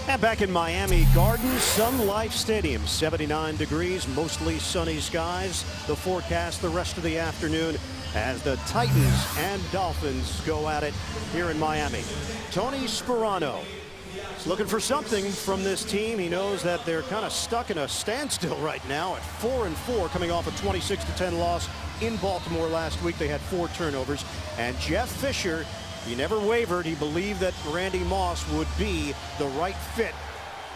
And back in Miami Gardens, Sun Life Stadium, 79 degrees, mostly sunny skies. The forecast the rest of the afternoon as the Titans and Dolphins go at it here in Miami. Tony Sperano is looking for something from this team. He knows that they're kind of stuck in a standstill right now at 4-4, coming off a 26-10 loss in Baltimore last week. They had 4 turnovers. And Jeff Fisher, he never wavered. He believed that Randy Moss would be the right fit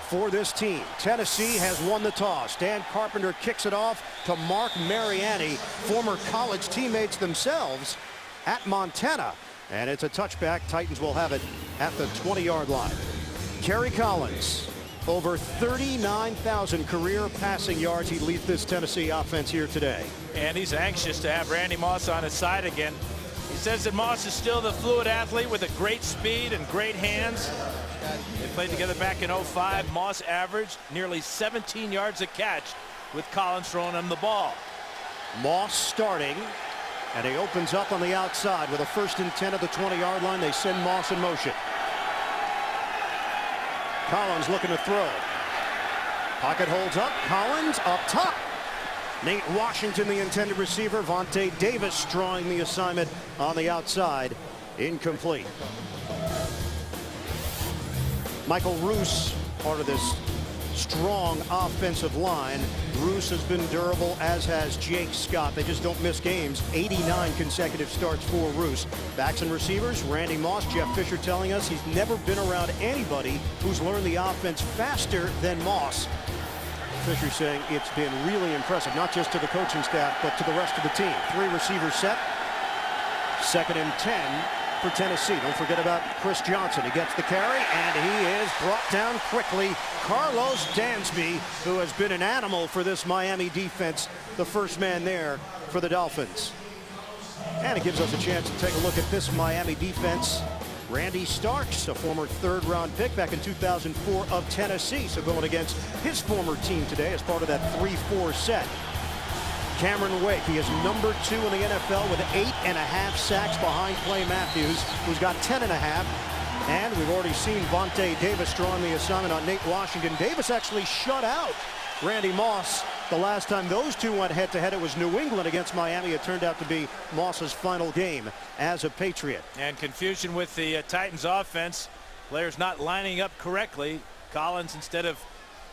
for this team. Tennessee has won the toss. Dan Carpenter kicks it off to Mark Mariani, former college teammates themselves at Montana. And it's a touchback. Titans will have it at the 20-yard line. Kerry Collins, over 39,000 career passing yards. He leads this Tennessee offense here today. And he's anxious to have Randy Moss on his side again. He says that Moss is still the fluid athlete with a great speed and great hands. They played together back in '05. Moss averaged nearly 17 yards a catch with Collins throwing him the ball. Moss starting, and he opens up on the outside with a 1st and 10 at the 20-yard line. They send Moss in motion. Collins looking to throw. Pocket holds up. Collins up top. Nate Washington, the intended receiver. Vontae Davis drawing the assignment on the outside. Incomplete. Michael Roos, part of this strong offensive line. Roos has been durable, as has Jake Scott. They just don't miss games. 89 consecutive starts for Roos. Backs and receivers, Randy Moss. Jeff Fisher telling us he's never been around anybody who's learned the offense faster than Moss. Fisher saying it's been really impressive, not just to the coaching staff, but to the rest of the team. 3 receivers set. 2nd and 10 for Tennessee. Don't forget about Chris Johnson. He gets the carry, and he is brought down quickly. Carlos Dansby, who has been an animal for this Miami defense, the first man there for the Dolphins. And it gives us a chance to take a look at this Miami defense. Randy Starks, a former 3rd-round pick back in 2004 of Tennessee, so going against his former team today as part of that 3-4 set. Cameron Wake, he is number 2 in the NFL with 8.5 sacks behind Clay Matthews, who's got 10.5. And we've already seen Vontae Davis drawing the assignment on Nate Washington. Davis actually shut out Randy Moss. The last time those two went head-to-head, it was New England against Miami. It turned out to be Moss's final game as a Patriot. And confusion with the Titans offense. Players not lining up correctly. Collins, instead of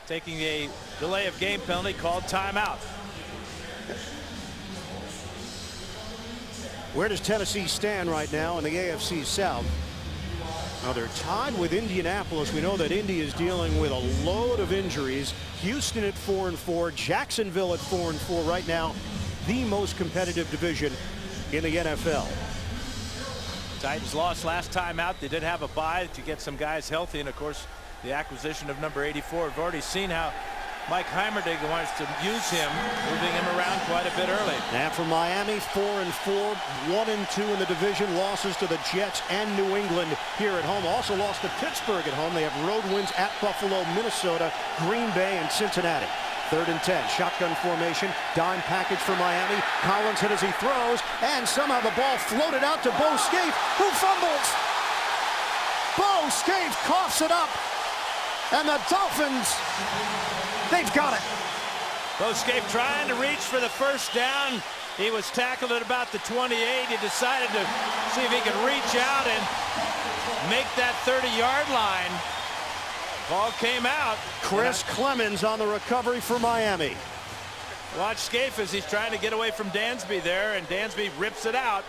taking a delay of game penalty, called timeout. Where does Tennessee stand right now in the AFC South? Now they're tied with Indianapolis. We know that Indy is dealing with a load of injuries. Houston at 4-4, Jacksonville at 4-4 right now. The most competitive division in the NFL. Titans lost last time out. They did have a bye to get some guys healthy, and of course the acquisition of number 84. We've already seen how Mike Heimerdinger wants to use him, moving him around quite a bit early. And from Miami, 4-4, 1-2 in the division. Losses to the Jets and New England here at home. Also lost to Pittsburgh at home. They have road wins at Buffalo, Minnesota, Green Bay, and Cincinnati. 3rd and 10, shotgun formation, dime package for Miami. Collins hit as he throws, and somehow the ball floated out to Bo Scaife, who fumbles. Bo Scaife coughs it up, and the Dolphins, they've got it. Bo Scaife trying to reach for the 1st down. He was tackled at about the 28. He decided to see if he could reach out and make that 30-yard line. Ball came out. Chris Clemens on the recovery for Miami. Watch Scaife as he's trying to get away from Dansby there, and Dansby rips it out.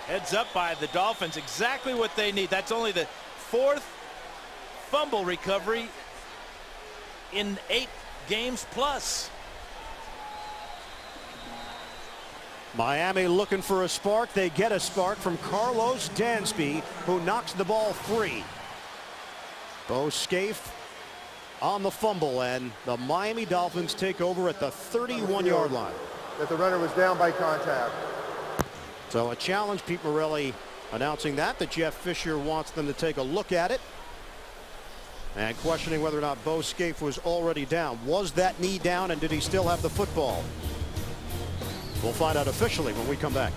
Heads up by the Dolphins. Exactly what they need. That's only the 4th fumble recovery in 8 games plus. Miami looking for a spark. They get a spark from Carlos Dansby, who knocks the ball free. Bo Scaife on the fumble, and the Miami Dolphins take over at the 31-yard line. That the runner was down by contact. So a challenge. Pete Morelli announcing that Jeff Fisher wants them to take a look at it. And questioning whether or not Bo Scaife was already down. Was that knee down, and did he still have the football? We'll find out officially when we come back.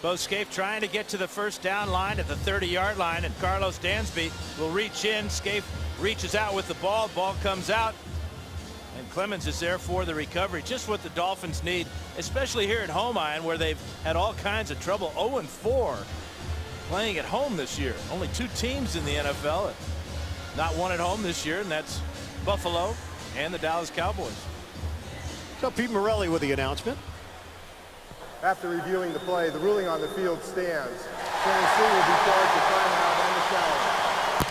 Bo Scaife trying to get to the first down line at the 30-yard line, and Carlos Dansby will reach in. Scaife reaches out with the ball. Ball comes out, and Clemens is there for the recovery. Just what the Dolphins need, especially here at home, Ian, where they've had all kinds of trouble. 0-4 playing at home this year. Only 2 teams in the NFL not one at home this year, and that's Buffalo and the Dallas Cowboys. So Pete Morelli with the announcement. After reviewing the play, the ruling on the field stands. Tennessee will be charged with timeout and the challenge.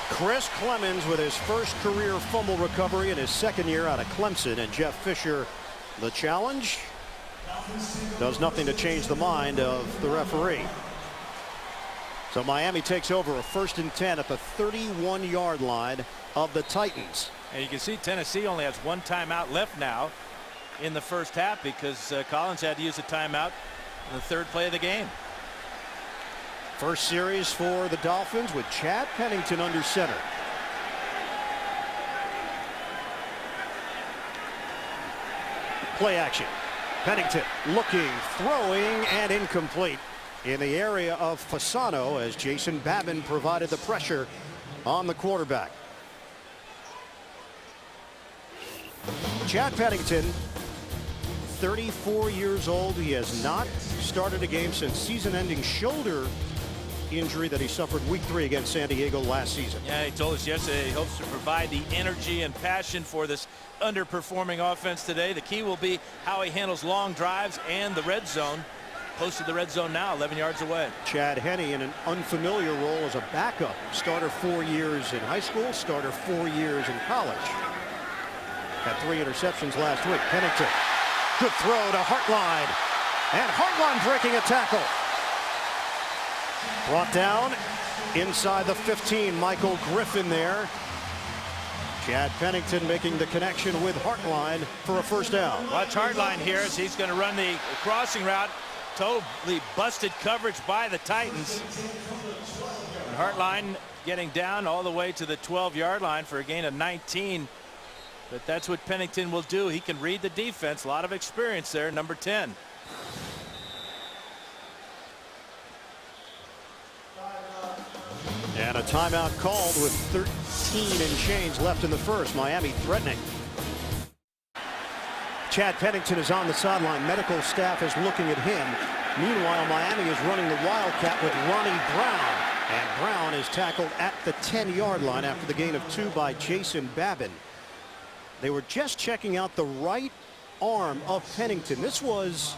Chris Clemens with his first career fumble recovery in his second year out of Clemson, and Jeff Fisher the challenge. Does nothing to change the mind of the referee. So Miami takes over a 1st and 10 at the 31-yard line of the Titans. And you can see Tennessee only has 1 timeout left now in the first half, because Collins had to use a timeout in the 3rd play of the game. First series for the Dolphins with Chad Pennington under center. Play action. Pennington looking, throwing, and incomplete in the area of Fasano as Jason Babin provided the pressure on the quarterback. Chad Pennington, 34 years old. He has not started a game since season-ending shoulder injury that he suffered week 3 against San Diego last season. Yeah, he told us yesterday he hopes to provide the energy and passion for this underperforming offense today. The key will be how he handles long drives and the red zone. Close to the red zone now, 11 yards away. Chad Henne in an unfamiliar role as a backup. Starter 4 years in high school, starter 4 years in college. Had 3 interceptions last week. Pennington, good throw to Hartline, and Hartline breaking a tackle. Brought down inside the 15. Michael Griffin there. Chad Pennington making the connection with Hartline for a first down. Watch Hartline here as he's going to run the crossing route. Totally busted coverage by the Titans. And Hartline getting down all the way to the 12-yard line for a gain of 19. But that's what Pennington will do. He can read the defense. A lot of experience there, number 10. And a timeout called with 13 and change left in the first. Miami threatening. Chad Pennington is on the sideline. Medical staff is looking at him. Meanwhile, Miami is running the Wildcat with Ronnie Brown. And Brown is tackled at the 10-yard line after the gain of 2 by Jason Babin. They were just checking out the right arm of Pennington. This was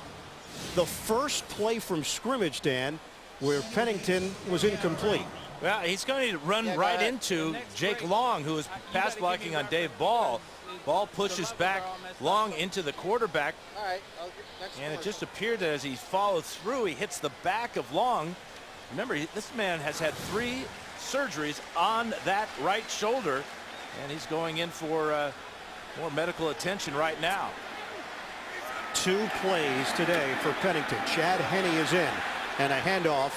the first play from scrimmage, Dan, where Pennington was incomplete. Well, he's going to run right into Jake Long, who is pass blocking on Dave Ball. Ball pushes back Long into the quarterback. And it just appeared that as he follows through, he hits the back of Long. Remember, this man has had 3 surgeries on that right shoulder, and he's going in for more medical attention right now. 2 plays today for Pennington. Chad Henne is in, and a handoff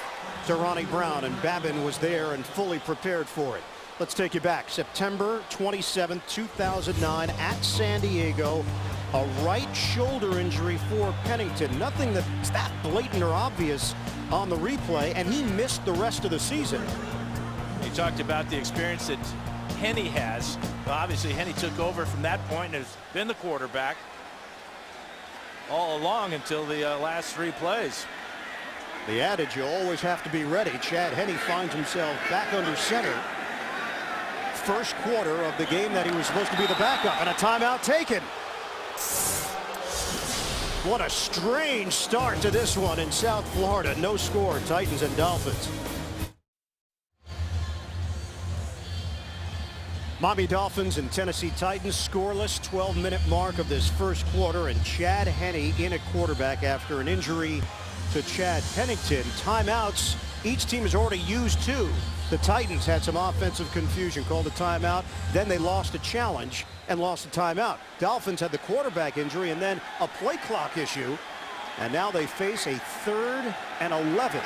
to Ronnie Brown, and Babin was there and fully prepared for it. Let's take you back. September 27, 2009 at San Diego. A right shoulder injury for Pennington. Nothing that's that blatant or obvious on the replay, and he missed the rest of the season. He talked about the experience that Henne has. Well, obviously, Henne took over from that point and has been the quarterback all along until the last 3 plays. The adage, you always have to be ready. Chad Henne finds himself back under center. First quarter of the game that he was supposed to be the backup, and a timeout taken. What a strange start to this one in South Florida. No score, Titans and Dolphins. Miami Dolphins and Tennessee Titans scoreless. 12-minute mark of this first quarter, and Chad Henne in at quarterback after an injury to Chad Pennington. Timeouts, each team has already used 2. The Titans had some offensive confusion, called a timeout. Then they lost a challenge and lost a timeout. Dolphins had the quarterback injury and then a play clock issue. And now they face a 3rd and 11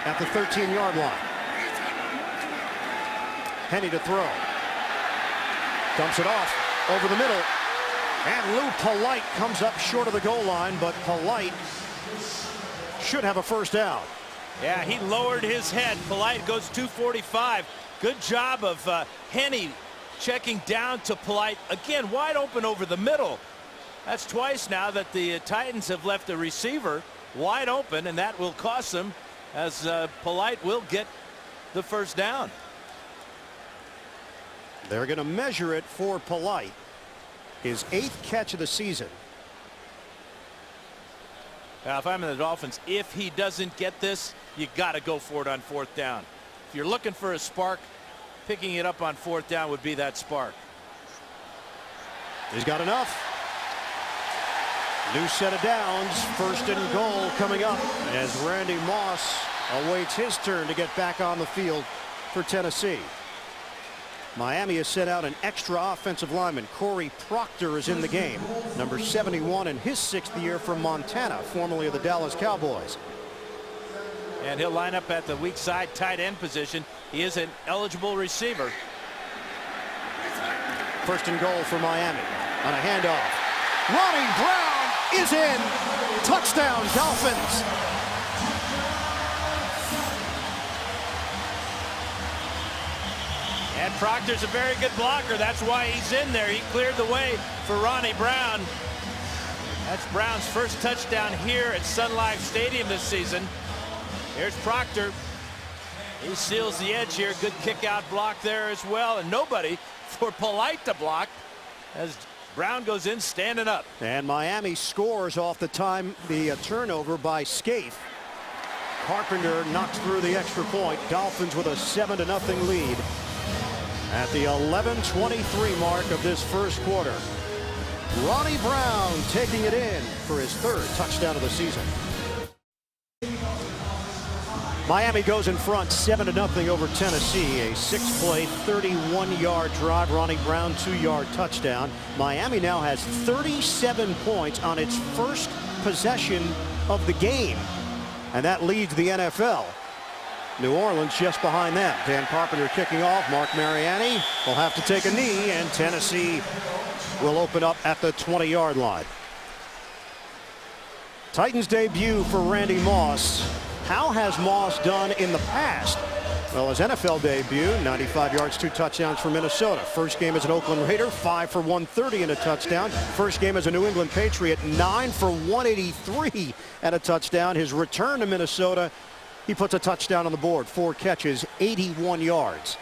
at the 13-yard line. Henne to throw. Dumps it off over the middle. And Lou Polite comes up short of the goal line, but Polite should have a first down. Yeah, he lowered his head. Polite goes 245. Good job of Henne checking down to Polite. Again, wide open over the middle. That's twice now that the Titans have left the receiver wide open, and that will cost them, as Polite will get the first down. They're going to measure it for Polite. His 8th catch of the season. Now, if I'm in the Dolphins, if he doesn't get this, you got to go for it on 4th down. If you're looking for a spark, picking it up on 4th down would be that spark. He's got enough. New set of downs. 1st and goal coming up as Randy Moss awaits his turn to get back on the field for Tennessee. Miami has sent out an extra offensive lineman. Corey Proctor is in the game. Number 71 in his 6th year from Montana, formerly of the Dallas Cowboys. And he'll line up at the weak side tight end position. He is an eligible receiver. 1st and goal for Miami on a handoff. Ronnie Brown is in. Touchdown, Dolphins. And Proctor's a very good blocker. That's why he's in there. He cleared the way for Ronnie Brown. That's Brown's first touchdown here at Sun Life Stadium this season. Here's Proctor. He seals the edge here. Good kick out block there as well. And nobody for Polite to block as Brown goes in standing up. And Miami scores off the turnover by Scaife. Carpenter knocks through the extra point. Dolphins with a 7-0 lead at the 11:23 mark of this first quarter. Ronnie Brown taking it in for his 3rd touchdown of the season. Miami goes in front 7-0 over Tennessee. A 6-play 31-yard drive. Ronnie Brown 2-yard touchdown. Miami now has 37 points on its first possession of the game, and that leads the NFL. New Orleans just behind them. Dan Carpenter kicking off. Mark Mariani will have to take a knee, and Tennessee will open up at the 20-yard line. Titans debut for Randy Moss. How has Moss done in the past? Well, his NFL debut, 95 yards, 2 touchdowns for Minnesota. First game as an Oakland Raider, 5 for 130 and a touchdown. First game as a New England Patriot, 9 for 183 and a touchdown. His return to Minnesota, he puts a touchdown on the board. 4 catches, 81 yards.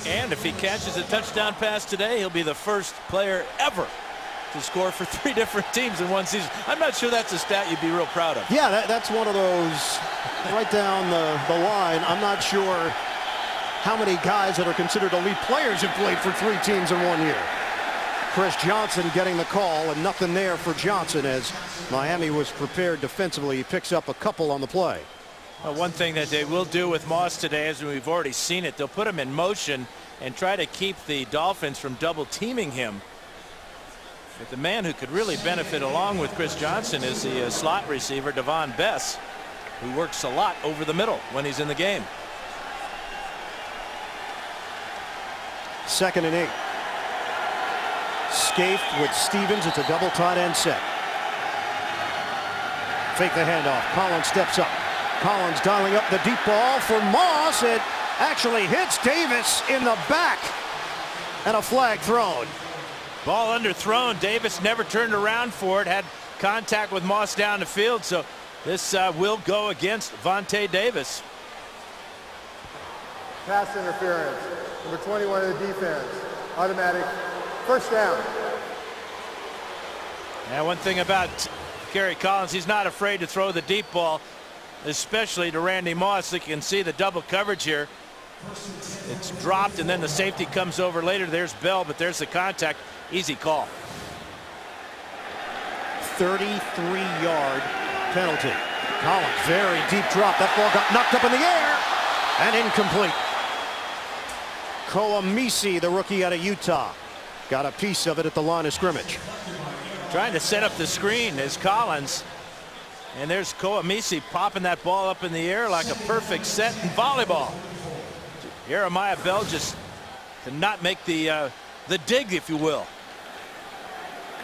And if he catches a touchdown pass today, he'll be the first player ever to score for 3 different teams in one season. I'm not sure that's a stat you'd be real proud of. Yeah, that's one of those right down the line. I'm not sure how many guys that are considered elite players have played for 3 teams in 1 year. Chris Johnson getting the call, and nothing there for Johnson as Miami was prepared defensively. He picks up a couple on the play. Well, one thing that they will do with Moss today, as we've already seen it, they'll put him in motion and try to keep the Dolphins from double teaming him. But the man who could really benefit along with Chris Johnson is the slot receiver Devon Bess, who works a lot over the middle when he's in the game. 2nd and 8. Scaife with Stevens. It's a double tight end set. Fake the handoff. Collins steps up. Collins dialing up the deep ball for Moss. It actually hits Davis in the back, and a flag thrown. Ball underthrown. Davis never turned around for it. Had contact with Moss down the field, so this will go against Vontae Davis. Pass interference. Number 21 of the defense. Automatic first down. Now, one thing about Kerry Collins, he's not afraid to throw the deep ball, especially to Randy Moss. You can see the double coverage here. It's dropped, and then the safety comes over later. There's Bell, but there's the contact. Easy call. 33-yard penalty. Collins, very deep drop. That ball got knocked up in the air and incomplete. Koamisi, the rookie out of Utah, got a piece of it at the line of scrimmage. Trying to set up the screen is Collins. And there's Koamisi popping that ball up in the air like a perfect set in volleyball. Jeremiah Bell just to not make the dig, if you will.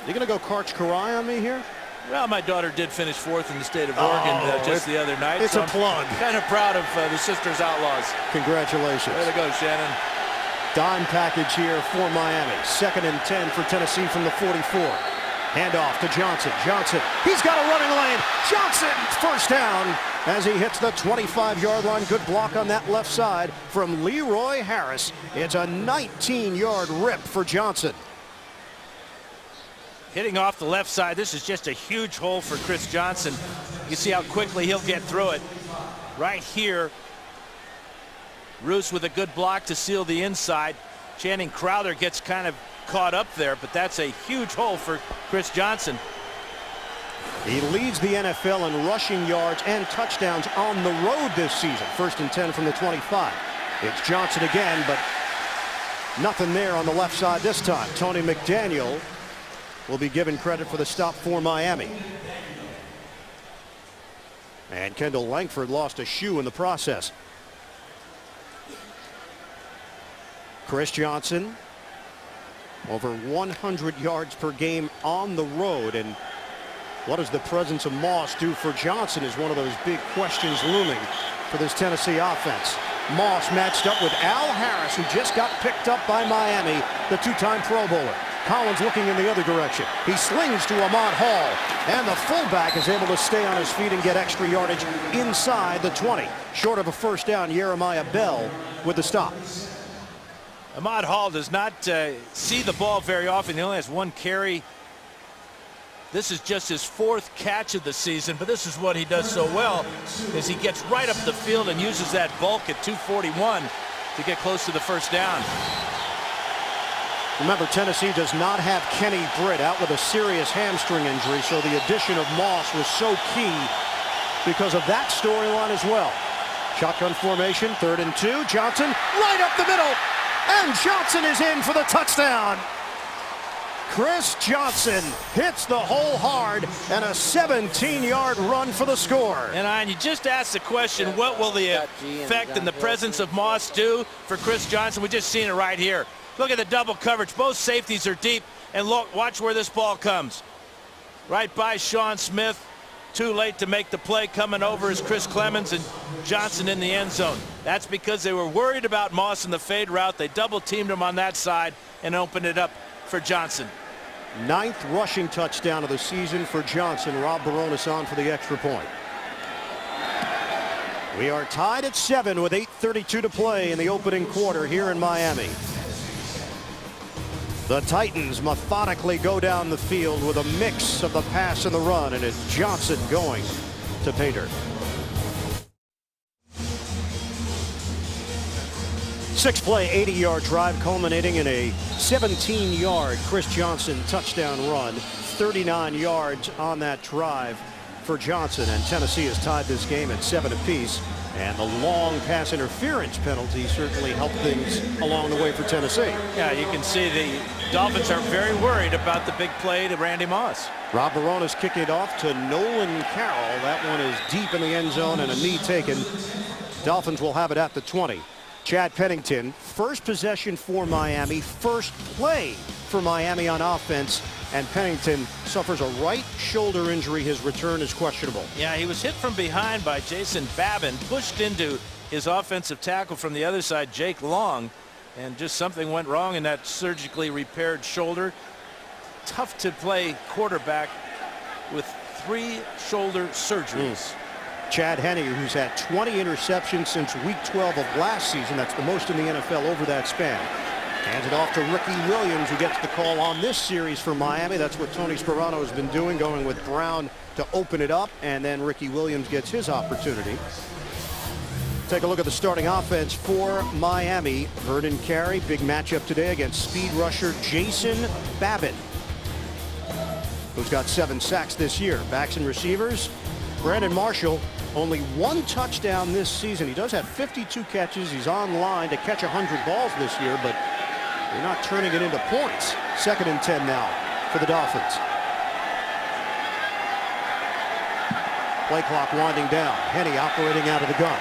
You gonna go Karch Karai on me here? Well, my daughter did finish 4th in the state of Oregon just the other night. It's so a plug. I'm kind of proud of the Sisters Outlaws. Congratulations. Way to go, Shannon. Dime package here for Miami. 2nd and 10 for Tennessee from the 44. Handoff to Johnson. Johnson, he's got a running lane. Johnson, first down as he hits the 25-yard line. Good block on that left side from Leroy Harris. It's a 19-yard rip for Johnson. Hitting off the left side, this is just a huge hole for Chris Johnson. You see how quickly he'll get through it. Right here, Roos with a good block to seal the inside. Channing Crowder gets kind of caught up there, but that's a huge hole for Chris Johnson. He leads the NFL in rushing yards and touchdowns on the road this season. 1st and 10 from the 25. It's Johnson again, but nothing there on the left side this time. Tony McDaniel will be given credit for the stop for Miami. And Kendall Langford lost a shoe in the process. Chris Johnson, over 100 yards per game on the road. And what does the presence of Moss do for Johnson is one of those big questions looming for this Tennessee offense. Moss matched up with Al Harris, who just got picked up by Miami, the 2-time Pro Bowler. Collins looking in the other direction. He slings to Ahmad Hall, and the fullback is able to stay on his feet and get extra yardage inside the 20. Short of a first down, Jeremiah Bell with the stop. Ahmad Hall does not see the ball very often. He only has 1 carry. This is just his 4th catch of the season, but this is what he does so well, is he gets right up the field and uses that bulk at 241 to get close to the first down. Remember, Tennessee does not have Kenny Britt, out with a serious hamstring injury, so the addition of Moss was so key because of that storyline as well. Shotgun formation, 3rd and 2. Johnson right up the middle, and Johnson is in for the touchdown. Chris Johnson hits the hole hard, and a 17-yard run for the score. And you just asked the question, what will the effect and the presence of Moss do for Chris Johnson? We just seen it right here. Look at the double coverage. Both safeties are deep, and look, watch where this ball comes. Right by Sean Smith. Too late to make the play. Coming over is Chris Clemens, and Johnson in the end zone. That's because they were worried about Moss in the fade route. They double teamed him on that side and opened it up for Johnson. 9th rushing touchdown of the season for Johnson. Rob Baronis on for the extra point. We are tied at 7 with 8:32 to play in the opening quarter here in Miami. The Titans methodically go down the field with a mix of the pass and the run, and it's Johnson going to pay dirt. 6-play, 80-yard drive culminating in a 17-yard Chris Johnson touchdown run. 39 yards on that drive for Johnson, and Tennessee has tied this game at 7 apiece. And the long pass interference penalty certainly helped things along the way for Tennessee. Yeah, you can see the Dolphins are very worried about the big play to Randy Moss. Rob Baronis kicking it off to Nolan Carroll. That one is deep in the end zone and a knee taken. Dolphins will have it at the 20. Chad Pennington, first possession for Miami, first play for Miami on offense, and Pennington suffers a right shoulder injury. His return is questionable. Yeah, he was hit from behind by Jason Babin, pushed into his offensive tackle from the other side, Jake Long, and just something went wrong in that surgically repaired shoulder. Tough to play quarterback with 3 shoulder surgeries. Chad Henne, who's had 20 interceptions since week 12 of last season. That's the most in the NFL over that span. Hands it off to Ricky Williams, who gets the call on this series for Miami. That's what Tony Sparano has been doing, going with Brown to open it up, and then Ricky Williams gets his opportunity. Take a look at the starting offense for Miami. Vernon Carey, big matchup today against speed rusher Jason Babin, who's got 7 sacks this year. Backs and receivers, Brandon Marshall, only 1 touchdown this season. He does have 52 catches. He's on line to catch 100 balls this year, but they're not turning it into points. 2nd and 10 now for the Dolphins. Play clock winding down. Henne operating out of the gun.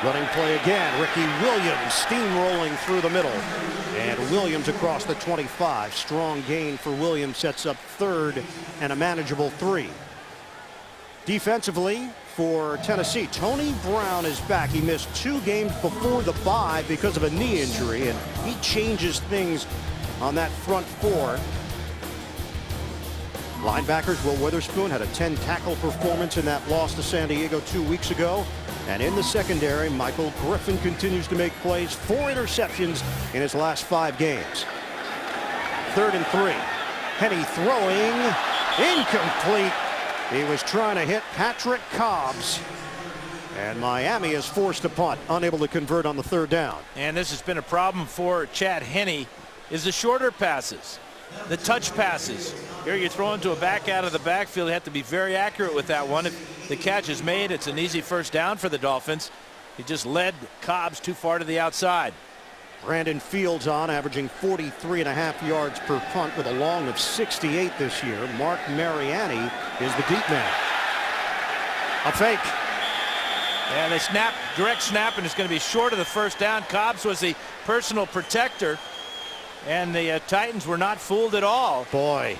Running play again. Ricky Williams steamrolling through the middle. And Williams across the 25. Strong gain for Williams, sets up third and a manageable 3. Defensively for Tennessee, Tony Brown is back. He missed 2 games before the bye because of a knee injury, and he changes things on that front 4. Linebackers, Will Witherspoon had a 10-tackle performance in that loss to San Diego 2 weeks ago. And in the secondary, Michael Griffin continues to make plays. 4 interceptions in his last 5 games. 3rd and 3. Henne throwing. Incomplete. He was trying to hit Patrick Cobbs. And Miami is forced to punt, unable to convert on the 3rd down. And this has been a problem for Chad Henne, is the shorter passes, the touch passes. Here you're throwing to a back out of the backfield. You have to be very accurate with that one. If the catch is made, it's an easy first down for the Dolphins. He just led Cobbs too far to the outside. Brandon Fields on, averaging 43.5 yards per punt with a long of 68 this year. Mark Mariani is the deep man. A fake. And they snap, direct snap, and it's going to be short of the first down. Cobbs was the personal protector, and the Titans were not fooled at all. Boy,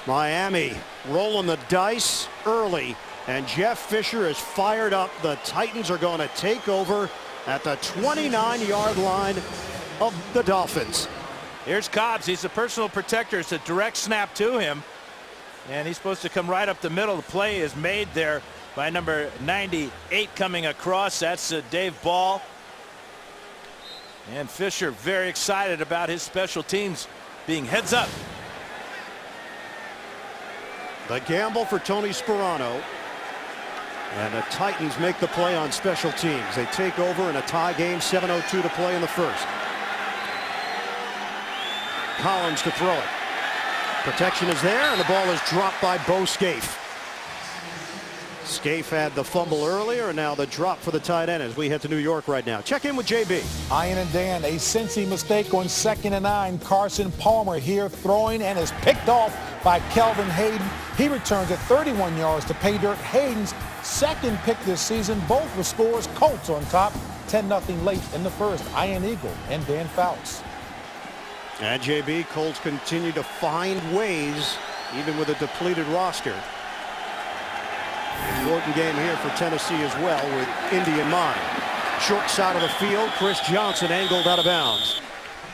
Miami rolling the dice early, and Jeff Fisher is fired up. The Titans are going to take over at the 29-yard line of the Dolphins. Here's Cobbs. He's the personal protector. It's a direct snap to him, and he's supposed to come right up the middle. The play is made there by number 98 coming across. That's Dave Ball. And Fisher very excited about his special teams being heads up. The gamble for Tony Sparano. And the Titans make the play on special teams. They take over in a tie game, 7:02 to play in the first. Collins to throw it. Protection is there, and the ball is dropped by Bo Scaife. Scaife had the fumble earlier, and now the drop for the tight end as we head to New York right now. Check in with JB. Ian and Dan, a Cincy mistake on 2nd and 9. Carson Palmer here throwing and is picked off by Kelvin Hayden. He returns at 31 yards to pay dirt. Hayden's 2nd pick this season. Both with scores. Colts on top, 10-0 late in the first. Ian Eagle and Dan Fouts. And JB, Colts continue to find ways, even with a depleted roster. Important game here for Tennessee as well, with Indy in mind. Short side of the field, Chris Johnson angled out of bounds.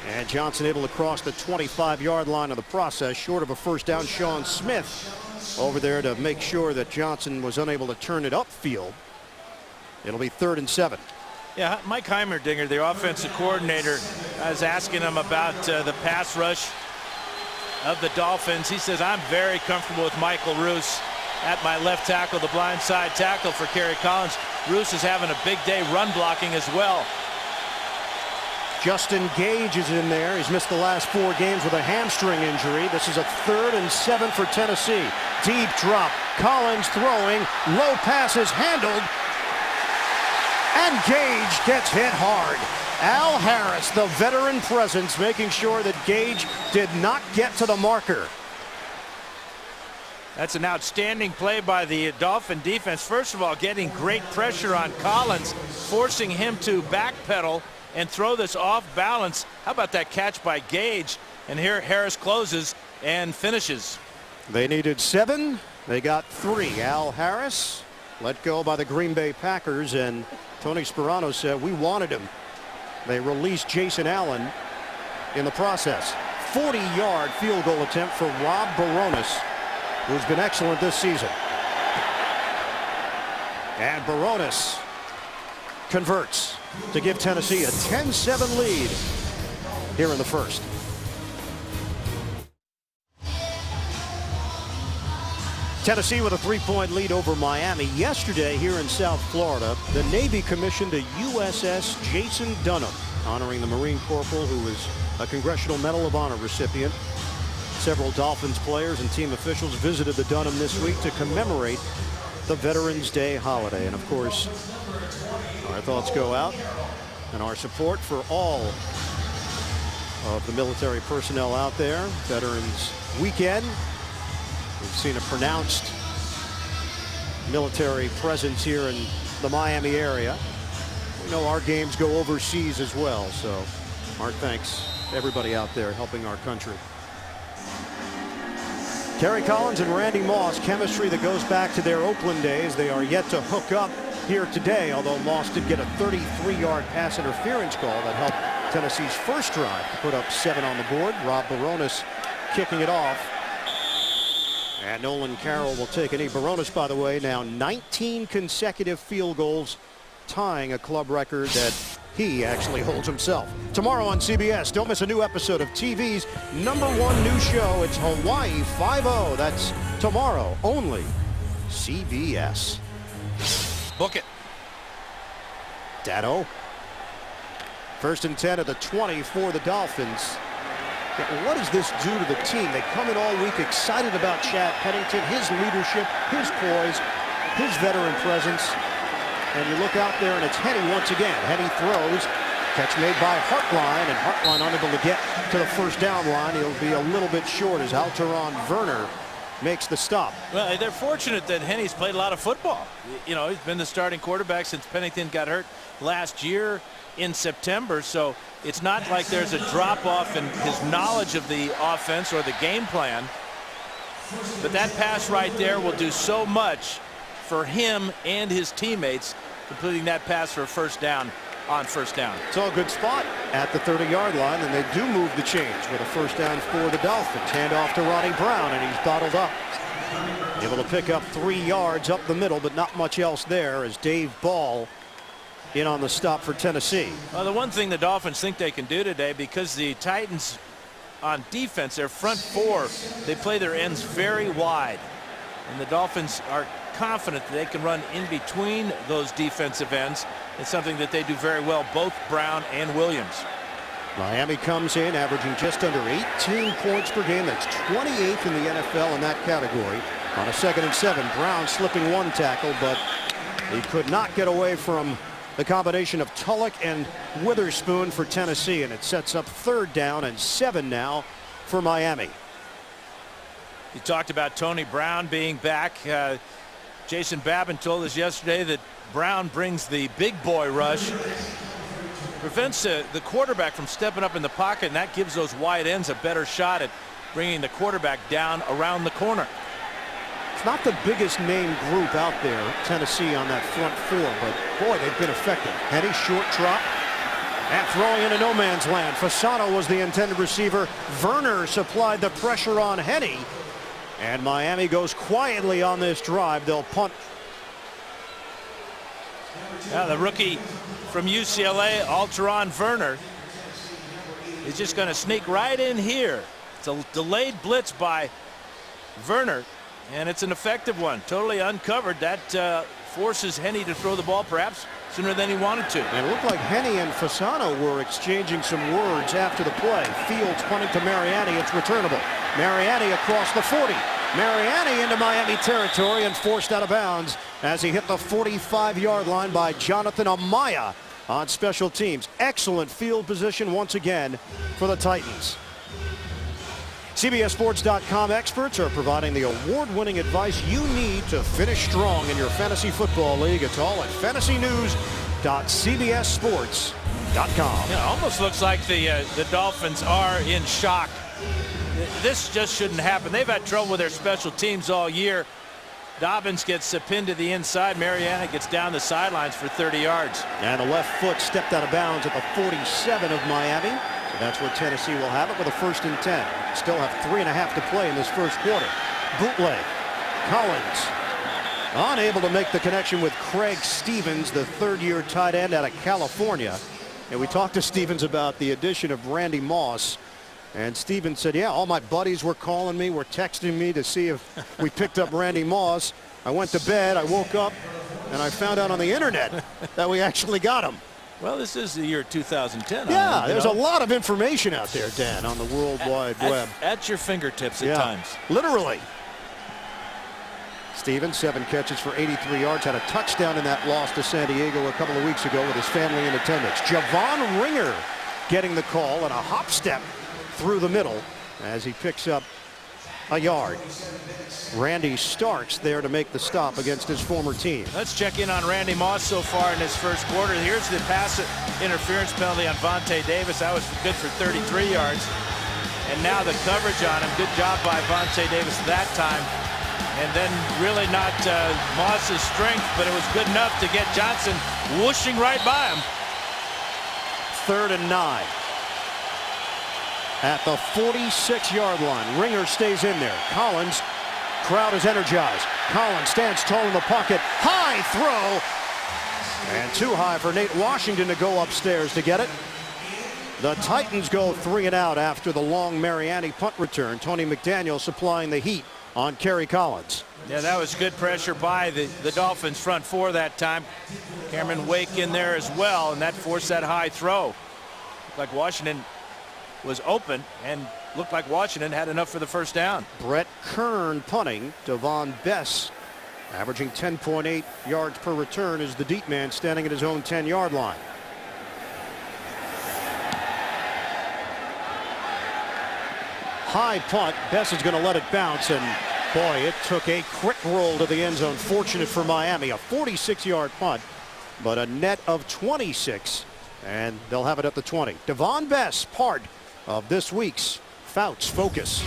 And Johnson able to cross the 25-yard line of the process, short of a first down. Sean Smith over there to make sure that Johnson was unable to turn it upfield. It'll be 3rd and 7. Yeah, Mike Heimerdinger, the offensive coordinator, I was asking him about the pass rush of the Dolphins. He says, I'm very comfortable with Michael Roos at my left tackle, the blindside tackle for Kerry Collins. Roos is having a big day run blocking as well. Justin Gage is in there. He's missed the last 4 games with a hamstring injury. This is a 3rd and 7 for Tennessee. Deep drop. Collins throwing. Low pass is handled. And Gage gets hit hard. Al Harris, the veteran presence, making sure that Gage did not get to the marker. That's an outstanding play by the Dolphin defense. First of all, getting great pressure on Collins, forcing him to backpedal and throw this off balance. How about that catch by Gage? And here Harris closes and finishes. They needed 7. They got 3. Al Harris let go by the Green Bay Packers, and Tony Sparano said, we wanted him. They released Jason Allen in the process. 40-yard field goal attempt for Rob Baronis, who's been excellent this season. And Baronis converts to give Tennessee a 10-7 lead here in the first. Tennessee with a 3-point lead over Miami. Yesterday here in South Florida, the Navy commissioned a USS Jason Dunham, honoring the Marine Corporal who was a Congressional Medal of Honor recipient. Several Dolphins players and team officials visited the Dunham this week to commemorate the Veterans Day holiday. And of course, our thoughts go out and our support for all of the military personnel out there. Veterans Weekend. We've seen a pronounced military presence here in the Miami area. You know, our games go overseas as well, so our thanks to everybody out there helping our country. Terry Collins and Randy Moss, chemistry that goes back to their Oakland days. They are yet to hook up here today, although Moss did get a 33-yard pass interference call that helped Tennessee's first drive to put up 7 on the board. Rob Baronis kicking it off. And Nolan Carroll will take it. Baronis, by the way, now 19 consecutive field goals, tying a club record that he actually holds himself. Tomorrow on CBS, don't miss a new episode of TV's #1 new show. It's Hawaii Five-0. That's tomorrow, only CBS. Book it. Dado. 1st and 10 at the 20 for the Dolphins. Yeah, what does this do to the team? They come in all week excited about Chad Pennington, his leadership, his poise, his veteran presence. And you look out there and it's Henne once again. Henne throws. Catch made by Hartline, and Hartline unable to get to the first down line. He'll be a little bit short as Alteron Werner makes the stop. Well, they're fortunate that Henne's played a lot of football. You know, he's been the starting quarterback since Pennington got hurt last year in September, so it's not like there's a drop-off in his knowledge of the offense or the game plan. But that pass right there will do so much for him and his teammates, completing that pass for a first down on first down. It's all good spot at the 30-yard line, and they do move the chains with a first down for the Dolphins. Hand off to Ronnie Brown, and he's bottled up. Able to pick up 3 yards up the middle, but not much else there as Dave Ball in on the stop for Tennessee. Well, the one thing the Dolphins think they can do today, because the Titans on defense, their front four, they play their ends very wide. And the Dolphins are confident that they can run in between those defensive ends. It's something that they do very well, both Brown and Williams. Miami comes in averaging just under 18 points per game. That's 28th in the NFL in that category. On a 2nd and 7, Brown slipping one tackle, but he could not get away from the combination of Tulloch and Witherspoon for Tennessee, and it sets up 3rd down and 7 now for Miami. You talked about Tony Brown being back. Jason Babin told us yesterday that Brown brings the big boy rush, prevents the quarterback from stepping up in the pocket, and that gives those wide ends a better shot at bringing the quarterback down around the corner. It's not the biggest name group out there, Tennessee, on that front four, but boy, they've been effective. Henne, short drop, and throwing into no man's land. Fasano was the intended receiver. Werner supplied the pressure on Henne. And Miami goes quietly on this drive. They'll punt. Yeah, the rookie from UCLA, Alteron Werner, is just going to sneak right in here. It's a delayed blitz by Werner, and it's an effective one. Totally uncovered. That forces Henne to throw the ball perhaps sooner than he wanted to. And it looked like Henne and Fasano were exchanging some words after the play. Fields punting to Mariani. It's returnable. Mariani across the 40. Mariani into Miami territory and forced out of bounds as he hit the 45-yard line by Jonathan Amaya on special teams. Excellent field position once again for the Titans. CBSSports.com experts are providing the award-winning advice you need to finish strong in your fantasy football league. It's all at fantasynews.cbssports.com. Yeah, almost looks like the Dolphins are in shock. This just shouldn't happen. They've had trouble with their special teams all year. Dobbins gets pinned to the inside. Mariana gets down the sidelines for 30 yards. And the left foot stepped out of bounds at the 47 of Miami. So that's where Tennessee will have it with a 1st and 10. Still have 3.5 to play in this first quarter. Bootleg. Collins unable to make the connection with Craig Stevens, the 3rd-year tight end out of California. And we talked to Stevens about the addition of Randy Moss. And Stevens said, yeah, all my buddies were calling me, were texting me to see if we picked up Randy Moss. I went to bed, I woke up, and I found out on the internet that we actually got him. Well, this is the year 2010. Yeah, there's a lot of information out there, Dan, on the World Wide Web. At your fingertips at times. Literally. Stevens, 7 catches for 83 yards, had a touchdown in that loss to San Diego a couple of weeks ago with his family in attendance. Javon Ringer getting the call and a hop step through the middle as he picks up a yard. Randy Starks there to make the stop against his former team. Let's check in on Randy Moss so far in his first quarter. Here's the pass interference penalty on Vontae Davis. That was good for 33 yards. And now the coverage on him. Good job by Vontae Davis that time. And then really not Moss's strength, but it was good enough to get Johnson whooshing right by him. 3rd and 9. At the 46-yard line. Ringer stays in there. Collins, crowd is energized. Collins stands tall in the pocket. High throw. And too high for Nate Washington to go upstairs to get it. The Titans go 3 and out after the long Mariani punt return. Tony McDaniel supplying the heat on Kerry Collins. Yeah, that was good pressure by the Dolphins front four that time. Cameron Wake in there as well, and that forced that high throw. Looked like Washington was open, and looked like Washington had enough for the first down. Brett Kern punting. Devon Bess averaging 10.8 yards per return is the deep man standing at his own 10-yard line. High punt. Bess is going to let it bounce, and boy, it took a quick roll to the end zone. Fortunate for Miami. A 46-yard punt, but a net of 26, and they'll have it at the 20. Devon Bess, part of this week's Fouts Focus.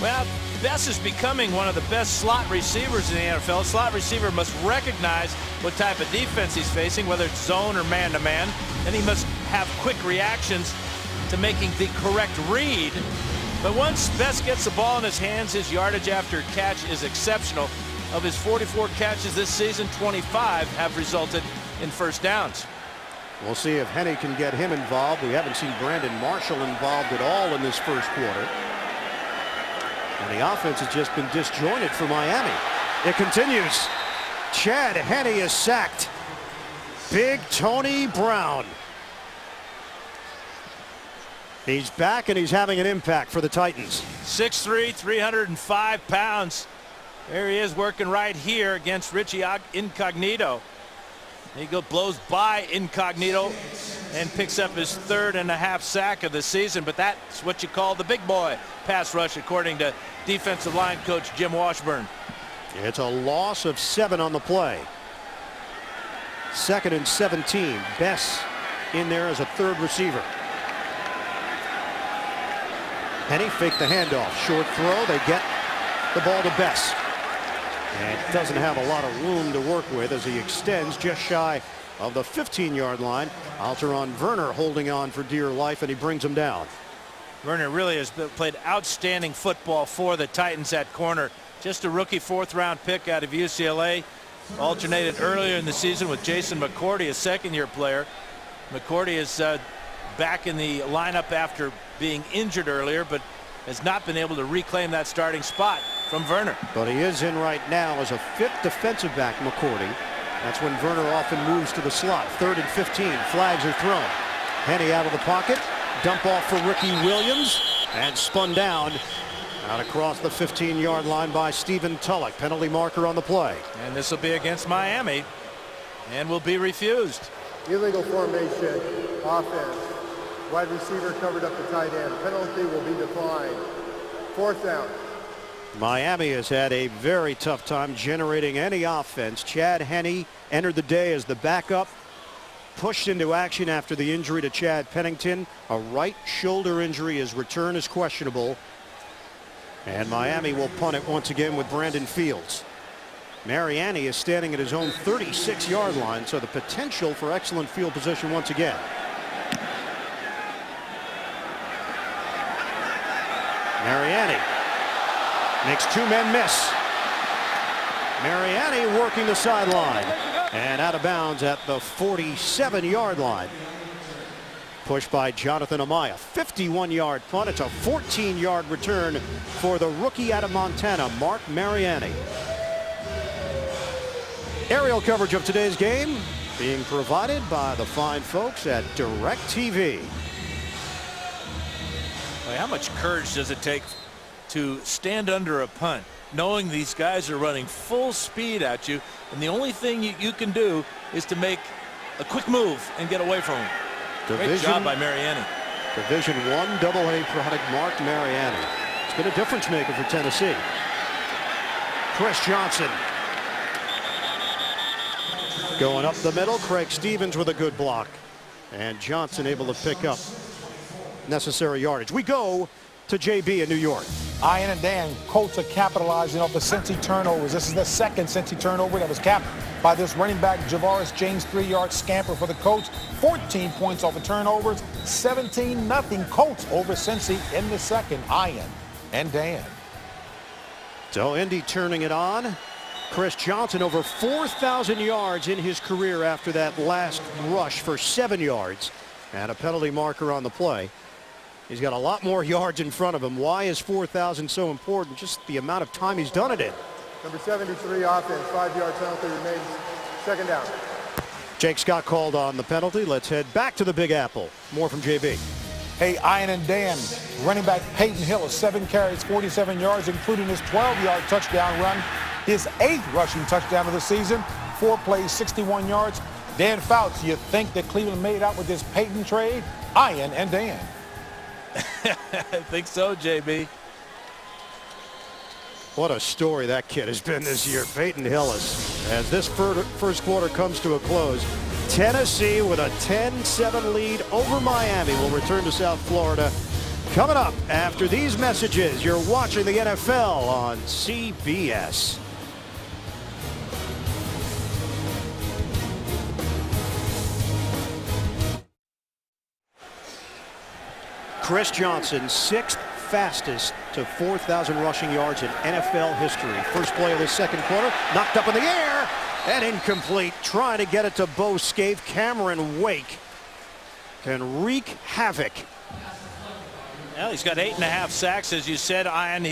Well, Bess is becoming one of the best slot receivers in the NFL. A slot receiver must recognize what type of defense he's facing, whether it's zone or man-to-man, and he must have quick reactions to making the correct read. But once Bess gets the ball in his hands, his yardage after catch is exceptional. Of his 44 catches this season, 25 have resulted in first downs. We'll see if Henny can get him involved. We haven't seen Brandon Marshall involved at all in this first quarter. And the offense has just been disjointed for Miami. It continues. Chad Henne is sacked. Big Tony Brown. He's back, and he's having an impact for the Titans. 6'3", 305 pounds. There he is working right here against Richie Incognito. He blows by Incognito and picks up his 3rd.5 sack of the season. But that's what you call the big boy pass rush, according to defensive line coach Jim Washburn. It's a loss of 7 on the play. 2nd and 17. Bess in there as a 3rd receiver. Henne faked the handoff. Short throw. They get the ball to Bess. And doesn't have a lot of room to work with as he extends just shy of the 15-yard line. Alteron Werner holding on for dear life, and he brings him down. Werner really has played outstanding football for the Titans at corner. Just a rookie 4th-round pick out of UCLA. Alternated earlier in the season with Jason McCourty, a 2nd-year player. McCourty is back in the lineup after being injured earlier, but has not been able to reclaim that starting spot from Werner. But he is in right now as a 5th defensive back, McCourty. That's when Werner often moves to the slot. 3rd and 15. Flags are thrown. Henne out of the pocket. Dump off for Ricky Williams, and spun down out across the 15-yard line by Stephen Tulloch. Penalty marker on the play. And this will be against Miami and will be refused. Illegal formation, offense. Wide receiver covered up the tight end. Penalty will be declined. 4th down. Miami has had a very tough time generating any offense. Chad Henne entered the day as the backup, pushed into action after the injury to Chad Pennington. A right shoulder injury. His return is questionable. And Miami will punt it once again with Brandon Fields. Mariani is standing at his own 36-yard line, so the potential for excellent field position once again. Mariani makes 2 men miss. Mariani working the sideline and out of bounds at the 47-yard line. Pushed by Jonathan Amaya. 51-yard punt. It's a 14-yard return for the rookie out of Montana, Mark Mariani. Aerial coverage of today's game being provided by the fine folks at DirecTV. How much courage does it take to stand under a punt, knowing these guys are running full speed at you, and the only thing you can do is to make a quick move and get away from them? Great job by Mariani. Division I AA product Mark Mariani. Been a difference maker for Tennessee. Chris Johnson going up the middle. Craig Stevens with a good block, and Johnson able to pick up necessary yardage. We go to JB in New York. Ian and Dan, Colts are capitalizing off the Cincy turnovers. This is the second Cincy turnover that was capped by this running back Javaris James, 3-yard scamper for the Colts. 14 points off the turnovers, 17-0 Colts over Cincy in the second. Ian and Dan. So Indy turning it on. Chris Johnson over 4,000 yards in his career after that last rush for 7 yards and a penalty marker on the play. He's got a lot more yards in front of him. Why is 4,000 so important? Just the amount of time he's done it in. Number 73 offense, 5-yard penalty remains. Second down. Jake Scott called on the penalty. Let's head back to the Big Apple. More from JB. Hey, Ian and Dan, running back Peyton Hill, 7 carries, 47 yards, including his 12-yard touchdown run. His 8th rushing touchdown of the season, 4 plays, 61 yards. Dan Fouts, you think that Cleveland made out with this Peyton trade? Ian and Dan. I think so, JB. What a story that kid has been this year. Peyton Hillis, as this first quarter comes to a close, Tennessee with a 10-7 lead over Miami will return to South Florida. Coming up after these messages, you're watching the NFL on CBS. Chris Johnson, 6th fastest to 4,000 rushing yards in NFL history. First play of the second quarter, knocked up in the air and incomplete. Trying to get it to Bo Scaife. Cameron Wake can wreak havoc. Well, he's got 8.5 sacks, as you said, Ian.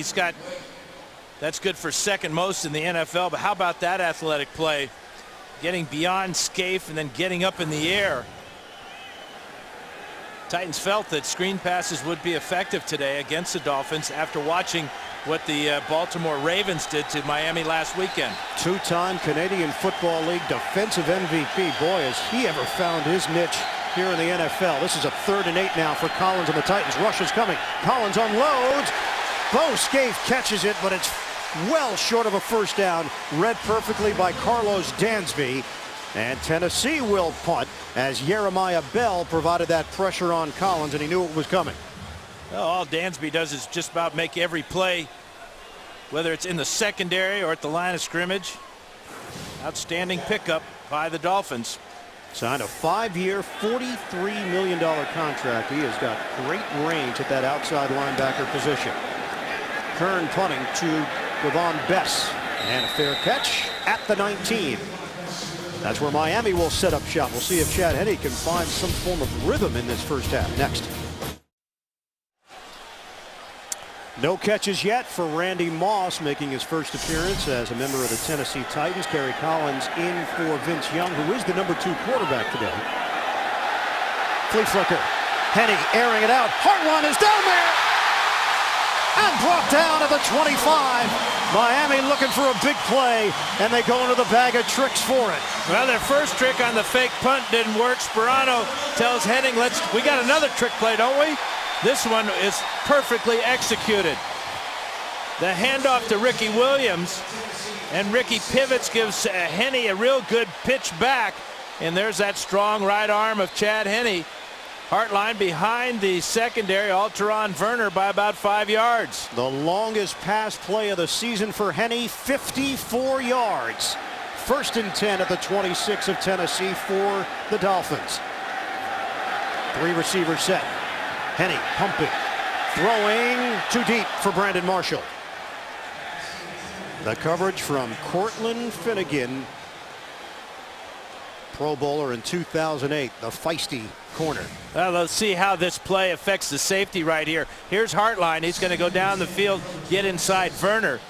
That's good for second most in the NFL. But how about that athletic play? Getting beyond Scaife and then getting up in the air. Titans felt that screen passes would be effective today against the Dolphins after watching what the Baltimore Ravens did to Miami last weekend. Two-time Canadian Football League defensive MVP. Boy, has he ever found his niche here in the NFL. This is a 3rd and 8 now for Collins and the Titans. Rush is coming. Collins unloads. Bo Scaife catches it, but it's well short of a first down. Read perfectly by Carlos Dansby. And Tennessee will punt as Jeremiah Bell provided that pressure on Collins, and he knew it was coming. Well, all Dansby does is just about make every play, whether it's in the secondary or at the line of scrimmage. Outstanding pickup by the Dolphins. Signed a 5-year, $43 million contract. He has got great range at that outside linebacker position. Kern punting to Devon Bess. And a fair catch at the 19. That's where Miami will set up shop. We'll see if Chad Henne can find some form of rhythm in this first half. Next. No catches yet for Randy Moss, making his first appearance as a member of the Tennessee Titans. Kerry Collins in for Vince Young, who is the #2 quarterback today. Flea flicker. Henne airing it out. Hartline is down there and brought down at the 25. Miami looking for a big play, and they go into the bag of tricks for it. Well, their first trick on the fake punt didn't work. Sperano tells Henning, we got another trick play, don't we? This one is perfectly executed. The handoff to Ricky Williams, and Ricky pivots, gives Henne a real good pitch back, and there's that strong right arm of Chad Henne. Hartline behind the secondary, Alteron Werner by about 5 yards. The longest pass play of the season for Henne, 54 yards. 1st and 10 at the 26 of Tennessee for the Dolphins. 3 receivers set. Henne pumping, throwing too deep for Brandon Marshall. The coverage from Cortland Finnegan, Pro Bowler in 2008, the feisty corner. Well, let's see how this play affects the safety right here. Here's Hartline. He's going to go down the field, get inside Werner.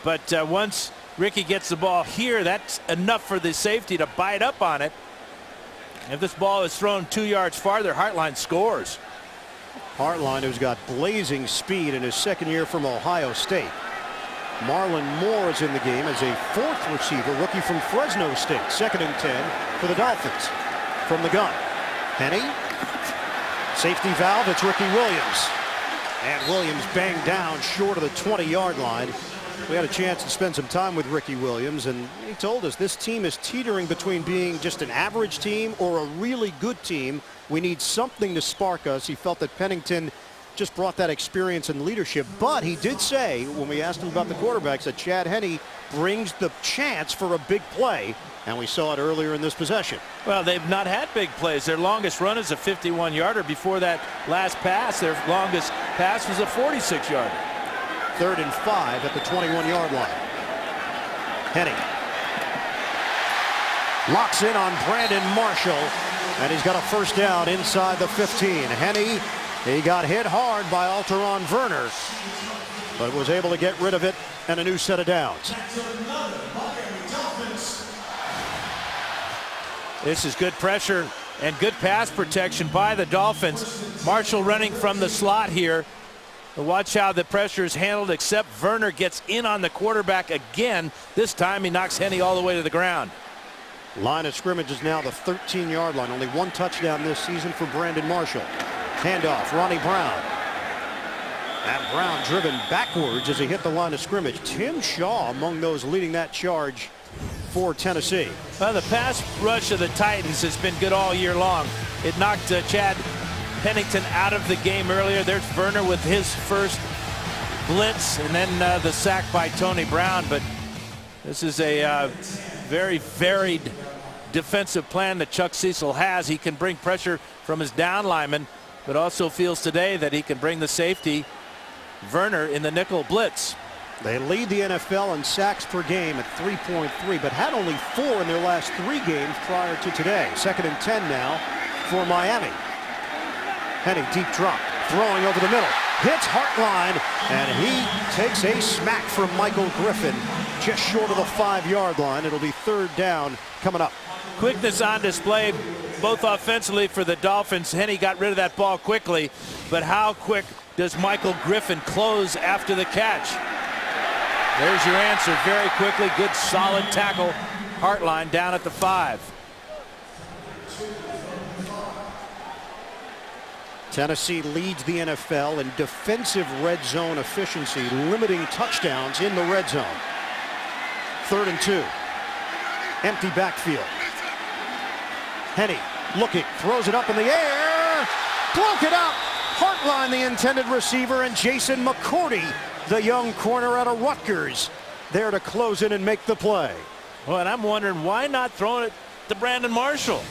But once Ricky gets the ball here, that's enough for the safety to bite up on it. If this ball is thrown 2 yards farther, Hartline scores. Hartline, who's got blazing speed in his second year from Ohio State. Marlon Moore is in the game as a 4th receiver, rookie from Fresno State. 2nd and 10 for the Dolphins. From the gun, Henne, safety valve, it's Ricky Williams. And Williams banged down short of the 20-yard line. We had a chance to spend some time with Ricky Williams, and he told us this team is teetering between being just an average team or a really good team. We need something to spark us. He felt that Pennington just brought that experience and leadership, but he did say when we asked him about the quarterbacks that Chad Henne brings the chance for a big play, and we saw it earlier in this possession. Well, they've not had big plays. Their longest run is a 51-yarder. Before that last pass, their longest pass was a 46-yarder. 3rd and 5 at the 21-yard line. Henne locks in on Brandon Marshall, and he's got a first down inside the 15. Henne, he got hit hard by Alteron Werner, but was able to get rid of it and a new set of downs. This is good pressure and good pass protection by the Dolphins. Marshall running from the slot here. Watch how the pressure is handled, except Werner gets in on the quarterback again. This time he knocks Henne all the way to the ground. Line of scrimmage is now the 13-yard line. Only one touchdown this season for Brandon Marshall. Handoff, Ronnie Brown. And Brown driven backwards as he hit the line of scrimmage. Tim Shaw among those leading that charge for Tennessee. Well, the pass rush of the Titans has been good all year long. It knocked Chad Pennington out of the game earlier. There's Werner with his first blitz, and then the sack by Tony Brown. But this is a very varied defensive plan that Chuck Cecil has. He can bring pressure from his down lineman, but also feels today that he can bring the safety, Werner, in the nickel blitz. They lead the NFL in sacks per game at 3.3, but had only 4 in their last 3 games prior to today. 2nd and 10 now for Miami. Henne, deep drop, throwing over the middle, hits Hartline, and he takes a smack from Michael Griffin just short of the 5-yard line. It'll be 3rd down coming up. Quickness on display both offensively for the Dolphins. Henne got rid of that ball quickly, but how quick does Michael Griffin close after the catch? There's your answer very quickly. Good solid tackle. Hartline down at the 5. Tennessee leads the NFL in defensive red zone efficiency, limiting touchdowns in the red zone. 3rd and 2. Empty backfield. Henne looking, throws it up in the air. Broke it up. Hartline, the intended receiver, and Jason McCourty, the young corner out of Rutgers, there to close in and make the play. Well, and I'm wondering why not throwing it to Brandon Marshall.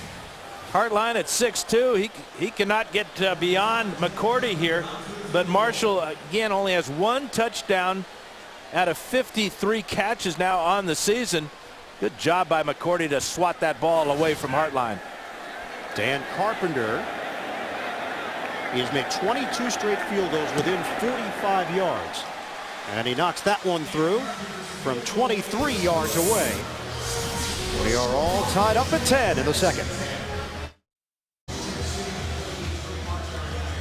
Hartline at 6'2". He cannot get beyond McCourty here, but Marshall again only has 1 touchdown out of 53 catches now on the season. Good job by McCourty to swat that ball away from Hartline. Dan Carpenter, he has made 22 straight field goals within 45 yards, and he knocks that one through from 23 yards away. We are all tied up at 10 in the 2nd.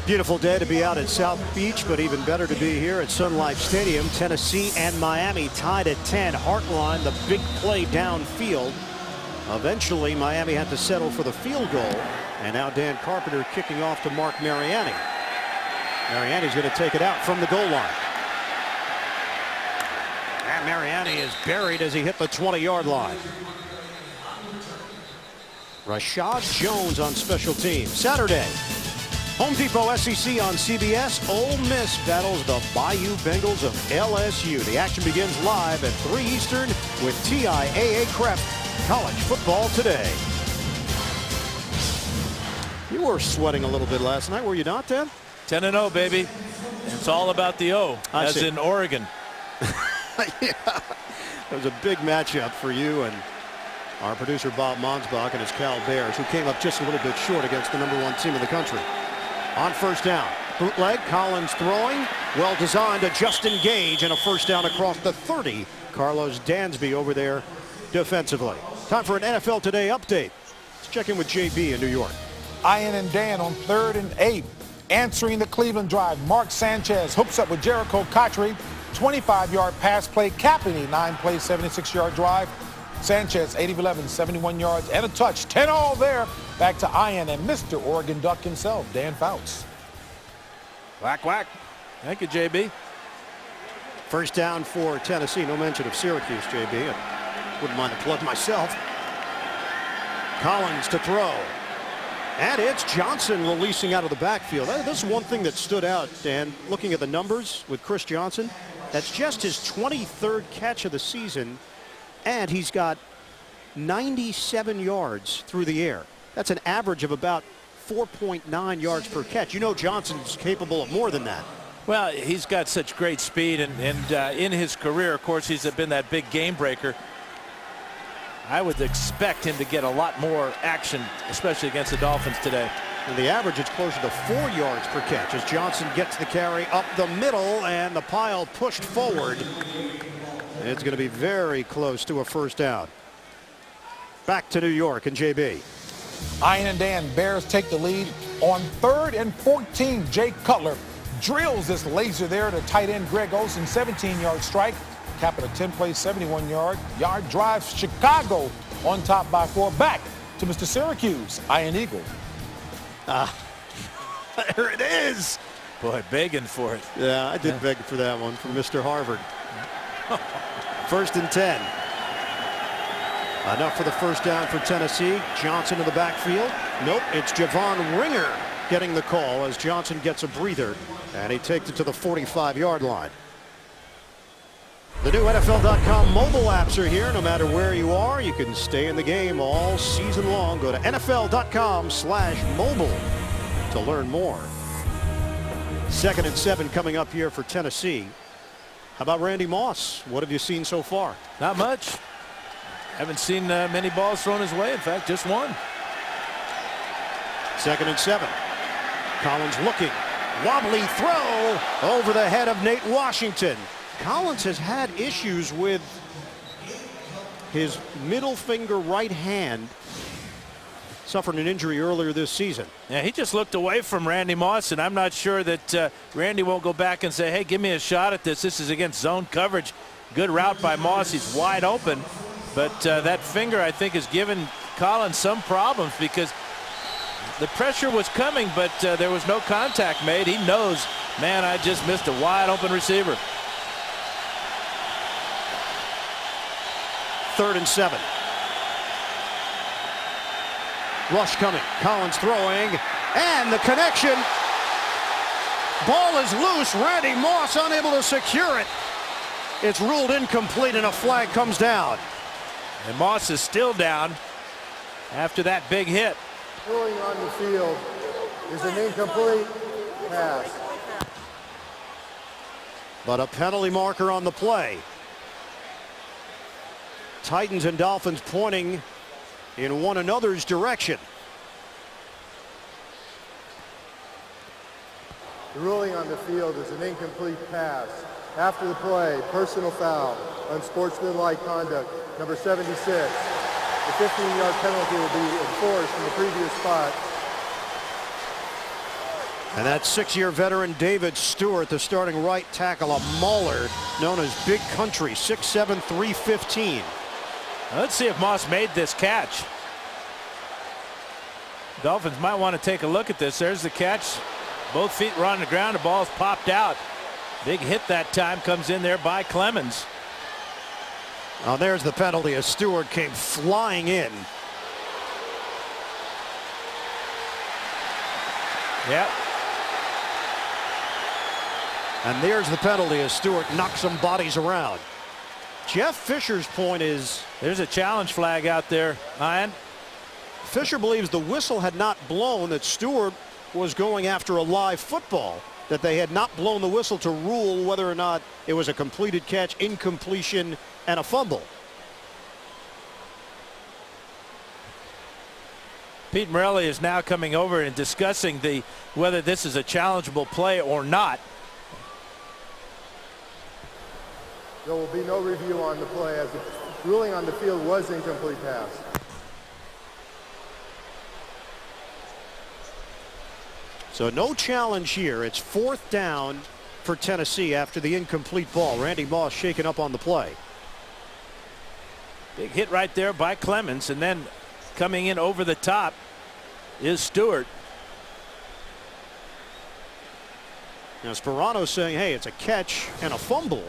Beautiful day to be out at South Beach, but even better to be here at Sun Life Stadium. Tennessee and Miami tied at 10. Hartline, the big play downfield. Eventually, Miami had to settle for the field goal, and now Dan Carpenter kicking off to Mark Mariani. Mariani's going to take it out from the goal line. And Mariani is buried as he hit the 20-yard line. Rashad Jones on special teams. Saturday, Home Depot SEC on CBS. Ole Miss battles the Bayou Bengals of LSU. The action begins live at 3 Eastern with TIAA Crep College Football Today. You were sweating a little bit last night, were you not, Ted? 10-0, baby. It's all about the O, as in Oregon. Yeah, it was a big matchup for you and our producer Bob Monsbach and his Cal Bears, who came up just a little bit short against the #1 team in the country. On first down, bootleg, Collins throwing, well designed to Justin Gage, and a first down across the 30. Carlos Dansby over there defensively. Time for an NFL Today update. Let's check in with JB in New York. Ian and Dan on 3rd and 8. Answering the Cleveland drive, Mark Sanchez hooks up with Jericho Cotchery. 25-yard pass play, capping a 9-play, 76-yard drive. Sanchez, 8 of 11, 71 yards and a touch. 10 all there. Back to Ian and Mr. Oregon Duck himself, Dan Fouts. Whack, whack. Thank you, JB. First down for Tennessee. No mention of Syracuse, JB. I wouldn't mind a plug myself. Collins to throw. And it's Johnson releasing out of the backfield. This is one thing that stood out, Dan, looking at the numbers with Chris Johnson. That's just his 23rd catch of the season, and he's got 97 yards through the air. That's an average of about 4.9 yards per catch. You know Johnson's capable of more than that. Well, he's got such great speed, and in his career, of course, he's been that big game breaker. I would expect him to get a lot more action, especially against the Dolphins today. And the average is closer to 4 yards per catch as Johnson gets the carry up the middle, and the pile pushed forward. It's going to be very close to a first down. Back to New York and JB. Ian and Dan, Bears take the lead on 3rd and 14. Jay Cutler drills this laser there to tight end Greg Olsen, 17-yard strike. Cap at a 10-play, 71-yard drive. Chicago on top by 4. Back to Mr. Syracuse, Ian Eagle. There it is. Boy, begging for it. Yeah, I did beg for that one from Mr. Harvard. 1st and 10. Enough for the first down for Tennessee. Johnson in the backfield. Nope, it's Javon Ringer getting the call as Johnson gets a breather, and he takes it to the 45-yard line. The new NFL.com mobile apps are here. No matter where you are, you can stay in the game all season long. Go to NFL.com/mobile to learn more. 2nd and 7 coming up here for Tennessee. How about Randy Moss? What have you seen so far? Not much. Haven't seen many balls thrown his way. In fact, just one. 2nd and 7. Collins looking. Wobbly throw over the head of Nate Washington. Collins has had issues with his middle finger right hand. Suffered an injury earlier this season. Yeah, he just looked away from Randy Moss, and I'm not sure that Randy won't go back and say, hey, give me a shot at this. This is against zone coverage. Good route by Moss. He's wide open. But that finger, I think, has given Collins some problems because the pressure was coming, but there was no contact made. He knows, man, I just missed a wide open receiver. 3rd and 7. Rush coming. Collins throwing. And the connection. Ball is loose. Randy Moss unable to secure it. It's ruled incomplete and a flag comes down. And Moss is still down after that big hit. Ruling on the field is an incomplete pass. But a penalty marker on the play. Titans and Dolphins pointing in one another's direction. The ruling on the field is an incomplete pass. After the play, personal foul, unsportsmanlike conduct, number 76. The 15-yard penalty will be enforced in the previous spot. And that's 6-year veteran David Stewart, the starting right tackle, a mauler known as Big Country, 6'7", 315. Let's see if Moss made this catch. Dolphins might want to take a look at this. There's the catch. Both feet were on the ground. The ball's popped out. Big hit that time comes in there by Clemens. Now there's the penalty as Stewart came flying in. Yep. And there's the penalty as Stewart knocks some bodies around. Jeff Fisher's point is there's a challenge flag out there, Ian. Fisher believes the whistle had not blown, that Stewart was going after a live football, that they had not blown the whistle to rule whether or not it was a completed catch, incompletion, and a fumble. Pete Morelli is now coming over and discussing whether this is a challengeable play or not. There will be no review on the play as the ruling on the field was incomplete pass. So no challenge here. It's 4th down for Tennessee after the incomplete ball. Randy Moss shaken up on the play. Big hit right there by Clemens, and then coming in over the top is Stewart. Now Sperano's saying, hey, it's a catch and a fumble,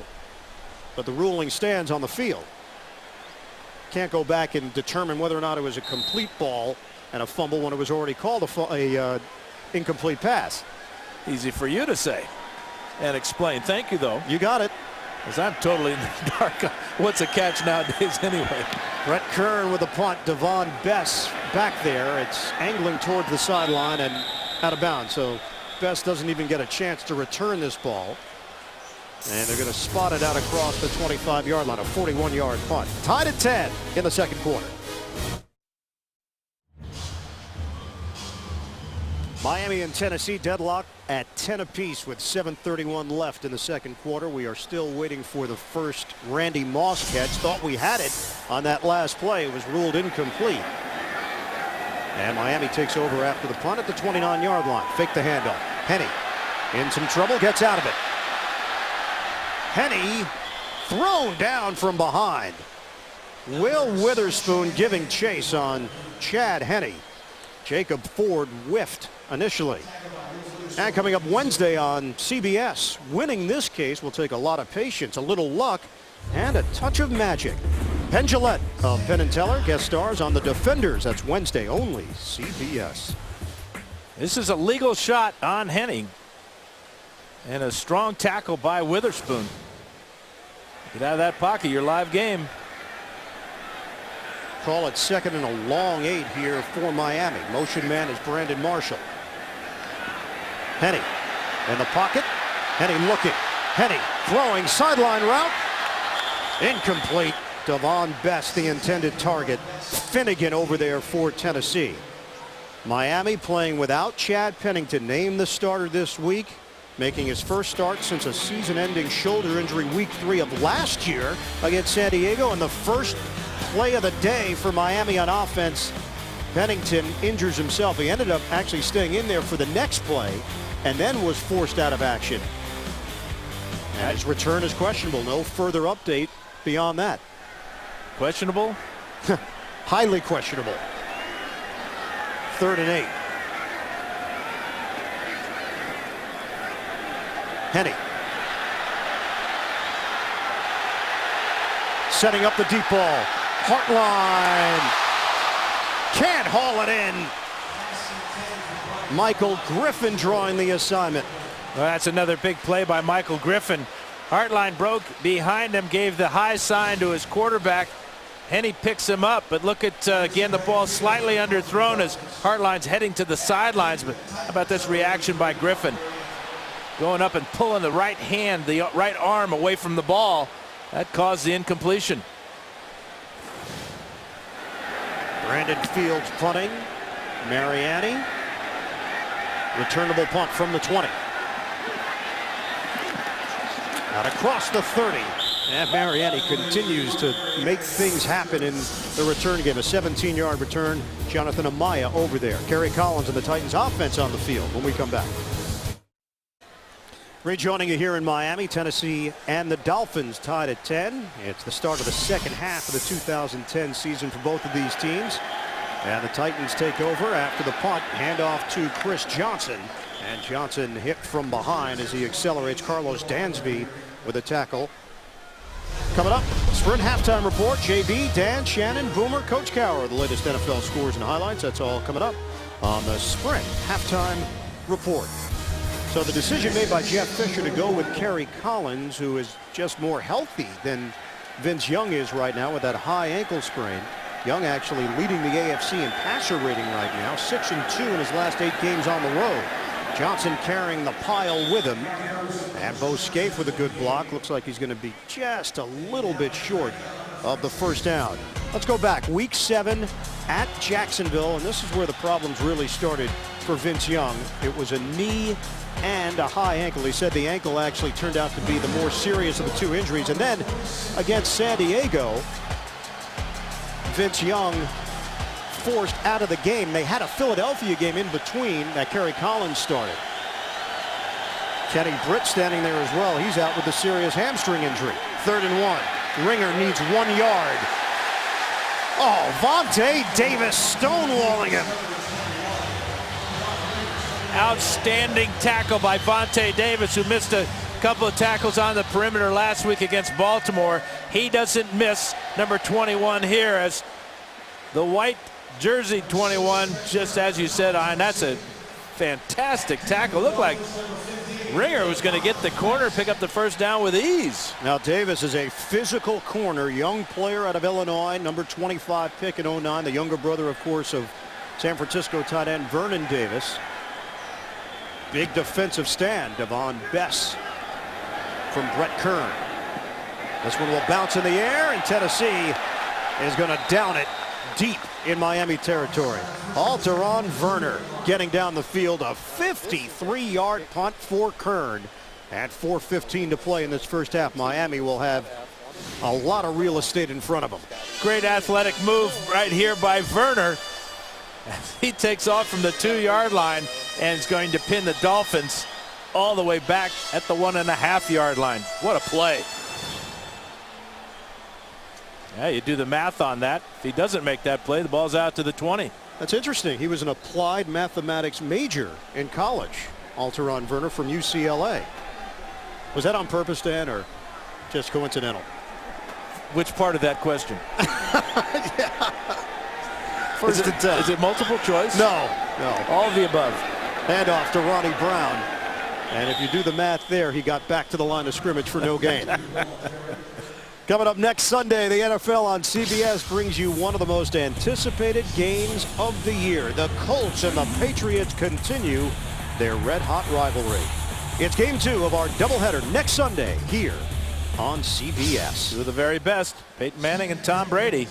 but the ruling stands on the field. Can't go back and determine whether or not it was a complete ball and a fumble when it was already called a incomplete pass. Easy for you to say and explain. Thank you, though. You got it. Because I'm totally in the dark. What's a catch nowadays anyway? Brett Kern with the punt. Devon Bess back there. It's angling towards the sideline and out of bounds. So Bess doesn't even get a chance to return this ball. And they're going to spot it out across the 25-yard line. A 41-yard punt. Tied at 10 in the second quarter. Miami and Tennessee deadlocked at 10 apiece with 7:31 left in the second quarter. We are still waiting for the first Randy Moss catch. Thought we had it on that last play. It was ruled incomplete. And Miami takes over after the punt at the 29-yard line. Fake the handoff. Henne in some trouble, gets out of it. Henne thrown down from behind. Will Witherspoon giving chase on Chad Henne. Jacob Ford whiffed initially. And coming up Wednesday on CBS, winning this case will take a lot of patience, a little luck, and a touch of magic. Penn Jillette of Penn and Teller guest stars on The Defenders. That's Wednesday only, CBS. This is a legal shot on Henne. And a strong tackle by Witherspoon. Get out of that pocket, your live game. Call it second and a long 8 here for Miami. Motion man is Brandon Marshall. Henne in the pocket. Henne looking. Henne throwing sideline route. Incomplete. Devon Bess the intended target. Finnegan over there for Tennessee. Miami playing without Chad Pennington, named the starter this week, making his first start since a season-ending shoulder injury week 3 of last year against San Diego. And the first play of the day for Miami on offense, Pennington injures himself. He ended up actually staying in there for the next play and then was forced out of action. And his return is questionable. No further update beyond that. Questionable? Highly questionable. 3rd and 8. Henne setting up the deep ball. Hartline can't haul it in. Michael Griffin drawing the assignment. Well, that's another big play by Michael Griffin. Hartline broke behind him, gave the high sign to his quarterback. Henne picks him up, but look at again, the ball slightly underthrown as Hartline's heading to the sidelines. But how about this reaction by Griffin? Going up and pulling the right hand, the right arm away from the ball. That caused the incompletion. Brandon Fields punting. Mariani. Returnable punt from the 20. Out across the 30. And Mariani continues to make things happen in the return game. A 17-yard return. Jonathan Amaya over there. Kerry Collins and the Titans offense on the field when we come back. Rejoining you here in Miami, Tennessee and the Dolphins tied at 10. It's the start of the second half of the 2010 season for both of these teams. And the Titans take over after the punt. Handoff to Chris Johnson. And Johnson hit from behind as he accelerates. Carlos Dansby with a tackle. Coming up, Sprint halftime report. JB, Dan, Shannon, Boomer, Coach Cowher. The latest NFL scores and highlights. That's all coming up on the Sprint halftime report. So the decision made by Jeff Fisher to go with Kerry Collins, who is just more healthy than Vince Young is right now with that high ankle sprain. Young actually leading the AFC in passer rating right now, 6-2 in his last 8 games on the road. Johnson carrying the pile with him. And Bo Scaife with a good block. Looks like he's going to be just a little bit short of the first down. Let's go back. Week 7 at Jacksonville. And this is where the problems really started for Vince Young. It was a knee and a high ankle. He said the ankle actually turned out to be the more serious of the 2 injuries. And then against San Diego, Vince Young forced out of the game. They had a Philadelphia game in between that Kerry Collins started. Kenny Britt standing there as well. He's out with a serious hamstring injury. 3rd and 1. Ringer needs 1 yard. Oh, Vontae Davis stonewalling him. Outstanding tackle by Vontae Davis, who missed a couple of tackles on the perimeter last week against Baltimore. He doesn't miss number 21 here, as the white jersey 21, just as you said, Ian, that's a fantastic tackle. Looked like Ringer was going to get the corner, pick up the first down with ease. Now Davis is a physical corner, young player out of Illinois, number 25 pick in 09, the younger brother, of course, of San Francisco tight end Vernon Davis. Big defensive stand, Devon Bess from Brett Kern. This one will bounce in the air, and Tennessee is going to down it deep in Miami territory. Alteron Werner getting down the field, a 53-yard punt for Kern. At 4:15 to play in this first half, Miami will have a lot of real estate in front of them. Great athletic move right here by Werner. He takes off from the 2-yard line and is going to pin the Dolphins all the way back at the 1.5-yard line. What a play. Yeah, you do the math on that. If he doesn't make that play, the ball's out to the 20. That's interesting. He was an applied mathematics major in college, Alteron Werner from UCLA. Was that on purpose, Dan, or just coincidental? Which part of that question? Yeah. First and 10. Is it multiple choice? No. All of the above. Handoff to Ronnie Brown. And if you do the math there, he got back to the line of scrimmage for no gain. Coming up next Sunday, the NFL on CBS brings you one of the most anticipated games of the year. The Colts and the Patriots continue their red-hot rivalry. It's game 2 of our doubleheader next Sunday here on CBS. Two of the very best, Peyton Manning and Tom Brady.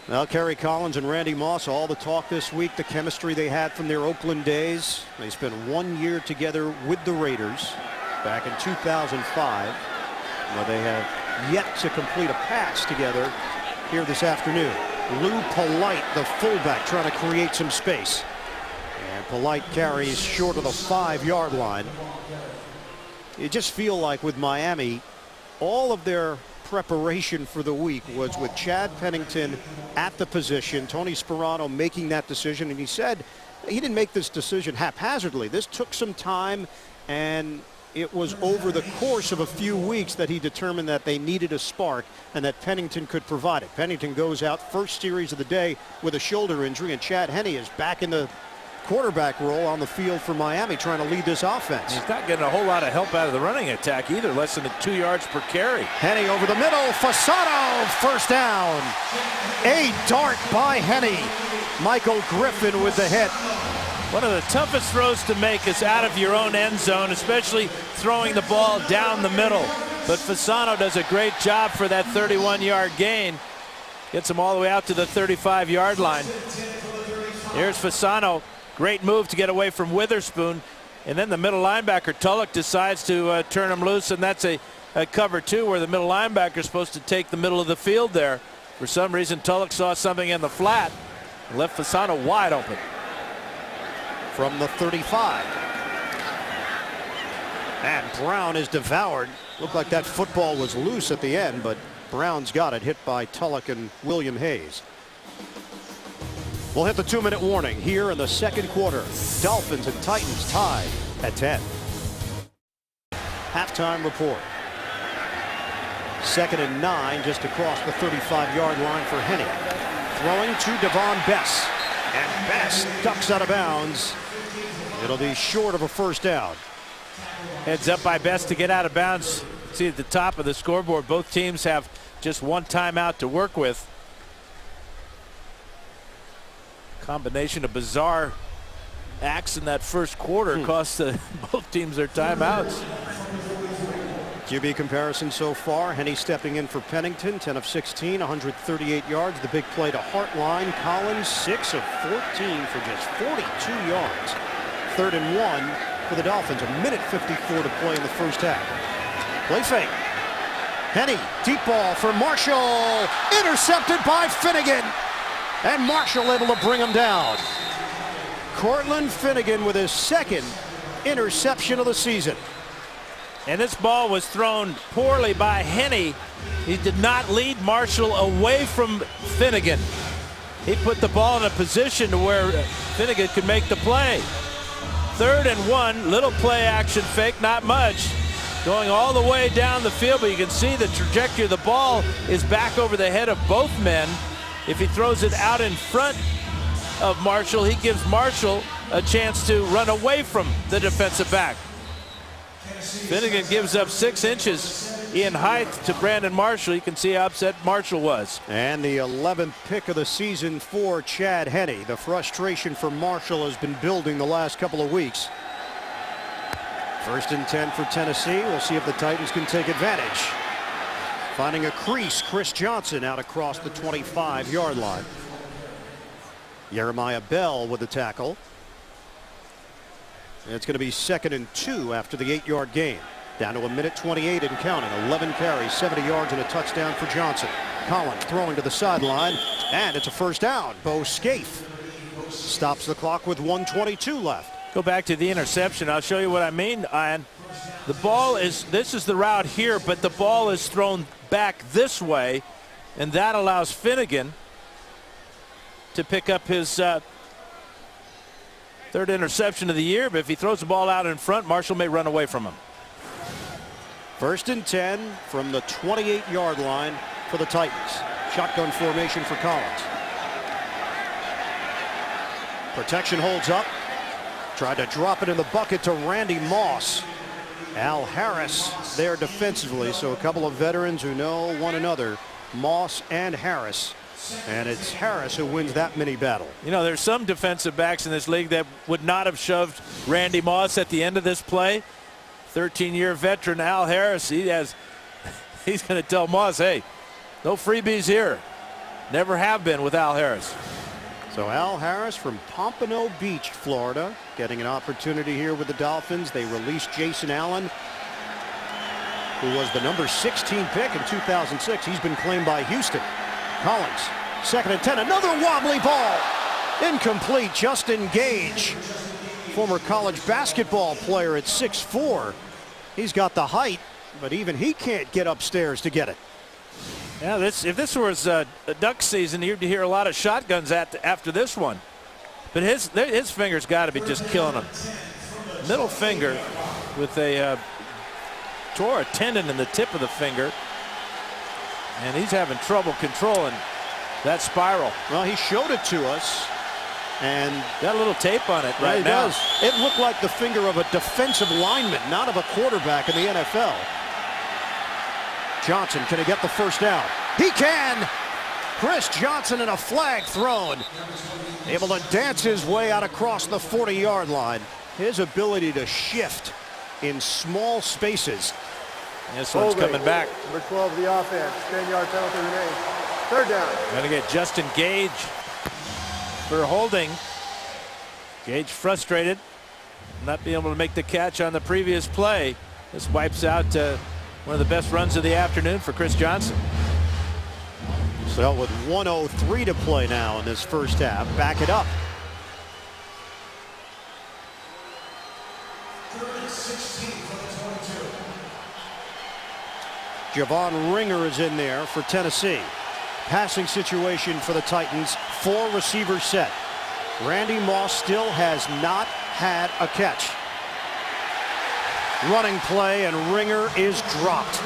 Well, Kerry Collins and Randy Moss, all the talk this week, the chemistry they had from their Oakland days. They spent 1 year together with the Raiders back in 2005. Well, they have yet to complete a pass together here this afternoon. Lou Polite, the fullback, trying to create some space. And Polite carries short of the 5-yard line. You just feel like with Miami, all of their preparation for the week was with Chad Pennington at the position, Tony Sperano making that decision, and he said he didn't make this decision haphazardly. This took some time, and it was over the course of a few weeks that he determined that they needed a spark and that Pennington could provide it. Pennington goes out first series of the day with a shoulder injury, and Chad Henne is back in the quarterback role on the field for Miami, trying to lead this offense. He's not getting a whole lot of help out of the running attack either, less than 2 yards per carry. Henne over the middle, Fasano, first down. A dart by Henne. Michael Griffin with the hit. One of the toughest throws to make is out of your own end zone, especially throwing the ball down the middle. But Fasano does a great job for that 31-yard gain. Gets him all the way out to the 35-yard line. Here's Fasano. Great move to get away from Witherspoon. And then the middle linebacker, Tulloch, decides to turn him loose, and that's a cover 2 where the middle linebacker is supposed to take the middle of the field there. For some reason, Tulloch saw something in the flat and left Fasano wide open. From the 35. And Brown is devoured. Looked like that football was loose at the end, but Brown's got it, hit by Tulloch and William Hayes. We'll hit the 2-minute warning here in the second quarter. Dolphins and Titans tied at 10. Halftime report. 2nd and 9 just across the 35-yard line for Henne. Throwing to Devon Bess. And Bess ducks out of bounds. It'll be short of a first down. Heads up by Bess to get out of bounds. See at the top of the scoreboard, both teams have just one timeout to work with. Combination of bizarre acts in that first quarter cost both teams their timeouts. QB comparison so far. Henne stepping in for Pennington, 10 of 16, 138 yards. The big play to Hartline. Collins, 6 of 14 for just 42 yards. 3rd and 1 for the Dolphins. 1:54 to play in the first half. Play fake. Henne, deep ball for Marshall. Intercepted by Finnegan. And Marshall able to bring him down. Cortland Finnegan with his 2nd interception of the season. And this ball was thrown poorly by Henne. He did not lead Marshall away from Finnegan. He put the ball in a position to where Finnegan could make the play. 3rd and 1. Little play action fake, not much. Going all the way down the field, but you can see the trajectory of the ball is back over the head of both men. If he throws it out in front of Marshall, he gives Marshall a chance to run away from the defensive back. Finnegan gives up 6 inches in height to Brandon Marshall. You can see how upset Marshall was. And the 11th pick of the season for Chad Henne. The frustration for Marshall has been building the last couple of weeks. 1st and 10 for Tennessee. We'll see if the Titans can take advantage. Finding a crease, Chris Johnson out across the 25-yard line. Jeremiah Bell with the tackle. And it's going to be 2nd and 2 after the 8-yard gain. Down to 1:28 and counting. 11 carries, 70 yards, and a touchdown for Johnson. Collins throwing to the sideline, and it's a 1st down. Bo Scaife stops the clock with 1:22 left. Go back to the interception. I'll show you what I mean, Ian. The ball is, this is the route here, but the ball is thrown back this way, and that allows Finnegan to pick up his 3rd interception of the year. But if he throws the ball out in front, Marshall may run away from him. 1st and 10 from the 28-yard line for the Titans. Shotgun formation for Collins. Protection holds up. Tried to drop it in the bucket to Randy Moss. Al Harris there defensively, so a couple of veterans who know one another, Moss and Harris. And it's Harris who wins that mini battle. You know, there's some defensive backs in this league that would not have shoved Randy Moss at the end of this play. 13-year veteran Al Harris, he's going to tell Moss, hey, no freebies here. Never have been with Al Harris. So Al Harris from Pompano Beach, Florida, getting an opportunity here with the Dolphins. They released Jason Allen, who was the number 16 pick in 2006. He's been claimed by Houston. Collins, 2nd and 10, another wobbly ball. Incomplete. Justin Gage, former college basketball player at 6'4". He's got the height, but even he can't get upstairs to get it. Yeah, if this was a duck season, you'd hear a lot of shotguns after this one. But his finger's got to be just killing him. Middle finger with tore a tendon in the tip of the finger. And he's having trouble controlling that spiral. Well, he showed it to us. And got a little tape on it right now. Does. It looked like the finger of a defensive lineman, not of a quarterback in the NFL. Johnson, can he get the 1st down? He can! Chris Johnson and a flag thrown. Able to dance his way out across the 40-yard line. His ability to shift in small spaces. This one's coming back. Number 12 of the offense. 10-yard penalty remains. 3rd down. Going to get Justin Gage for holding. Gage frustrated, not being able to make the catch on the previous play. This wipes out one of the best runs of the afternoon for Chris Johnson. So with 1:03 to play now in this 1st half, back it up. Javon Ringer is in there for Tennessee. Passing situation for the Titans, 4 receiver set. Randy Moss still has not had a catch. Running play, and Ringer is dropped.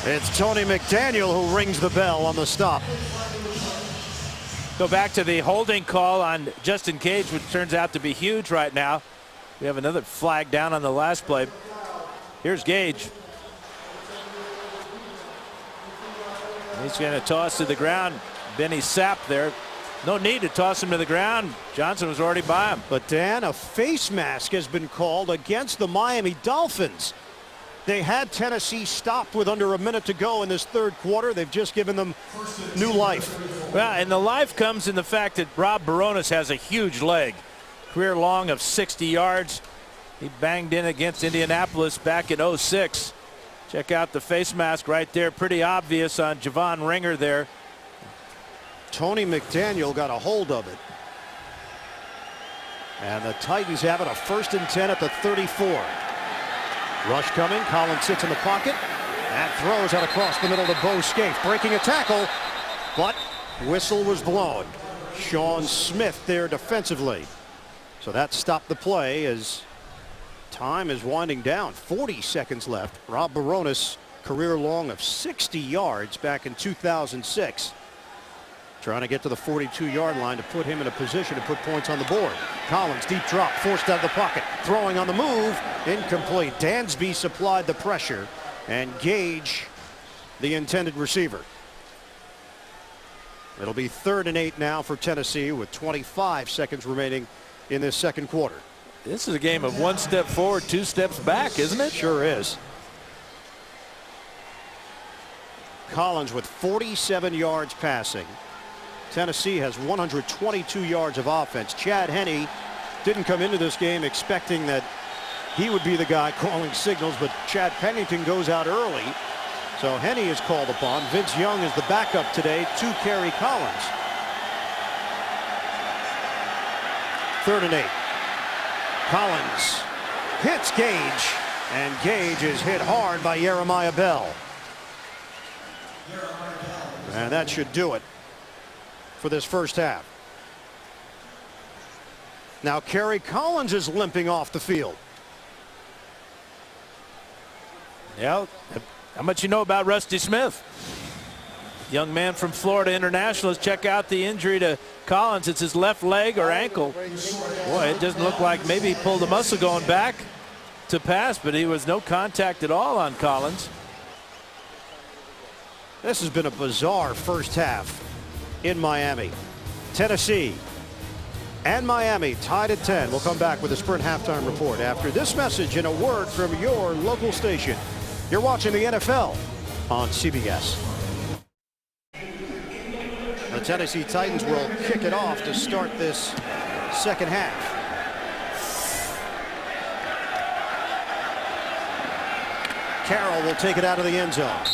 It's Tony McDaniel who rings the bell on the stop. Go back to the holding call on Justin Gage, which turns out to be huge right now. We have another flag down on the last play. Here's Gage. He's going to toss to the ground. Benny Sapp there. No need to toss him to the ground. Johnson was already by him. But Dan, a face mask has been called against the Miami Dolphins. They had Tennessee stopped with under a minute to go in this 3rd quarter. They've just given them new life. Well, and the life comes in the fact that Rob Baronis has a huge leg. Career long of 60 yards. He banged in against Indianapolis back in '06. Check out the face mask right there. Pretty obvious on Javon Ringer there. Tony McDaniel got a hold of it. And the Titans have it, a 1st and 10 at the 34. Rush coming. Collins sits in the pocket and throws out across the middle to Bo Scaife, breaking a tackle, but whistle was blown. Sean Smith there defensively. So that stopped the play as time is winding down. 40 seconds left. Rob Baronis, career long of 60 yards back in 2006. Trying to get to the 42-yard line to put him in a position to put points on the board. Collins, deep drop, forced out of the pocket. Throwing on the move, incomplete. Dansby supplied the pressure, and Gage, the intended receiver. It'll be 3rd and 8 now for Tennessee with 25 seconds remaining in this second quarter. This is a game of 1 step forward, 2 steps back, isn't it? Sure is. Collins with 47 yards passing. Tennessee has 122 yards of offense. Chad Henne didn't come into this game expecting that he would be the guy calling signals, but Chad Pennington goes out early. So Henne is called upon. Vince Young is the backup today to Kerry Collins. 3rd and 8. Collins hits Gage, and Gage is hit hard by Jeremiah Bell. And that should do it for this first half. Now Kerry Collins is limping off the field. Yeah, how much you know about Rusty Smith? Young man from Florida International. Let's check out the injury to Collins. It's his left leg or ankle. Boy, it doesn't look like maybe he pulled a muscle going back to pass, but he was no contact at all on Collins. This has been a bizarre first half in Miami. Tennessee and Miami tied at 10. We'll come back with a Sprint halftime report after this message and a word from your local station. You're watching the NFL on CBS. The Tennessee Titans will kick it off to start this second half. Carroll will take it out of the end zone.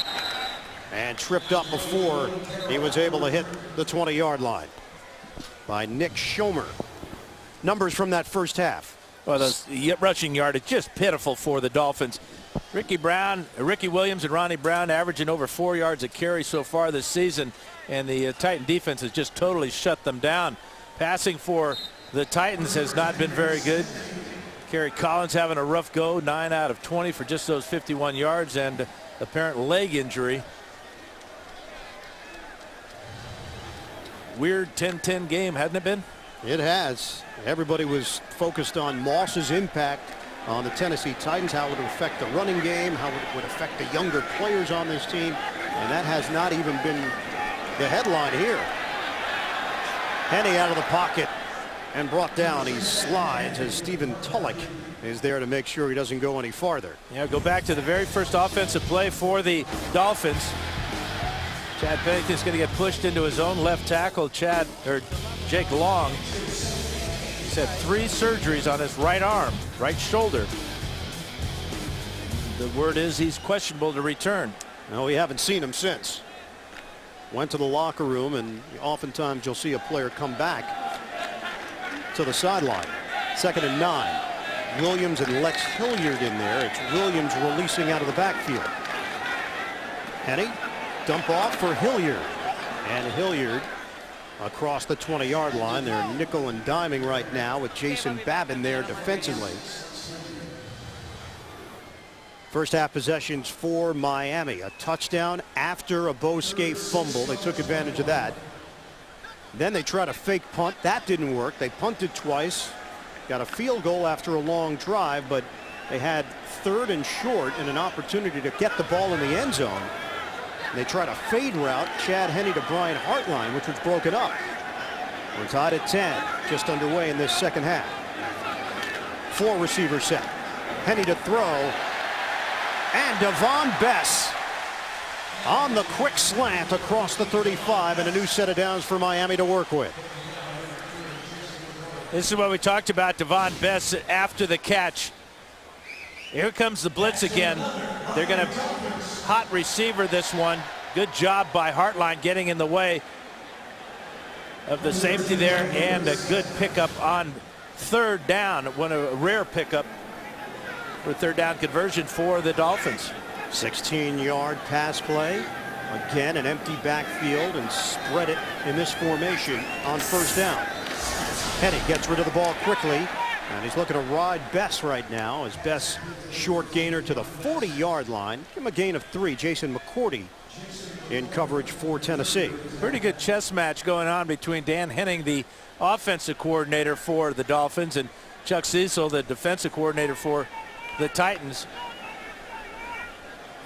And tripped up before he was able to hit the 20-yard line by Nick Schomer. Numbers from that first half. Well, those rushing yardage just pitiful for the Dolphins. Ricky Williams and Ronnie Brown averaging over 4 yards a carry so far this season, and the Titan defense has just totally shut them down. Passing for the Titans has not been very good. Kerry Collins having a rough go, 9 out of 20 for just those 51 yards and apparent leg injury. Weird 10-10 game, hadn't it been? It has. Everybody was focused on Moss's impact on the Tennessee Titans, how it would affect the running game, how it would affect the younger players on this team, and that has not even been the headline here. Henne out of the pocket and brought down. He slides as Stephen Tulloch is there to make sure he doesn't go any farther. Yeah, go back to the very first offensive play for the Dolphins. Chad Pennington's going to get pushed into his own left tackle. Jake Long. He's had 3 surgeries on his right arm, right shoulder. The word is he's questionable to return. No, we haven't seen him since. Went to the locker room, and oftentimes you'll see a player come back to the sideline. 2nd and 9. Williams and Lex Hilliard in there. It's Williams releasing out of the backfield. Henne. Dump off for Hilliard, and Hilliard across the 20-yard line. They're nickel and diming right now with Jason Babin there defensively. First half possessions for Miami. A touchdown after a Bo Scaife fumble. They took advantage of that. Then they tried a fake punt. That didn't work. They punted twice. Got a field goal after a long drive, but they had 3rd and short and an opportunity to get the ball in the end zone. They tried a fade route, Chad Henne to Brian Hartline, which was broken up. We're tied at 10, just underway in this second half. 4 receiver set. Henne to throw. And Devon Bess on the quick slant across the 35, and a new set of downs for Miami to work with. This is what we talked about, Devon Bess after the catch. Here comes the blitz again. They're going to hot receiver this one. Good job by Hartline getting in the way of the safety there, and a good pickup on 3rd down. A rare pickup for 3rd down conversion for the Dolphins. 16-yard pass play. Again, an empty backfield, and spread it in this formation on 1st down. Henny gets rid of the ball quickly, and he's looking to ride Bess right now as Bess short gainer to the 40-yard line. Give him a gain of 3. Jason McCourty in coverage for Tennessee. Pretty good chess match going on between Dan Henning, the offensive coordinator for the Dolphins, and Chuck Cecil, the defensive coordinator for the Titans.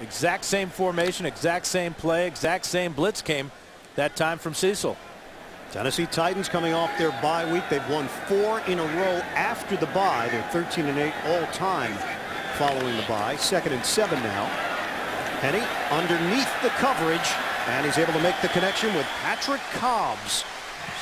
Exact same formation, exact same play, exact same blitz came that time from Cecil. Tennessee Titans coming off their bye week. They've won 4 in a row after the bye. They're 13-8 all time following the bye. 2nd and 7 now. Henny underneath the coverage, and he's able to make the connection with Patrick Cobbs.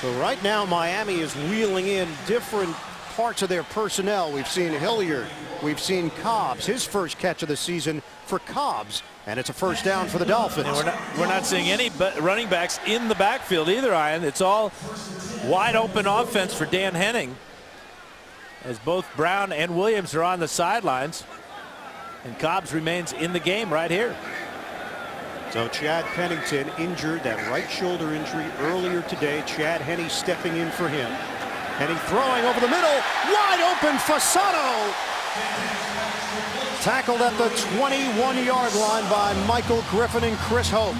So right now Miami is wheeling in different parts of their personnel. We've seen Hilliard, we've seen Cobbs, his first catch of the season for Cobbs, and it's a first down for the Dolphins. And we're not seeing any running backs in the backfield either, Ian. It's all wide open offense for Dan Henning, as both Brown and Williams are on the sidelines, and Cobbs remains in the game right here. So Chad Pennington injured, that right shoulder injury earlier today. Chad Henne stepping in for him. Henny throwing over the middle, wide open, Fasano. Tackled at the 21-yard line by Michael Griffin and Chris Hope.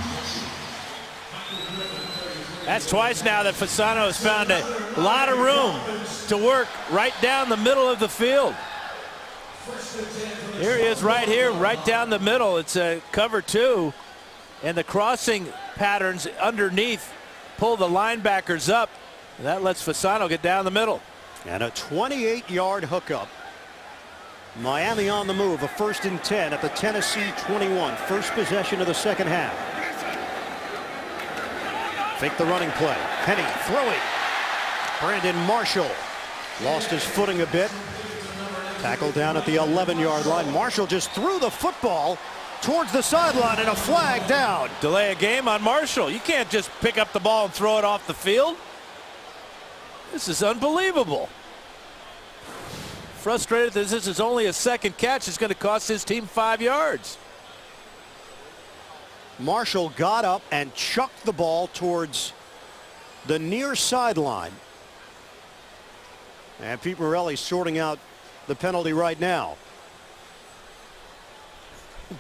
That's twice now that Fasano has found a lot of room to work right down the middle of the field. Here he is right here, right down the middle. It's a cover 2, and the crossing patterns underneath pull the linebackers up. That lets Fasano get down the middle. And a 28-yard hookup. Miami on the move, a 1st and 10 at the Tennessee 21. First possession of the second half. Fake the running play. Henny throwing. Brandon Marshall lost his footing a bit. Tackled down at the 11-yard line. Marshall just threw the football towards the sideline, and a flag down. Delay a game on Marshall. You can't just pick up the ball and throw it off the field. This is unbelievable. Frustrated that this is only a second catch. It's going to cost his team 5 yards. Marshall got up and chucked the ball towards the near sideline. And Pete Morelli sorting out the penalty right now.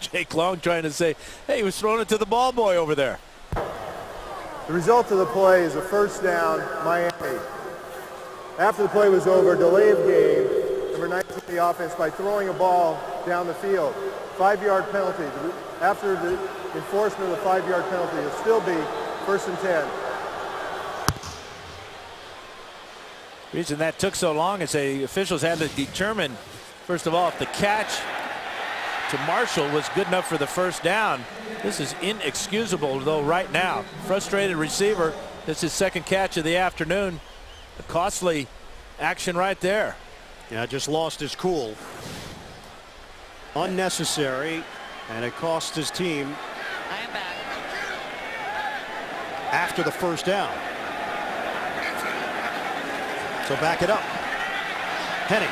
Jake Long trying to say, hey, he was throwing it to the ball boy over there. The result of the play is a first down, Miami. After the play was over, delay of game, number 19 the offense by throwing a ball down the field. 5-yard penalty. After the enforcement of the 5-yard penalty, it'll still be 1st and 10. The reason that took so long is the officials had to determine, first of all, if the catch to Marshall was good enough for the first down. This is inexcusable, though, right now. Frustrated receiver. This is second catch of the afternoon. A costly action right there. Yeah, just lost his cool. Unnecessary, and it cost his team after the first down. So back it up. Henny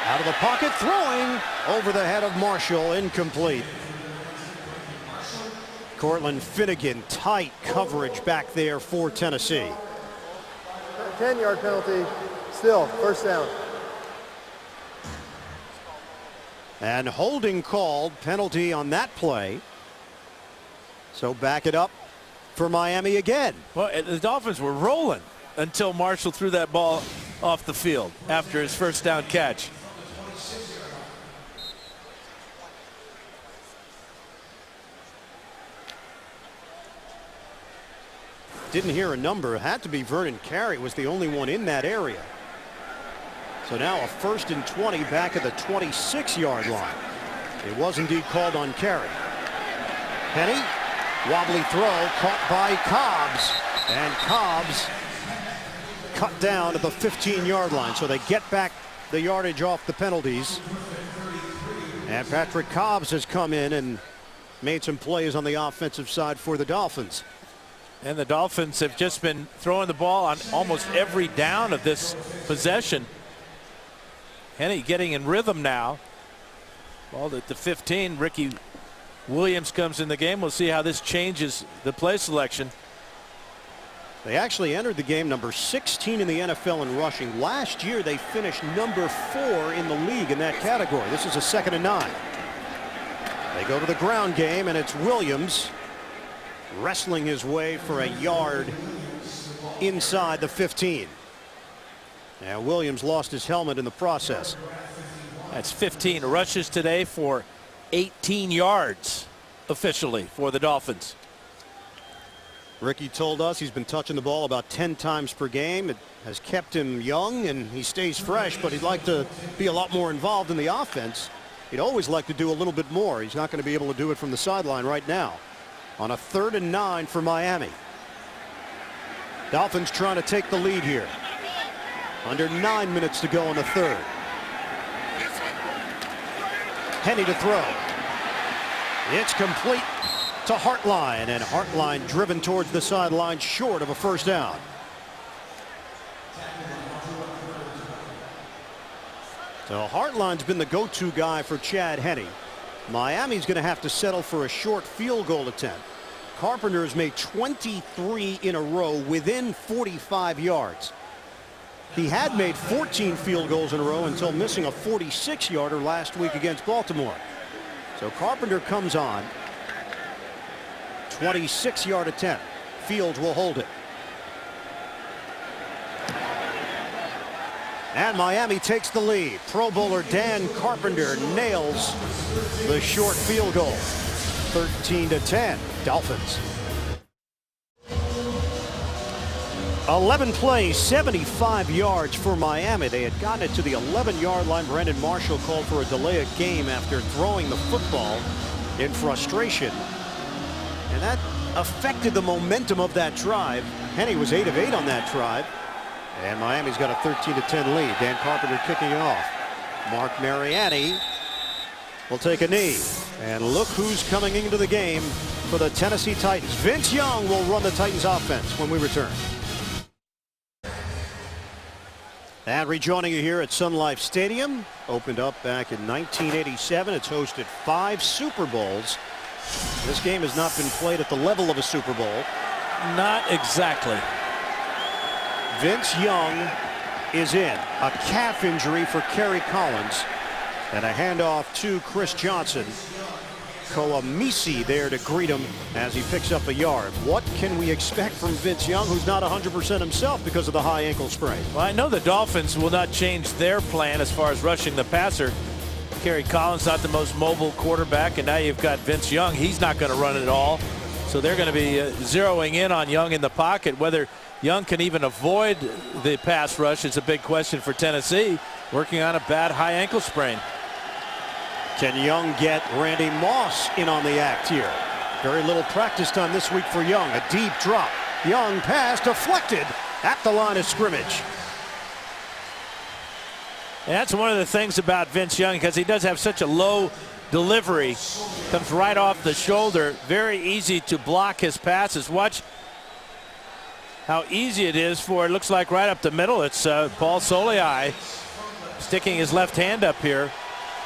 out of the pocket, throwing over the head of Marshall, incomplete. Cortland Finnegan, tight coverage back there for Tennessee. 10-yard penalty, still first down. And holding called, penalty on that play. So back it up for Miami again. Well, the Dolphins were rolling until Marshall threw that ball off the field after his first down catch. Didn't hear a number. It had to be Vernon Carey was the only one in that area. So now a 1st and 20 back at the 26-yard line. It was indeed called on Carey. Henny, wobbly throw caught by Cobbs, and Cobbs cut down at the 15-yard line. So they get back the yardage off the penalties. And Patrick Cobbs has come in and made some plays on the offensive side for the Dolphins. And the Dolphins have just been throwing the ball on almost every down of this possession. Henny getting in rhythm now. Ball at the 15. Ricky Williams comes in the game. We'll see how this changes the play selection. They actually entered the game number 16 in the NFL in rushing. Last year they finished number 4 in the league in that category. This is a 2nd and 9. They go to the ground game, and it's Williams wrestling his way for a yard inside the 15. Now Williams lost his helmet in the process. That's 15 rushes today for 18 yards officially for the Dolphins. Ricky told us he's been touching the ball about 10 times per game. It has kept him young and he stays fresh, but he'd like to be a lot more involved in the offense. He'd always like to do a little bit more. He's not going to be able to do it from the sideline right now. On a 3rd and 9 for Miami. Dolphins trying to take the lead here. Under 9 minutes to go in the 3rd. Henne to throw. It's complete to Hartline, and Hartline driven towards the sideline short of a 1st down. So Hartline's been the go-to guy for Chad Henne. Miami's going to have to settle for a short field goal attempt. Carpenter has made 23 in a row within 45 yards. He had made 14 field goals in a row until missing a 46-yarder last week against Baltimore. So Carpenter comes on. 26-yard attempt. Fields will hold it. And Miami takes the lead. Pro Bowler Dan Carpenter nails the short field goal. 13-10, Dolphins. 11 plays, 75 yards for Miami. They had gotten it to the 11-yard line. Brandon Marshall called for a delay of game after throwing the football in frustration. And that affected the momentum of that drive. Henne was 8 of 8 on that drive. And Miami's got a 13-10 lead. Dan Carpenter kicking it off. Mark Mariani will take a knee. And look who's coming into the game for the Tennessee Titans. Vince Young will run the Titans offense when we return. And rejoining you here at Sun Life Stadium. Opened up back in 1987. It's hosted 5 Super Bowls. This game has not been played at the level of a Super Bowl. Not exactly. Vince Young is in. A calf injury for Kerry Collins. And a handoff to Chris Johnson. Koamisi there to greet him as he picks up a yard. What can we expect from Vince Young, who's not 100% himself because of the high ankle sprain? Well, I know the Dolphins will not change their plan as far as rushing the passer. Kerry Collins not the most mobile quarterback, and now you've got Vince Young. He's not going to run it all. So they're going to be zeroing in on Young in the pocket. Whether Young can even avoid the pass rush is a big question for Tennessee, working on a bad high ankle sprain. Can Young get Randy Moss in on the act here? Very little practice time this week for Young. A deep drop. Young pass deflected at the line of scrimmage. And that's one of the things about Vince Young, because he does have such a low delivery. Comes right off the shoulder. Very easy to block his passes. Watch how easy it is for, it looks like right up the middle. It's Paul Soliai sticking his left hand up here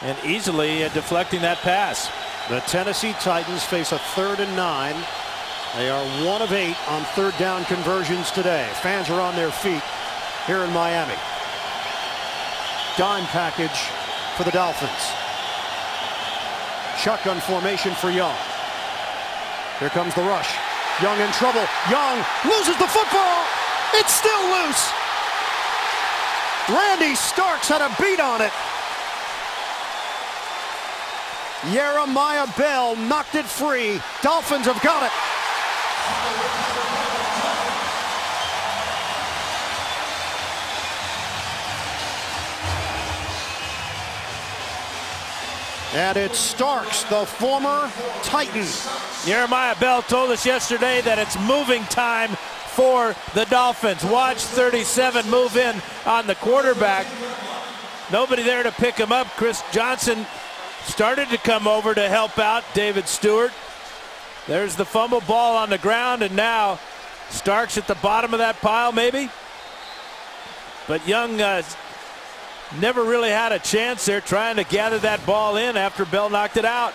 and easily deflecting that pass. The Tennessee Titans face a 3rd and 9. They are 1 of 8 on 3rd down conversions today. Fans are on their feet here in Miami. Dime package for the Dolphins. Shotgun formation for Young. Here comes the rush. Young in trouble. Young loses the football. It's still loose. Randy Starks had a beat on it. Jeremiah Bell knocked it free. Dolphins have got it. And it's Starks, the former Titan. Jeremiah Bell told us yesterday that it's moving time for the Dolphins. Watch 37 move in on the quarterback. Nobody there to pick him up. Chris Johnson started to come over to help out David Stewart. There's the fumble, ball on the ground, and now Starks at the bottom of that pile maybe. But Young never really had a chance there, trying to gather that ball in after Bell knocked it out.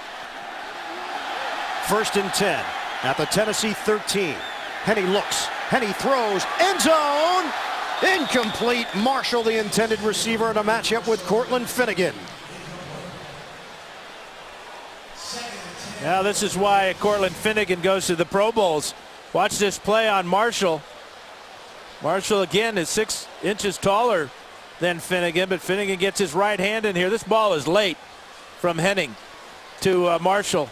1st and 10 at the Tennessee 13. Henne looks, Henny throws, end zone, incomplete. Marshall, the intended receiver, in a matchup with Cortland Finnegan. Now this is why Cortland Finnegan goes to the Pro Bowls. Watch this play on Marshall. Marshall again is 6 inches taller than Finnegan, but Finnegan gets his right hand in here. This ball is late from Henning to Marshall.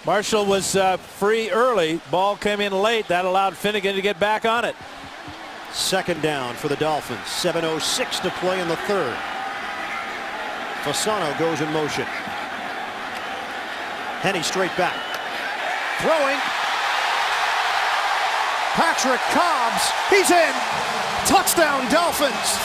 Marshall was free early. Ball came in late. That allowed Finnegan to get back on it. Second down for the Dolphins. 7:06 to play in the third. Fasano goes in motion. Henny straight back. Throwing. Patrick Cobbs. He's in. Touchdown Dolphins.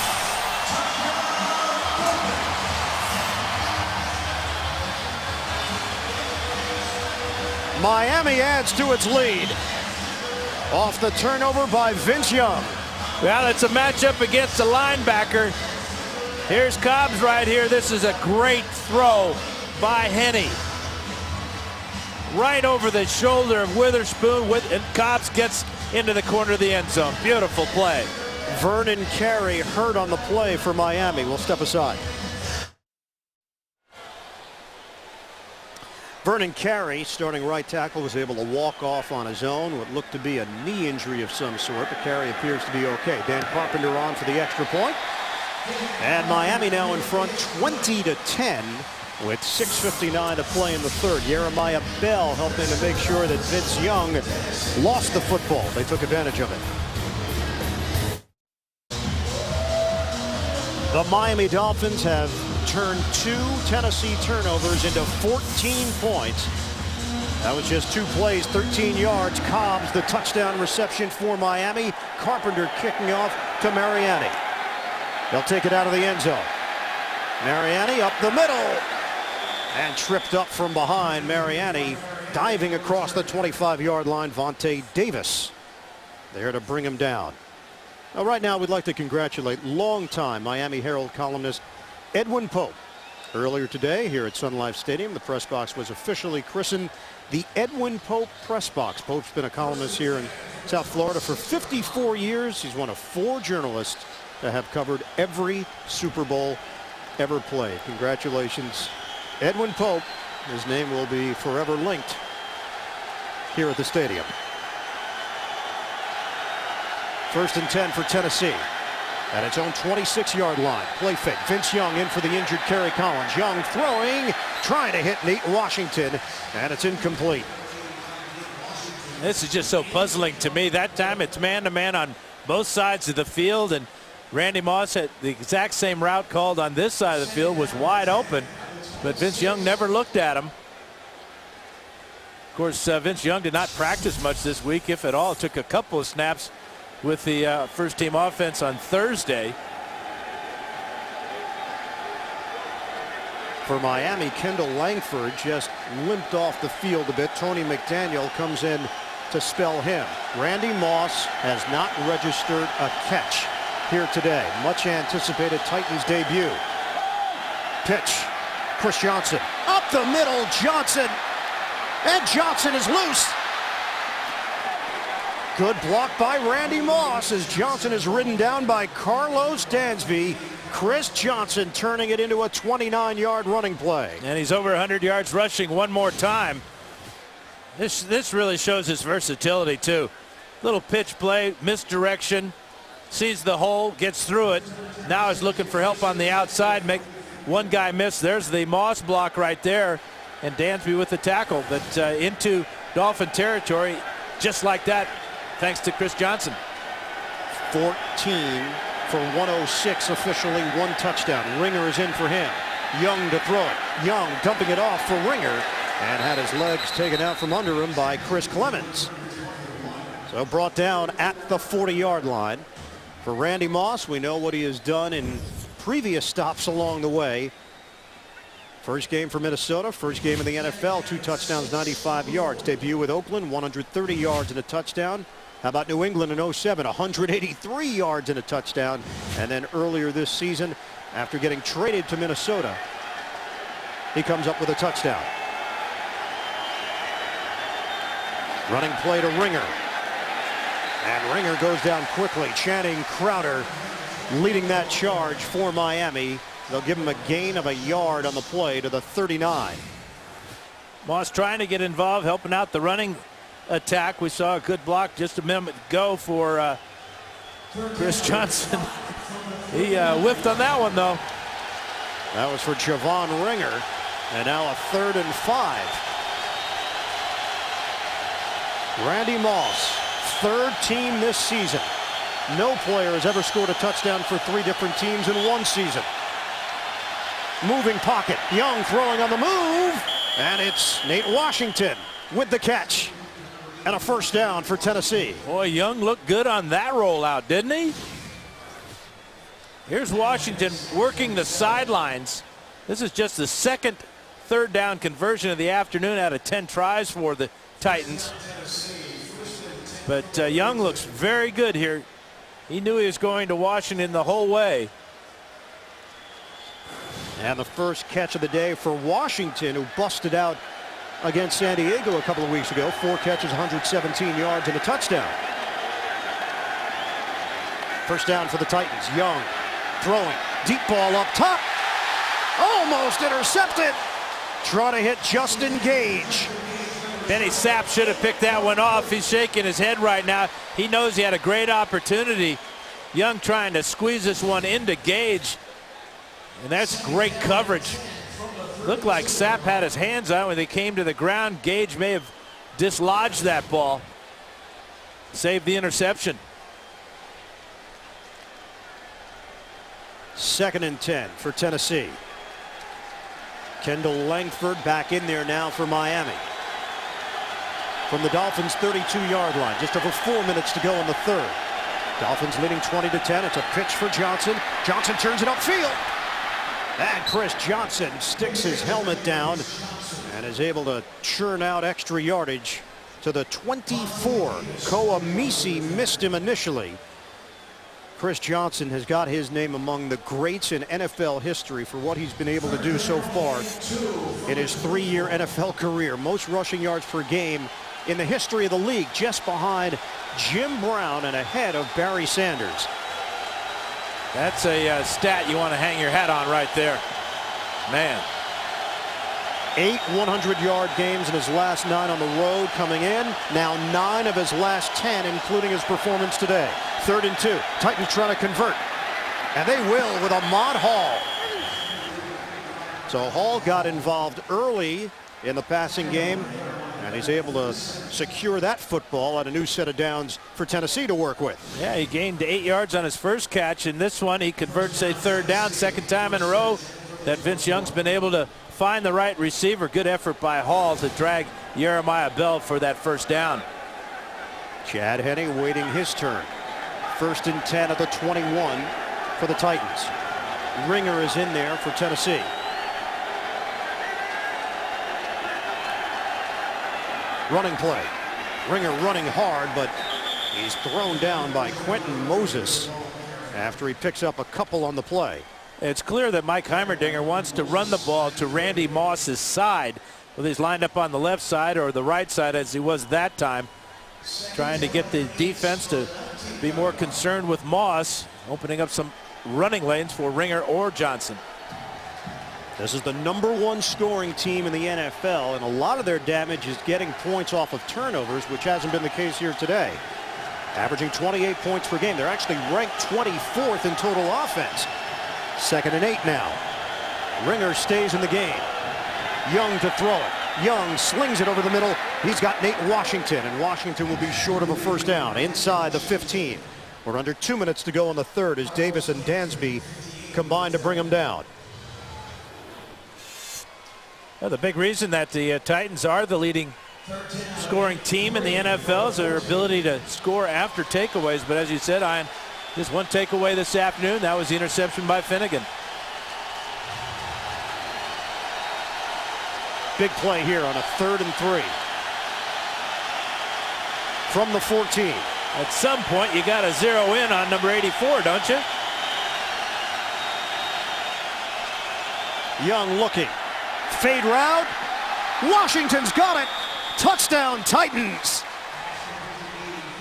Miami adds to its lead. Off the turnover by Vince Young. Well, it's a matchup against a linebacker. Here's Cobbs right here. This is a great throw by Henny. Right over the shoulder of Witherspoon, and Cobbs gets into the corner of the end zone. Beautiful play. Vernon Carey hurt on the play for Miami. We'll step aside. Vernon Carey, starting right tackle, was able to walk off on his own. What looked to be a knee injury of some sort, but Carey appears to be okay. Dan Carpenter on for the extra point. And Miami now in front 20-10 with 6:59 to play in the third. Jeremiah Bell helping to make sure that Vince Young lost the football. They took advantage of it. The Miami Dolphins have turned 2 Tennessee turnovers into 14 points. That was just 2 plays, 13 yards. Cobbs, the touchdown reception for Miami. Carpenter kicking off to Mariani. They'll take it out of the end zone. Mariani up the middle. And tripped up from behind. Mariani diving across the 25-yard line. Vontae Davis there to bring him down. Now, right now, we'd like to congratulate longtime Miami Herald columnist Edwin Pope. Earlier today here at Sun Life Stadium, the press box was officially christened the Edwin Pope Press Box. Pope's been a columnist here in South Florida for 54 years. He's one of 4 journalists to have covered every Super Bowl ever played. Congratulations, Edwin Pope. His name will be forever linked here at the stadium. 1st and 10 for Tennessee at its own 26-yard line. Play fake. Vince Young in for the injured Kerry Collins. Young throwing, trying to hit Nate Washington, and it's incomplete. This is just so puzzling to me. That time it's man-to-man on both sides of the field, and Randy Moss had the exact same route called on this side of the field, was wide open, but Vince Young never looked at him. Of course, Vince Young did not practice much this week, if at all. Took a couple of snaps with the first team offense on Thursday. For Miami, Kendall Langford just limped off the field a bit. Tony McDaniel comes in to spell him. Randy Moss has not registered a catch here today. Much anticipated Titans debut. Pitch. Chris Johnson up the middle. Johnson, and Johnson is loose. Good block by Randy Moss as Johnson is ridden down by Carlos Dansby. Chris Johnson turning it into a 29-yard running play. And he's over 100 yards rushing one more time. This really shows his versatility too. Little pitch play, misdirection, sees the hole, gets through it. Now is looking for help on the outside. Make one guy miss. There's the Moss block right there. And Dansby with the tackle, but into Dolphin territory just like that, thanks to Chris Johnson. 14 for 106 officially, 1 touchdown. Ringer is in for him. Young to throw it. Young dumping it off for Ringer and had his legs taken out from under him by Chris Clemens. So brought down at the 40-yard line. For Randy Moss, we know what he has done in previous stops along the way. First game for Minnesota, first game in the NFL, 2 touchdowns, 95 yards. Debut with Oakland, 130 yards and a touchdown. How about New England in 07, 183 yards and a touchdown. And then earlier this season, after getting traded to Minnesota, he comes up with a touchdown. Running play to Ringer. And Ringer goes down quickly. Channing Crowder leading that charge for Miami. They'll give him a gain of a yard on the play to the 39. Moss trying to get involved, helping out the running attack. We saw a good block just a minute ago for Chris Johnson. He whiffed on that one, though. That was for Javon Ringer. And now a 3rd and 5. Randy Moss, 3rd team this season. No player has ever scored a touchdown for 3 different teams in one season. Moving pocket. Young throwing on the move. And it's Nate Washington with the catch. And a first down for Tennessee. Boy, Young looked good on that rollout, didn't he? Here's Washington working the sidelines. This is just the second 3rd down conversion of the afternoon out of 10 tries for the Titans. But Young looks very good here. He knew he was going to Washington the whole way. And the first catch of the day for Washington, who busted out against San Diego a couple of weeks ago. 4 catches, 117 yards, and a touchdown. First down for the Titans. Young throwing. Deep ball up top. Almost intercepted. Trying to hit Justin Gage. Benny Sapp should have picked that one off. He's shaking his head right now. He knows he had a great opportunity. Young trying to squeeze this one into Gage. And that's great coverage. Looked like Sapp had his hands on it when they came to the ground. Gage may have dislodged that ball. Saved the interception. 2nd and 10 for Tennessee. Kendall Langford back in there now for Miami. From the Dolphins' 32-yard line. Just over 4 minutes to go in the 3rd. Dolphins leading 20-10. It's a pitch for Johnson. Johnson turns it upfield. And Chris Johnson sticks his helmet down and is able to churn out extra yardage to the 24. Koamisi missed him initially. Chris Johnson has got his name among the greats in NFL history for what he's been able to do so far in his 3-year NFL career. Most rushing yards per game in the history of the league, just behind Jim Brown and ahead of Barry Sanders. That's a stat you want to hang your hat on right there. Man. 8 100-yard games in his last 9 on the road coming in. Now 9 of his last 10, including his performance today. 3rd and 2. Titans trying to convert. And they will with Ahmad Hall. So Hall got involved early in the passing game. And he's able to secure that football on a new set of downs for Tennessee to work with. Yeah, he gained 8 yards on his first catch. In this one, he converts a 3rd down, 2nd time in a row that Vince Young's been able to find the right receiver. Good effort by Hall to drag Jeremiah Bell for that 1st down. Chad Henne waiting his turn. 1st and 10 at the 21 for the Titans. Ringer is in there for Tennessee. Running play. Ringer running hard, but he's thrown down by Quentin Moses after he picks up a couple on the play. It's clear that Mike Heimerdinger wants to run the ball to Randy Moss's side, whether he's lined up on the left side or the right side as he was that time. Trying to get the defense to be more concerned with Moss, opening up some running lanes for Ringer or Johnson. This is the #1 scoring team in the NFL, and a lot of their damage is getting points off of turnovers, which hasn't been the case here today. Averaging 28 points per game. They're actually ranked 24th in total offense. 2nd and 8 now. Ringer stays in the game. Young to throw it. Young slings it over the middle. He's got Nate Washington, and Washington will be short of a 1st down inside the 15. We're under 2 minutes to go in the 3rd as Davis and Dansby combine to bring him down. Well, the big reason that the Titans are the leading scoring team in the NFL is their ability to score after takeaways. But as you said, Ian, just one takeaway this afternoon. That was the interception by Finnegan. Big play here on a 3rd and 3. From the 14. At some point, you got to zero in on number 84, don't you? Young looking. Fade route. Washington's got it. Touchdown Titans.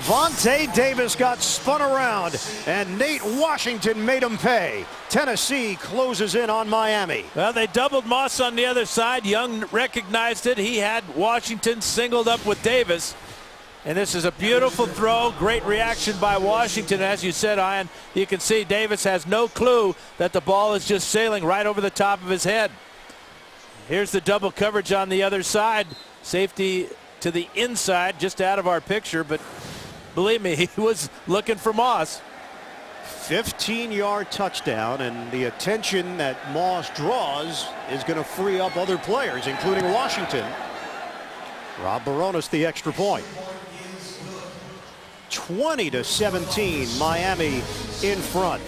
Vontae Davis got spun around, and Nate Washington made him pay. Tennessee closes in on Miami. Well, they doubled Moss on the other side. Young recognized it. He had Washington singled up with Davis. And this is a beautiful throw. Great reaction by Washington. As you said, Ian, you can see Davis has no clue that the ball is just sailing right over the top of his head. Here's the double coverage on the other side. Safety to the inside, just out of our picture, but believe me, he was looking for Moss. 15-yard touchdown, and the attention that Moss draws is going to free up other players, including Washington. Rob Baronis the extra point. 20-17, Miami in front.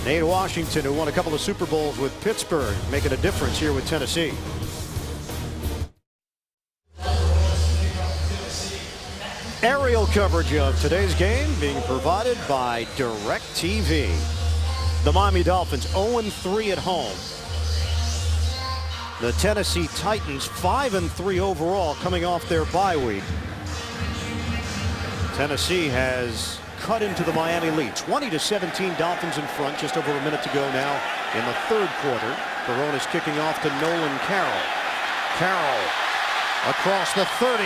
Nate Washington, who won a couple of Super Bowls with Pittsburgh, making a difference here with Tennessee. Aerial coverage of today's game being provided by DirecTV. The Miami Dolphins 0-3 at home. The Tennessee Titans 5-3 overall, coming off their bye week. Tennessee has cut into the Miami lead. 20-17, Dolphins in front. Just over a minute to go now in the third quarter. Baronis kicking off to Nolan Carroll. Carroll across the 30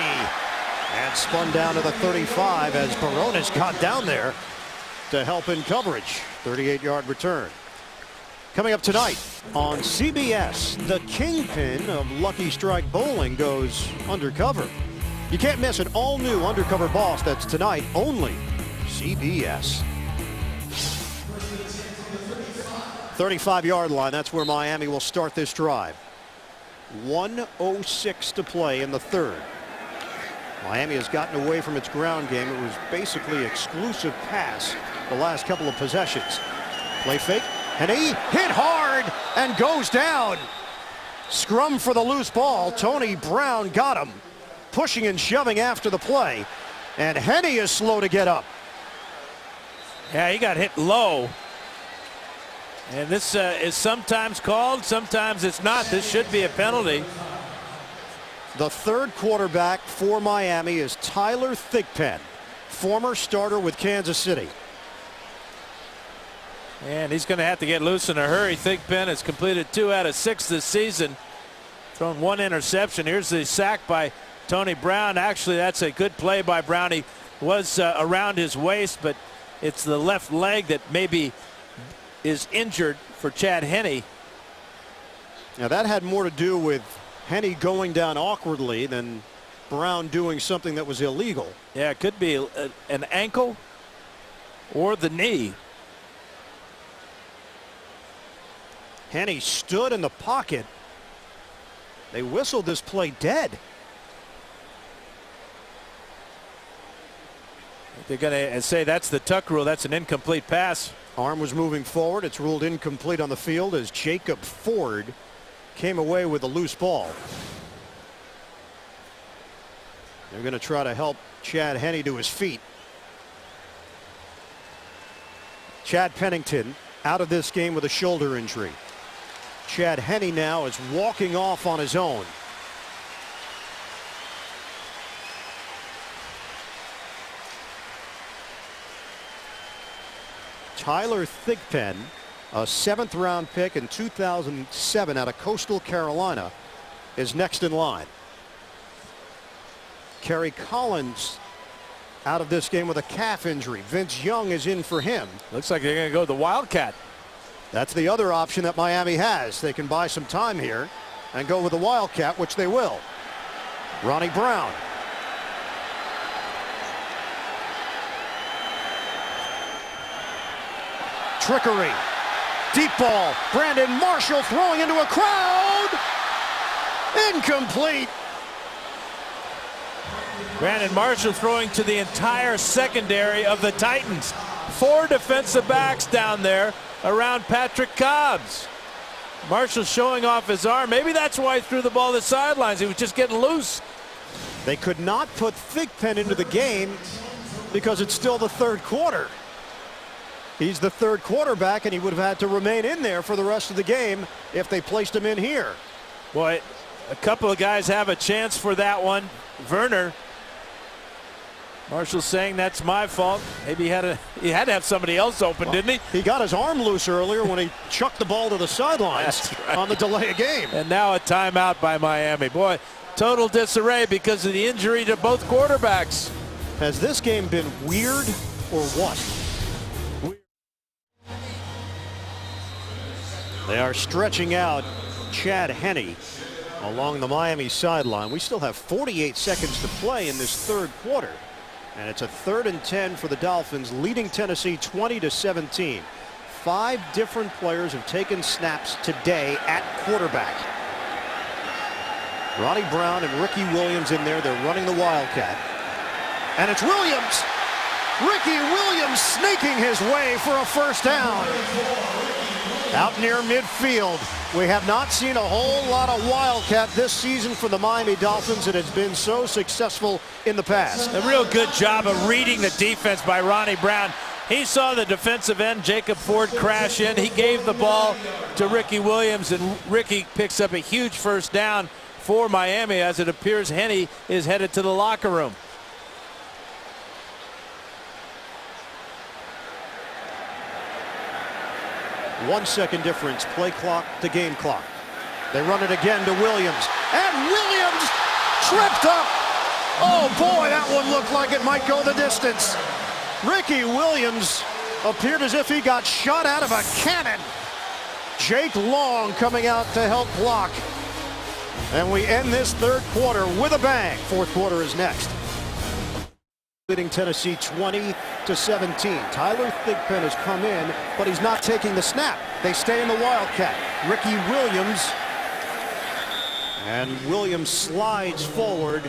and spun down to the 35 as Baronis got down there to help in coverage. 38-yard return. Coming up tonight on CBS, the kingpin of Lucky Strike Bowling goes undercover. You can't miss an all-new Undercover Boss. That's tonight only CBS. 35-yard line. That's where Miami will start this drive. 1:06 to play in the third. Miami has gotten away from its ground game. It was basically exclusive pass the last couple of possessions. Play fake, and he hit hard and goes down. Scrum for the loose ball. Tony Brown got him, pushing and shoving after the play, and Henne is slow to get up. Yeah, he got hit low. And this is sometimes called, sometimes it's not. This should be a penalty. The third quarterback for Miami is Tyler Thigpen, former starter with Kansas City. And he's going to have to get loose in a hurry. Thigpen has completed 2 out of 6 this season. Thrown 1 interception. Here's the sack by Tony Brown. Actually, that's a good play by Brown. He was around his waist, but it's the left leg that maybe is injured for Chad Henne. Now that had more to do with Henne going down awkwardly than Brown doing something that was illegal. Yeah, it could be an ankle or the knee. Henne stood in the pocket. They whistled this play dead. They're going to say that's the tuck rule. That's an incomplete pass. Arm was moving forward. It's ruled incomplete on the field as Jacob Ford came away with a loose ball. They're going to try to help Chad Henne to his feet. Chad Pennington out of this game with a shoulder injury. Chad Henne now is walking off on his own. Tyler Thigpen, a 7th-round pick in 2007 out of Coastal Carolina, is next in line. Kerry Collins out of this game with a calf injury. Vince Young is in for him. Looks like they're going to go the Wildcat. That's the other option that Miami has. They can buy some time here and go with the Wildcat, which they will. Ronnie Brown. Trickery. Deep ball. Brandon Marshall throwing into a crowd. Incomplete. Brandon Marshall throwing to the entire secondary of the Titans. 4 defensive backs down there around Patrick Cobbs. Marshall showing off his arm. Maybe that's why he threw the ball to the sidelines. He was just getting loose. They could not put Thigpen into the game because it's still the third quarter. He's the third quarterback, and he would have had to remain in there for the rest of the game if they placed him in here. Boy, a couple of guys have a chance for that one. Werner Marshall's saying that's my fault. Maybe he had to have somebody else open, didn't he? He got his arm loose earlier when he chucked the ball to the sidelines on the delay of game. And now a timeout by Miami. Boy, total disarray because of the injury to both quarterbacks. Has this game been weird or what? They are stretching out Chad Henne along the Miami sideline. We still have 48 seconds to play in this third quarter. And it's a 3rd and 10 for the Dolphins, leading Tennessee 20-17. 5 different players have taken snaps today at quarterback. Ronnie Brown and Ricky Williams in there. They're running the Wildcat. And it's Williams. Ricky Williams snaking his way for a first down. Out near midfield. We have not seen a whole lot of Wildcat this season for the Miami Dolphins, and it's been so successful in the past. A real good job of reading the defense by Ronnie Brown. He saw the defensive end, Jacob Ford, crash in. He gave the ball to Ricky Williams, and Ricky picks up a huge first down for Miami as it appears Henne is headed to the locker room. One second difference, play clock to game clock. They run it again to Williams. And Williams tripped up. Oh boy, that one looked like it might go the distance. Ricky Williams appeared as if he got shot out of a cannon. Jake Long coming out to help block. And we end this third quarter with a bang. Fourth quarter is next. Leading Tennessee 20-17. Tyler Thigpen has come in, but he's not taking the snap. They stay in the Wildcat. Ricky Williams. And Williams slides forward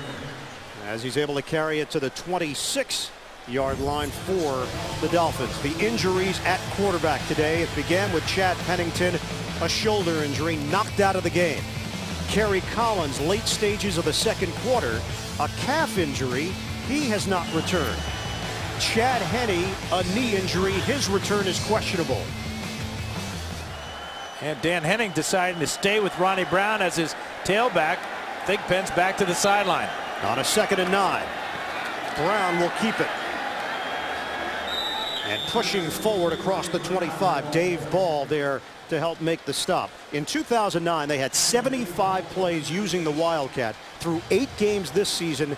as he's able to carry it to the 26-yard line for the Dolphins. The injuries at quarterback today. It began with Chad Pennington, a shoulder injury, knocked out of the game. Kerry Collins, late stages of the second quarter, a calf injury. He has not returned. Chad Henne, a knee injury. His return is questionable. And Dan Henning deciding to stay with Ronnie Brown as his tailback. Thigpen's back to the sideline. On a 2nd and 9. Brown will keep it. And pushing forward across the 25. Dave Ball there to help make the stop. In 2009, they had 75 plays using the Wildcat. Through 8 games this season,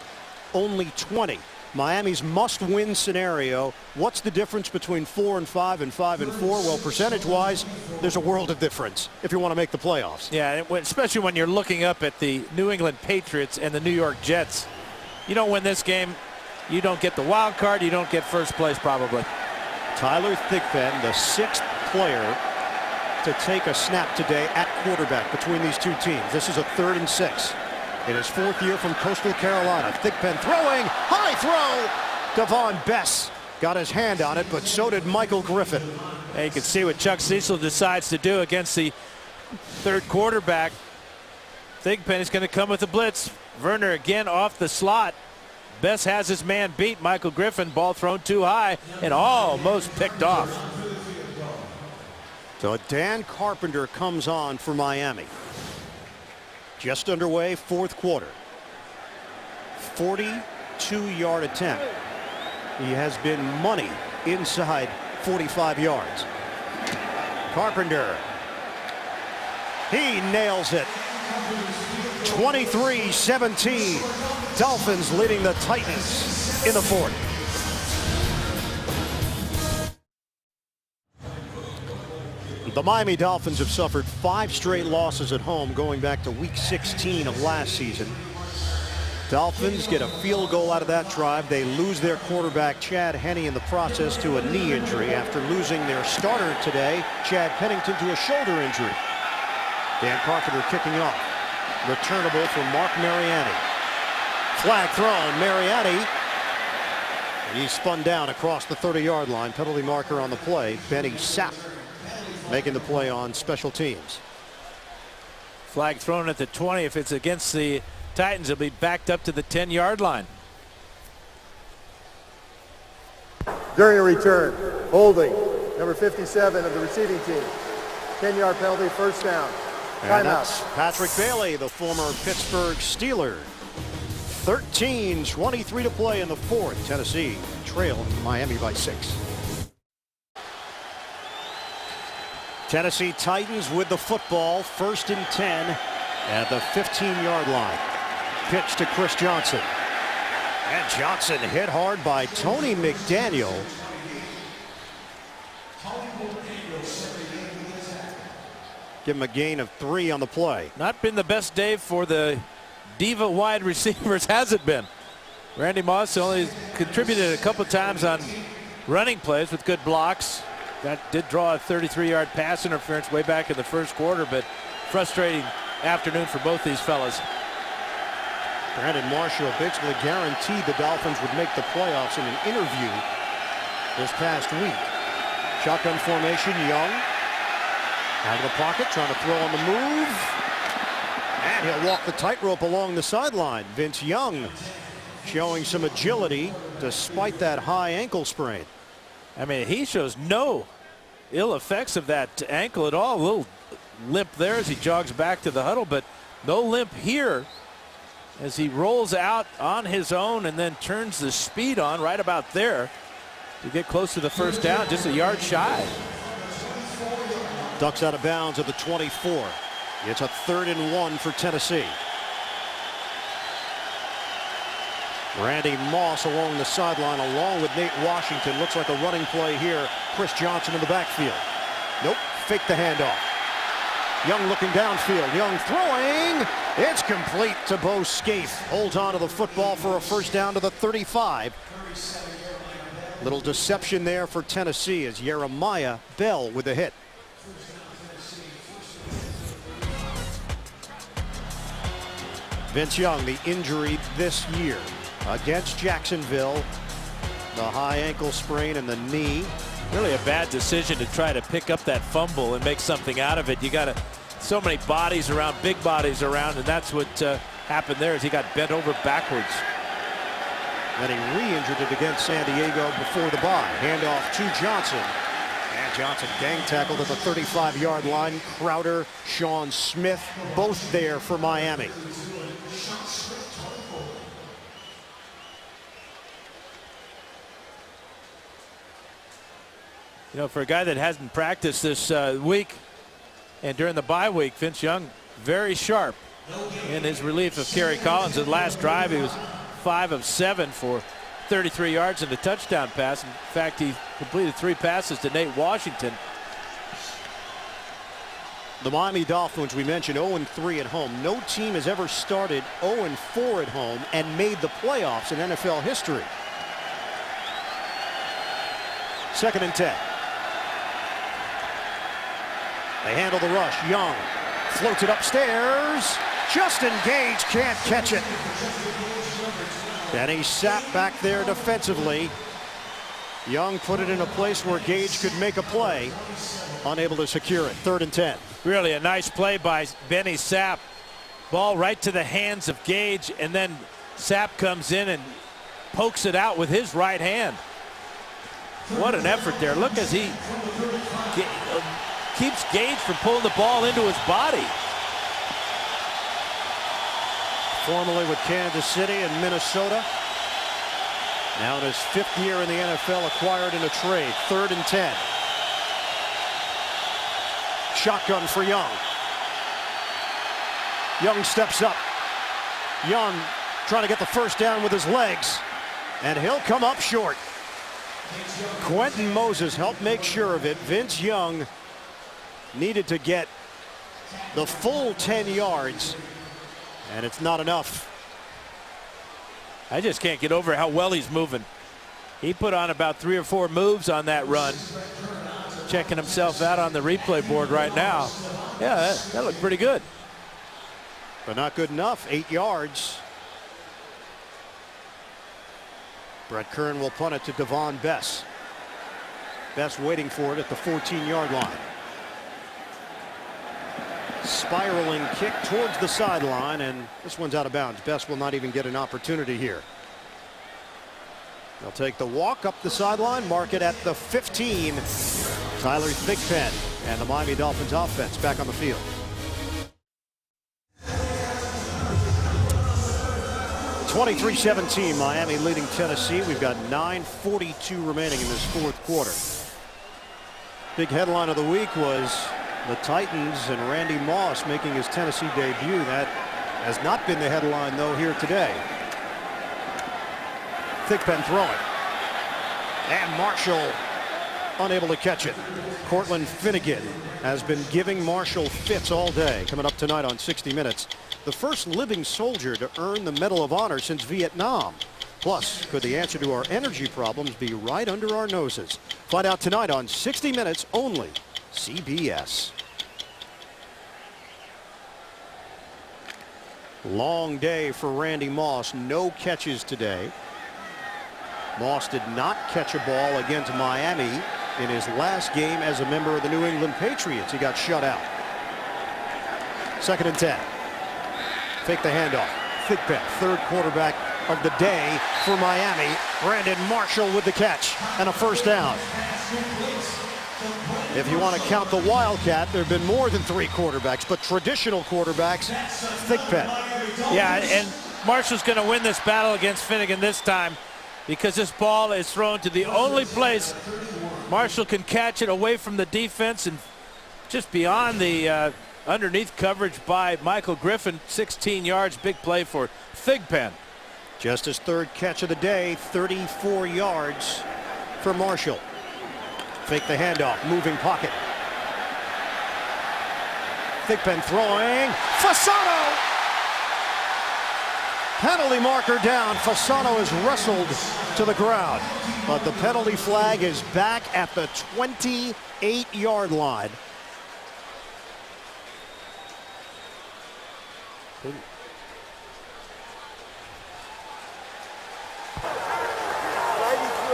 only 20. Miami's must-win scenario. What's the difference between 4-5 and 5-4? Well, percentage-wise, there's a world of difference if you want to make the playoffs. Yeah, especially when you're looking up at the New England Patriots and the New York Jets. You don't win this game, you don't get the wild card, you don't get first place probably. Tyler Thigpen, the 6th player to take a snap today at quarterback between these two teams. This is a 3rd and 6. In his 4th year from Coastal Carolina. Thigpen throwing, high throw. Devon Bess got his hand on it, but so did Michael Griffin. And you can see what Chuck Cecil decides to do against the 3rd quarterback. Thigpen is going to come with a blitz. Werner again off the slot. Bess has his man beat. Michael Griffin, ball thrown too high and almost picked off. So Dan Carpenter comes on for Miami. Just underway, 4th quarter. 42-yard attempt. He has been money inside 45 yards. Carpenter. He nails it. 23-17. Dolphins leading the Titans in the 4th. The Miami Dolphins have suffered 5 straight losses at home going back to week 16 of last season. Dolphins get a field goal out of that drive. They lose their quarterback Chad Henne in the process to a knee injury after losing their starter today, Chad Pennington, to a shoulder injury. Dan Carpenter kicking off. Returnable from Mark Mariani. Flag thrown. Mariani. He's spun down across the 30-yard line. Penalty marker on the play. Benny Sapp making the play on special teams. Flag thrown at the 20. If it's against the Titans, it'll be backed up to the 10-yard line. During a return, holding, number 57 of the receiving team. 10-yard penalty, first down. And that's Patrick Bailey, the former Pittsburgh Steeler. 13:23 to play in the fourth. Tennessee trailed Miami by 6. Tennessee Titans with the football, 1st and 10 at the 15-yard line. Pitch to Chris Johnson. And Johnson hit hard by Tony McDaniel. Give him a gain of 3 on the play. Not been the best day for the diva wide receivers, has it been? Randy Moss only contributed a couple times on running plays with good blocks. That did draw a 33-yard pass interference way back in the first quarter, but frustrating afternoon for both these fellas. Brandon Marshall basically guaranteed the Dolphins would make the playoffs in an interview this past week. Shotgun formation, Young out of the pocket, trying to throw on the move. And he'll walk the tightrope along the sideline. Vince Young showing some agility despite that high ankle sprain. I mean, he shows no ill effects of that ankle at all. A little limp there as he jogs back to the huddle, but no limp here as he rolls out on his own and then turns the speed on right about there to get close to the first down, just a yard shy. Ducks out of bounds at the 24. It's a 3rd and 1 for Tennessee. Randy Moss along the sideline along with Nate Washington. Looks like a running play here. Chris Johnson in the backfield. Nope, fake the handoff. Young looking downfield. Young throwing. It's complete to Bo Scaife. Holds on to the football for a first down to the 35. Little deception there for Tennessee as Jeremiah Bell with the hit. Vince Young, the injury this year against Jacksonville. The high ankle sprain and the knee. Really a bad decision to try to pick up that fumble and make something out of it. You got so many bodies around, big bodies around, and that's what happened there as he got bent over backwards. Then he re-injured it against San Diego before the bye. Handoff to Johnson. And Johnson gang tackled at the 35-yard line. Crowder, Sean Smith, both there for Miami. You know, for a guy that hasn't practiced this week and during the bye week, Vince Young very sharp in his relief of Kerry Collins. The last drive, he was 5 of 7 for 33 yards and a touchdown pass. In fact, he completed 3 passes to Nate Washington. The Miami Dolphins, we mentioned 0-3 at home. No team has ever started 0-4 at home and made the playoffs in NFL history. 2nd and 10. They handle the rush. Young floats it upstairs. Justin Gage can't catch it. And he sat back there defensively. Young put it in a place where Gage could make a play. Unable to secure it. 3rd and 10. Really a nice play by Benny Sapp. Ball right to the hands of Gage, and then Sapp comes in and pokes it out with his right hand. What an effort there. Look as he keeps Gage from pulling the ball into his body. Formerly with Kansas City and Minnesota. Now in his 5th year in the NFL, acquired in a trade. 3rd and 10. Shotgun for Young. Young steps up. Young trying to get the first down with his legs. And he'll come up short. Quentin Moses helped make sure of it. Vince Young needed to get the full 10 yards. And it's not enough. I just can't get over how well he's moving. He put on about 3 or 4 moves on that run. Checking himself out on the replay board right now. Yeah, that looked pretty good. But not good enough. 8 yards. Brett Kern will punt it to Devon Bess. Bess waiting for it at the 14-yard line. Spiraling kick towards the sideline, and this one's out of bounds. Bess will not even get an opportunity here. They'll take the walk up the sideline, mark it at the 15. Tyler Thigpen and the Miami Dolphins offense back on the field. 23-17, Miami leading Tennessee. We've got 9:42 remaining in this fourth quarter. Big headline of the week was the Titans and Randy Moss making his Tennessee debut. That has not been the headline, though, here today. Thigpen throwing. And Marshall unable to catch it. Cortland Finnegan has been giving Marshall fits all day. Coming up tonight on 60 Minutes. The first living soldier to earn the Medal of Honor since Vietnam. Plus, could the answer to our energy problems be right under our noses? Find out tonight on 60 Minutes only. CBS. Long day for Randy Moss. No catches today. Moss did not catch a ball against Miami in his last game as a member of the New England Patriots. He got shut out. 2nd and 10. Fake the handoff. Thigpen, third quarterback of the day for Miami. Brandon Marshall with the catch and a first down. If you want to count the Wildcat, there have been more than 3 quarterbacks, but traditional quarterbacks, Thigpen. Yeah, and Marshall's going to win this battle against Finnegan this time because this ball is thrown to the only place Marshall can catch it away from the defense and just beyond the underneath coverage by Michael Griffin. 16 yards, big play for Thigpen. Just his 3rd catch of the day, 34 yards for Marshall. Fake the handoff, moving pocket. Thigpen throwing. Fasano! Penalty marker down. Fasano is wrestled to the ground. But the penalty flag is back at the 28-yard line.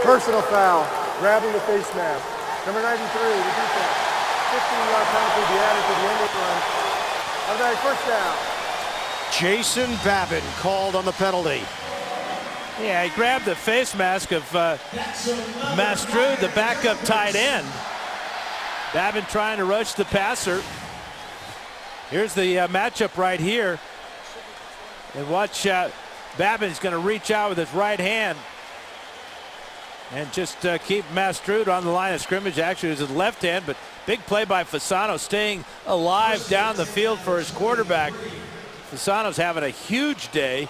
Personal foul, grabbing the face mask. Number 93, the defense. 15-yard penalty be added to the end of the run. Automatic first down. Jason Babin called on the penalty. Yeah, he grabbed the face mask of Mastrud, the backup tight end. Babin trying to rush the passer. Here's the matchup right here. And watch, Babin's going to reach out with his right hand and just keep Mastrud on the line of scrimmage. Actually, it was his left hand, but big play by Fasano, staying alive down the field for his quarterback. Fasano's having a huge day.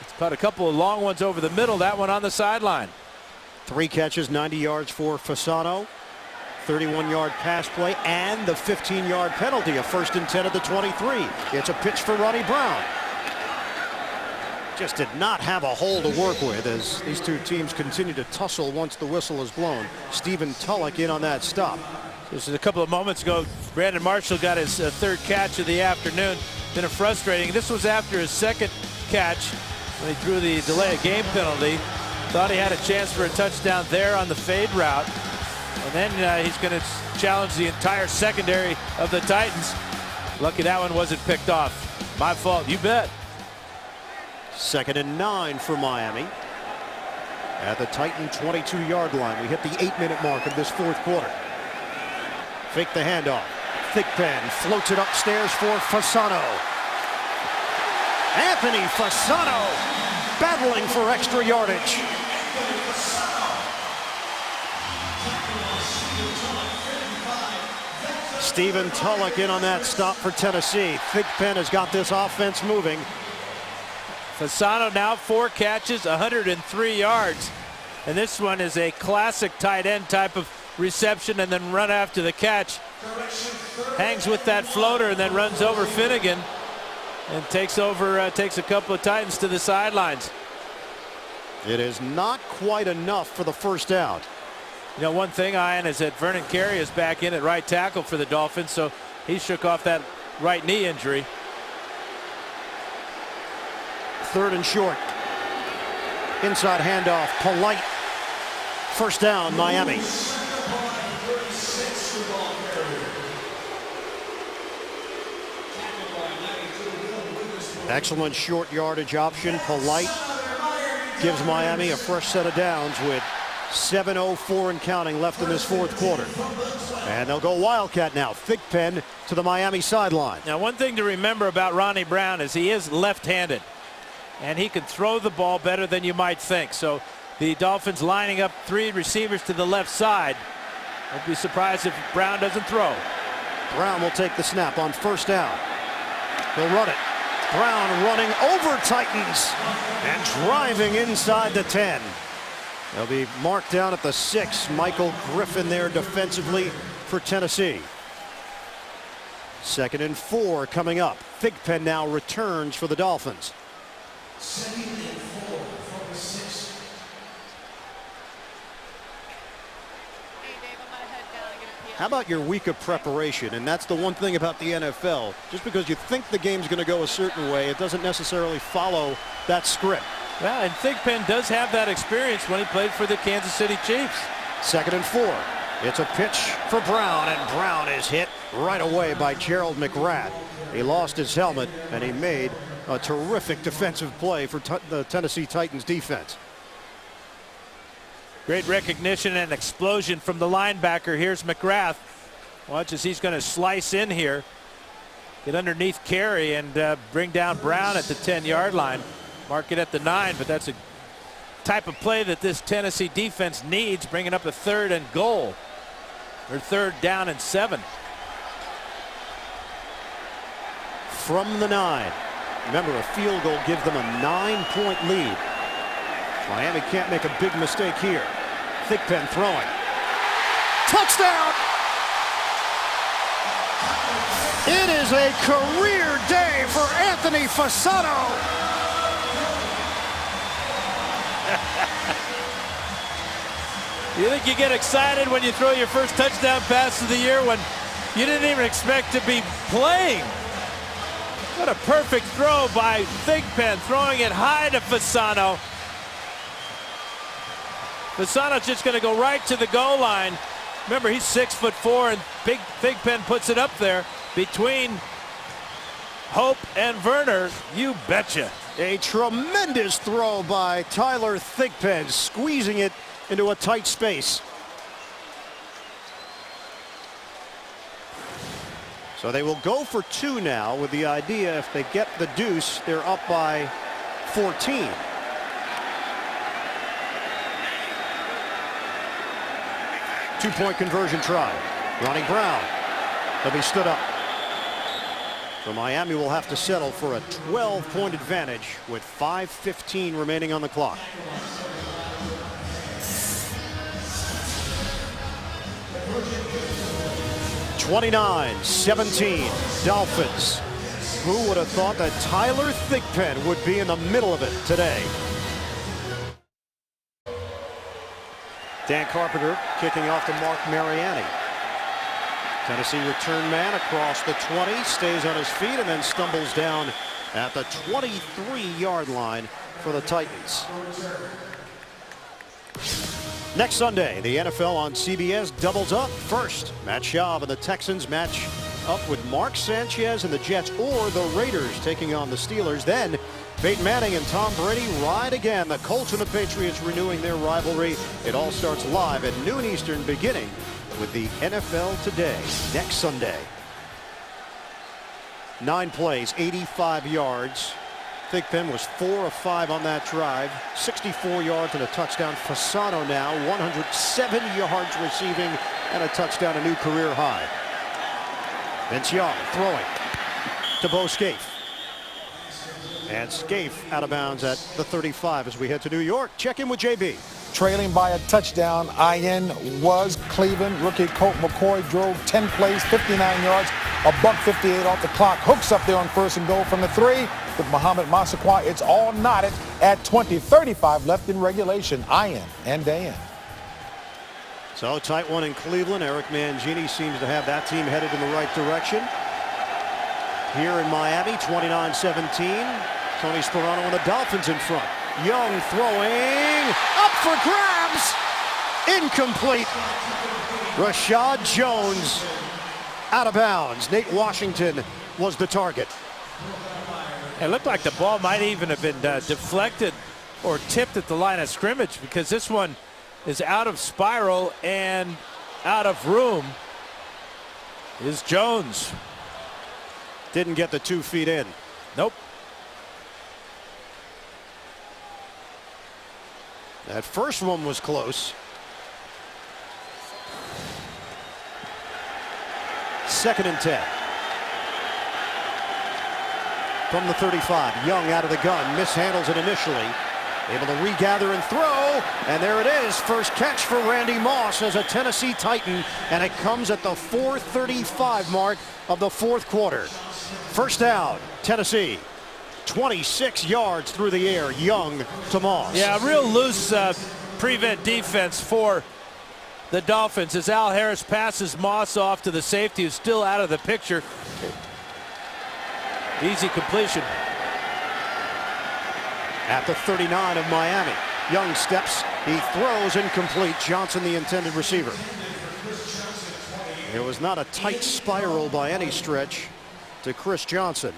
It's caught a couple of long ones over the middle, that one on the sideline. 3 catches, 90 yards for Fasano. 31-yard pass play and the 15-yard penalty, a 1st and 10 at the 23. It's a pitch for Ronnie Brown. Just did not have a hole to work with as these two teams continue to tussle once the whistle is blown. Stephen Tulloch in on that stop. This is a couple of moments ago. Brandon Marshall got his 3rd catch of the afternoon. Been a frustrating. This was after his 2nd catch when he drew the delay of game penalty. Thought he had a chance for a touchdown there on the fade route. And then he's going to challenge the entire secondary of the Titans. Lucky that one wasn't picked off. My fault, you bet. 2nd and 9 for Miami. At the Titan 22-yard line. We hit the 8-minute mark of this fourth quarter. Fake the handoff. Thigpen floats it upstairs for Fasano. Anthony Fasano battling for extra yardage. Stephen Tulloch in on that stop for Tennessee. Thigpen has got this offense moving. Fasano now 4 catches, 103 yards. And this one is a classic tight end type of reception and then run after the catch. Hangs with that floater and then runs over Finnegan and takes a couple of Titans to the sidelines. It is not quite enough for the first down. You know, one thing, Ian, is that Vernon Carey is back in at right tackle for the Dolphins, so he shook off that right knee injury. 3rd and short. Inside handoff, Polite. First down, Miami. Excellent short yardage option. Polite gives Miami a fresh set of downs with 7:04 and counting left in this fourth quarter. And they'll go Wildcat now. Thigpen to the Miami sideline. Now, one thing to remember about Ronnie Brown is he is left-handed. and he can throw the ball better than you might think. So the Dolphins lining up 3 receivers to the left side. I'd be surprised if Brown doesn't throw. Brown will take the snap on first down. He'll run it. Brown running over Titans and driving inside the 10. They'll be marked down at the 6. Michael Griffin there defensively for Tennessee. 2nd and 4 coming up. Thigpen now returns for the Dolphins. How about your week of preparation? And that's the one thing about the NFL. Just because you think the game's going to go a certain way, it doesn't necessarily follow that script. Well, and Thigpen does have that experience when he played for the Kansas City Chiefs. 2nd and 4. It's a pitch for Brown, and Brown is hit right away by Gerald McGrath. He lost his helmet, and he made a terrific defensive play for the Tennessee Titans defense. Great recognition and explosion from the linebacker. Here's McGrath. Watch as he's going to slice in here, get underneath Carey, and bring down Brown at the 10-yard line. Mark it at the 9, but that's a type of play that this Tennessee defense needs, bringing up a 3rd and goal, or 3rd down and 7. From the 9. Remember, a field goal gives them a 9-point lead. Miami can't make a big mistake here. Thigpen throwing. Touchdown! It is a career day for Anthony Fasano. You think you get excited when you throw your first touchdown pass of the year when you didn't even expect to be playing? What a perfect throw by Thigpen, throwing it high to Fasano. Fasano's just going to go right to the goal line. Remember, he's 6'4", and Big Thigpen puts it up there between Hope and Werner. You betcha. A tremendous throw by Tyler Thigpen, squeezing it into a tight space. So they will go for 2 now, with the idea if they get the deuce, they're up by 14. Two-point conversion try. Ronnie Brown. He'll be stood up. So Miami will have to settle for a 12-point advantage with 5:15 remaining on the clock. (29-17) Dolphins. Who would have thought that Tyler Thigpen would be in the middle of it today? Dan Carpenter kicking off to Mark Mariani. Tennessee return man across the 20, stays on his feet, and then stumbles down at the 23-yard line for the Titans. Next Sunday, the NFL on CBS doubles up. First, Matt Schaub and the Texans match up with Mark Sanchez and the Jets, or the Raiders taking on the Steelers. Then Peyton Manning and Tom Brady ride again. The Colts and the Patriots renewing their rivalry. It all starts live at noon Eastern, beginning with the NFL Today next Sunday. 9 plays, 85 yards. Thigpen was 4 of 5 on that drive. 64 yards and a touchdown. Fasano now 107 yards receiving and a touchdown, a new career high. Vince Young throwing to Bo Scaife. And Scaife out of bounds at the 35 as we head to New York. Check in with JB. Trailing by a touchdown, IN was Cleveland. Rookie Colt McCoy drove 10 plays, 59 yards, a $1.58 off the clock. Hooks up there on 1st and goal from the 3 with Muhammad Massaquoi. It's all knotted at 20:35 left in regulation. IN and day in. So tight one in Cleveland. Eric Mangini seems to have that team headed in the right direction. Here in Miami, 29-17. Tony Sperano and the Dolphins in front. Young throwing up for grabs. Incomplete. Rashad Jones out of bounds. Nate Washington was the target. It looked like the ball might even have been deflected or tipped at the line of scrimmage, because this one is out of spiral and out of room is Jones. Didn't get the 2 feet in. Nope. That first one was close. Second and 10. From the 35, Young out of the gun, mishandles it initially. Able to regather and throw, and there it is. First catch for Randy Moss as a Tennessee Titan, and it comes at the 4:35 mark of the fourth quarter. First down, Tennessee. 26 yards through the air, Young to Moss. Yeah, real loose prevent defense for the Dolphins as Al Harris passes Moss off to the safety, who's still out of the picture. Easy completion. At the 39 of Miami, Young steps, he throws incomplete. Johnson, the intended receiver. It was not a tight spiral by any stretch to Chris Johnson,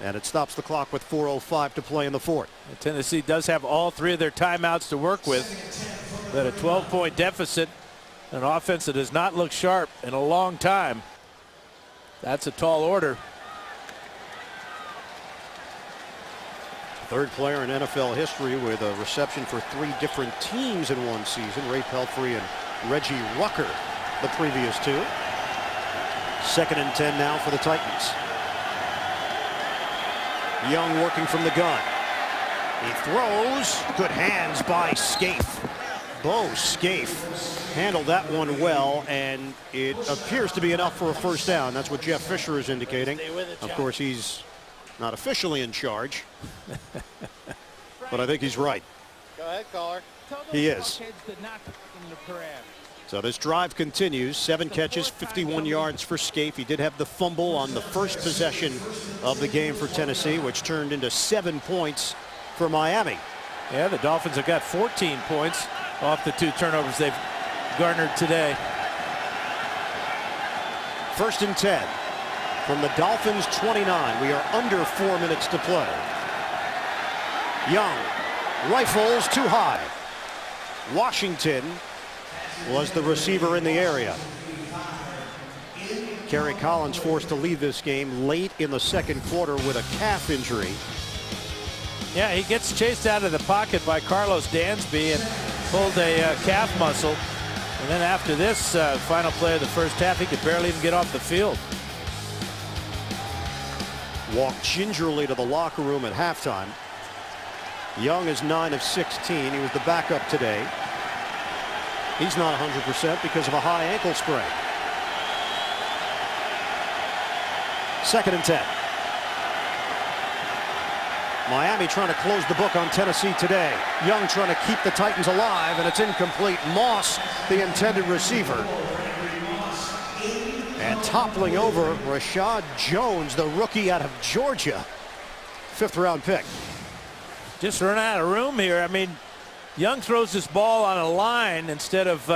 and it stops the clock with 4:05 to play in the fourth. And Tennessee does have all three of their timeouts to work with, but a 12-point deficit, an offense that does not look sharp in a long time. That's a tall order. Third player in NFL history with a reception for 3 different teams in one season. Ray Pelfrey and Reggie Rucker the previous 2. Second and 10 now for the Titans. Young working from the gun. He throws. Good hands by Scaife. Bo Scaife handled that one well, and it appears to be enough for a first down. That's what Jeff Fisher is indicating. Of course, he's not officially in charge, but I think he's right. Go ahead, caller. He is. So this drive continues. 7 catches, 51 yards for Scaife. He did have the fumble on the first possession of the game for Tennessee, which turned into 7 points for Miami. Yeah, the Dolphins have got 14 points off the 2 turnovers they've garnered today. First and 10 from the Dolphins 29. We are under 4 minutes to play. Young rifles too high. Washington was the receiver in the area. Kerry Collins forced to leave this game late in the second quarter with a calf injury. Yeah, he gets chased out of the pocket by Carlos Dansby and pulled a calf muscle. And then after this final play of the first half, he could barely even get off the field. Walked gingerly to the locker room at halftime. Young is 9 of 16. He was the backup today. He's not 100% because of a high ankle sprain. Second and 10. Miami trying to close the book on Tennessee today. Young trying to keep the Titans alive, and it's incomplete. Moss, the intended receiver. And toppling over Rashad Jones, the rookie out of Georgia. 5th round pick. Just run out of room here. I mean, Young throws this ball on a line instead of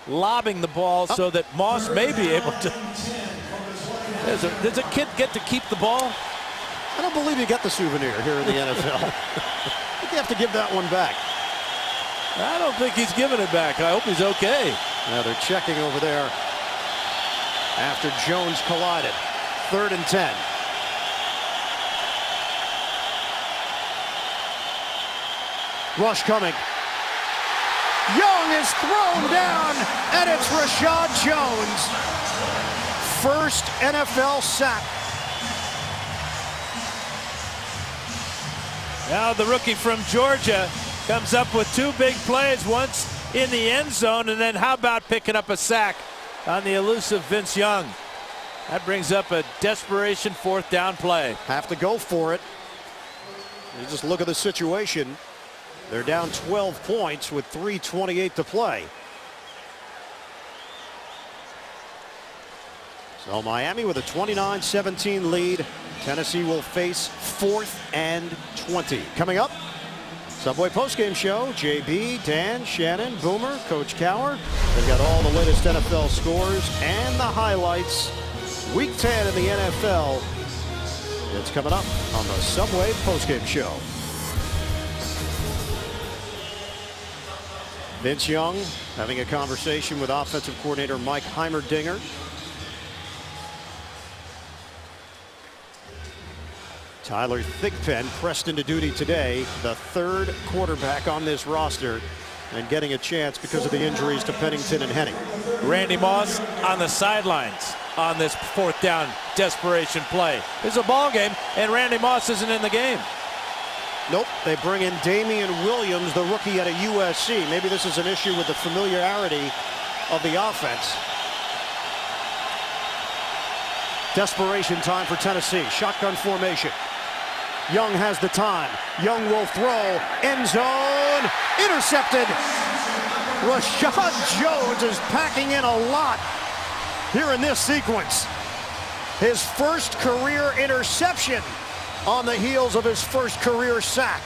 lobbing the ball so that Moss may be able to. Does a kid get to keep the ball? I don't believe you get the souvenir here in the NFL. I think you have to give that one back. I don't think he's giving it back. I hope he's okay. Now they're checking over there after Jones collided. 3rd and 10. Rush coming. Young is thrown down, and it's Rashad Jones. First NFL sack. Now the rookie from Georgia comes up with 2 big plays, once in the end zone, and then how about picking up a sack on the elusive Vince Young? That brings up a desperation 4th down play. Have to go for it. You just look at the situation. They're down 12 points with 3:28 to play. So Miami with a 29-17 lead. Tennessee will face 4th and 20. Coming up, Subway postgame show. JB, Dan, Shannon, Boomer, Coach Cower. They've got all the latest NFL scores and the highlights. Week 10 in the NFL. It's coming up on the Subway postgame show. Vince Young having a conversation with offensive coordinator Mike Heimerdinger. Tyler Thigpen pressed into duty today, the 3rd quarterback on this roster. and getting a chance because of the injuries to Pennington and Henning. Randy Moss on the sidelines on this fourth down desperation play. It's a ball game, and Randy Moss isn't in the game. Nope, they bring in Damian Williams, the rookie out of USC. Maybe this is an issue with the familiarity of the offense. Desperation time for Tennessee. Shotgun formation. Young has the time. Young will throw. End zone. Intercepted. Rashad Jones is packing in a lot here in this sequence. His first career interception on the heels of his first career sack.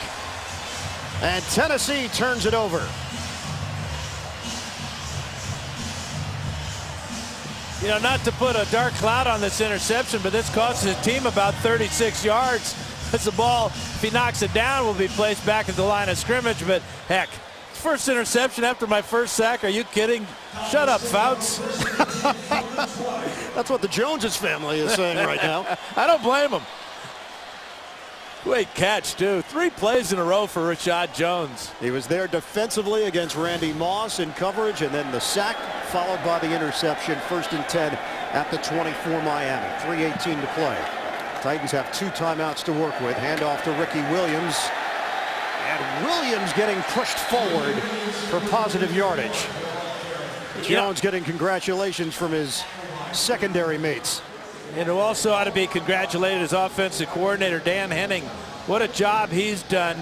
And Tennessee turns it over. You know, not to put a dark cloud on this interception, but this costs his team about 36 yards. As the ball, if he knocks it down, will be placed back at the line of scrimmage. But heck, first interception after my first sack. Are you kidding? Shut up, Fouts. That's what the Joneses family is saying right now. I don't blame him. Great catch, too. 3 plays in a row for Rashad Jones. He was there defensively against Randy Moss in coverage, and then the sack followed by the interception. 1st and 10 at the 24 Miami. 3:18 to play. Titans have 2 timeouts to work with. Handoff to Ricky Williams. And Williams getting pushed forward for positive yardage. Jones getting congratulations from his secondary mates. And who also ought to be congratulated is offensive coordinator Dan Henning. What a job he's done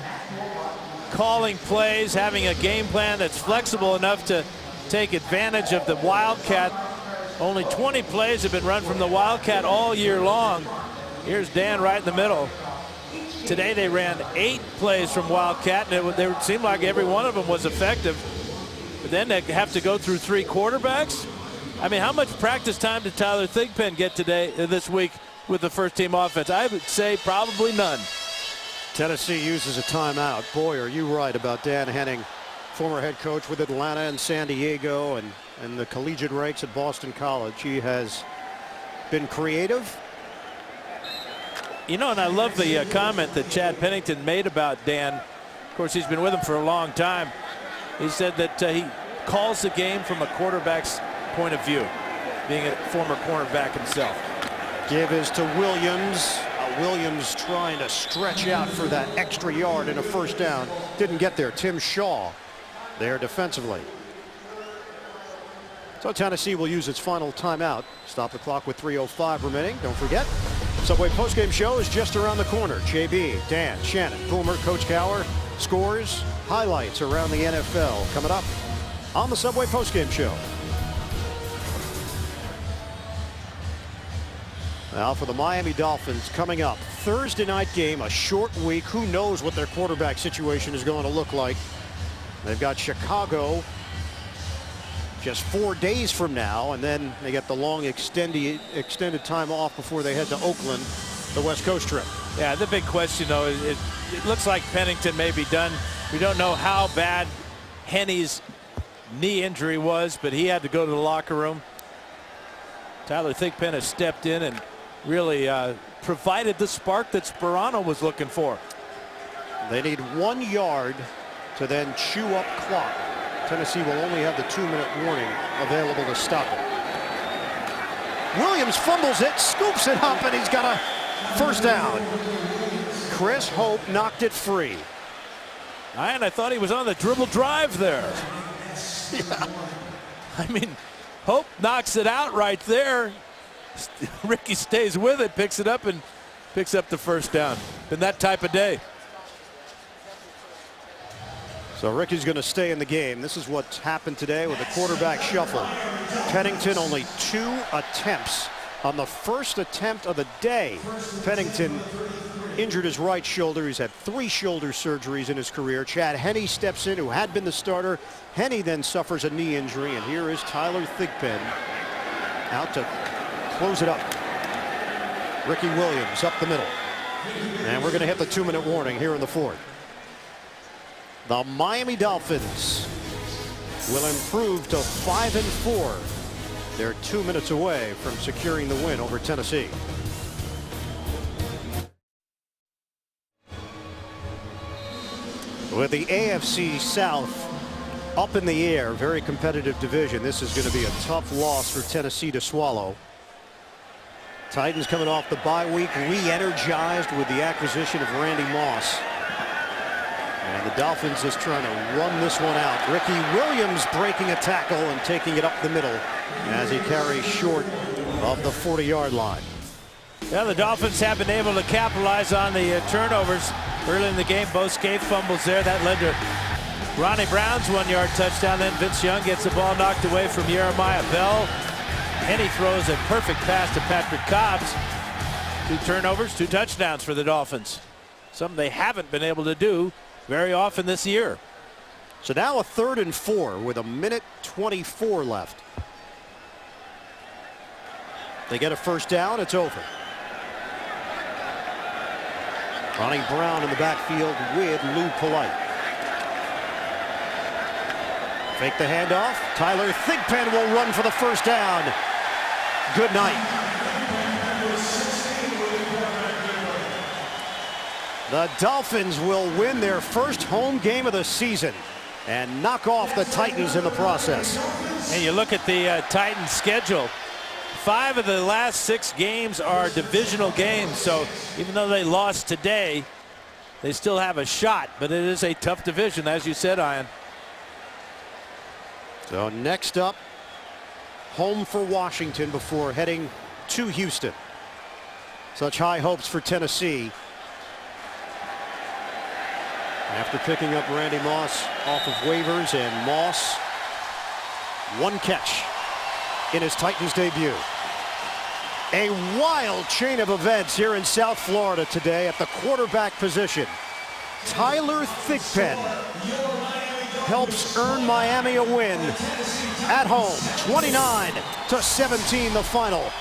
calling plays, having a game plan that's flexible enough to take advantage of the Wildcat. Only 20 plays have been run from the Wildcat all year long. Here's Dan right in the middle. Today they ran 8 plays from Wildcat, and it seemed like every one of them was effective. But then they have to go through 3 quarterbacks. I mean, how much practice time did Tyler Thigpen get this week with the first team offense? I would say probably none. Tennessee uses a timeout. Boy, are you right about Dan Henning, former head coach with Atlanta and San Diego and the collegiate ranks at Boston College. He has been creative. You know, and I love the comment that Chad Pennington made about Dan. Of course, he's been with him for a long time. He said that he calls the game from a quarterback's point of view, being a former cornerback himself. Give is to Williams. Williams trying to stretch out for that extra yard in a first down. Didn't get there. Tim Shaw there defensively. So Tennessee will use its final timeout. Stop the clock with 3:05 remaining. Don't forget, Subway postgame show is just around the corner. JB, Dan, Shannon, Boomer, Coach Cower, scores, highlights around the NFL coming up on the Subway postgame show. Now for the Miami Dolphins coming up. Thursday night game, a short week. Who knows what their quarterback situation is going to look like. They've got Chicago just 4 days from now, and then they get the long extended time off before they head to Oakland, the West Coast trip. Yeah, the big question, though, is it looks like Pennington may be done. We don't know how bad Henny's knee injury was, but he had to go to the locker room. Tyler Thigpen has stepped in and really provided the spark that Sperano was looking for. They need 1 yard to then chew up clock. Tennessee will only have the 2-minute warning available to stop it. Williams fumbles it, scoops it up, and he's got a first down. Chris Hope knocked it free. And I thought he was on the dribble drive there. Yeah. I mean, Hope knocks it out right there. Ricky stays with it, picks it up, and picks up the first down. Been that type of day. So Ricky's going to stay in the game. This is what's happened today with the quarterback shuffle. Pennington only 2 attempts on the first attempt of the day. Pennington injured his right shoulder. He's had 3 shoulder surgeries in his career. Chad Henne steps in, who had been the starter. Henne then suffers a knee injury, and here is Tyler Thigpen out to close it up. Ricky Williams up the middle. And we're going to hit the 2-minute warning here in the 4th. The Miami Dolphins will improve to 5-4. They're 2 minutes away from securing the win over Tennessee. With the AFC South up in the air. Very competitive division. This is going to be a tough loss for Tennessee to swallow. Titans coming off the bye week, re-energized with the acquisition of Randy Moss. And the Dolphins just trying to run this one out. Ricky Williams breaking a tackle and taking it up the middle as he carries short of the 40-yard line. Yeah, the Dolphins have been able to capitalize on the turnovers early in the game. Both Scaife fumbles there. That led to Ronnie Brown's 1-yard touchdown. Then Vince Young gets the ball knocked away from Jeremiah Bell. And he throws a perfect pass to Patrick Cobbs. 2 turnovers, 2 touchdowns for the Dolphins. Something they haven't been able to do very often this year. So now a 3rd and 4 with 1:24 left. They get a first down. It's over. Ronnie Brown in the backfield with Lou Polite. Fake the handoff. Tyler Thigpen will run for the first down. Good night. The Dolphins will win their first home game of the season and knock off the Titans in the process. And you look at the Titans schedule. 5 of the last 6 games are divisional games, so even though they lost today, they still have a shot, but it is a tough division, as you said, Ian. So next up, home for Washington before heading to Houston. Such high hopes for Tennessee. After picking up Randy Moss off of waivers, and Moss 1 catch in his Titans debut. A wild chain of events here in South Florida today at the quarterback position. Tyler Thigpen helps earn Miami a win at home. 29-17 the final.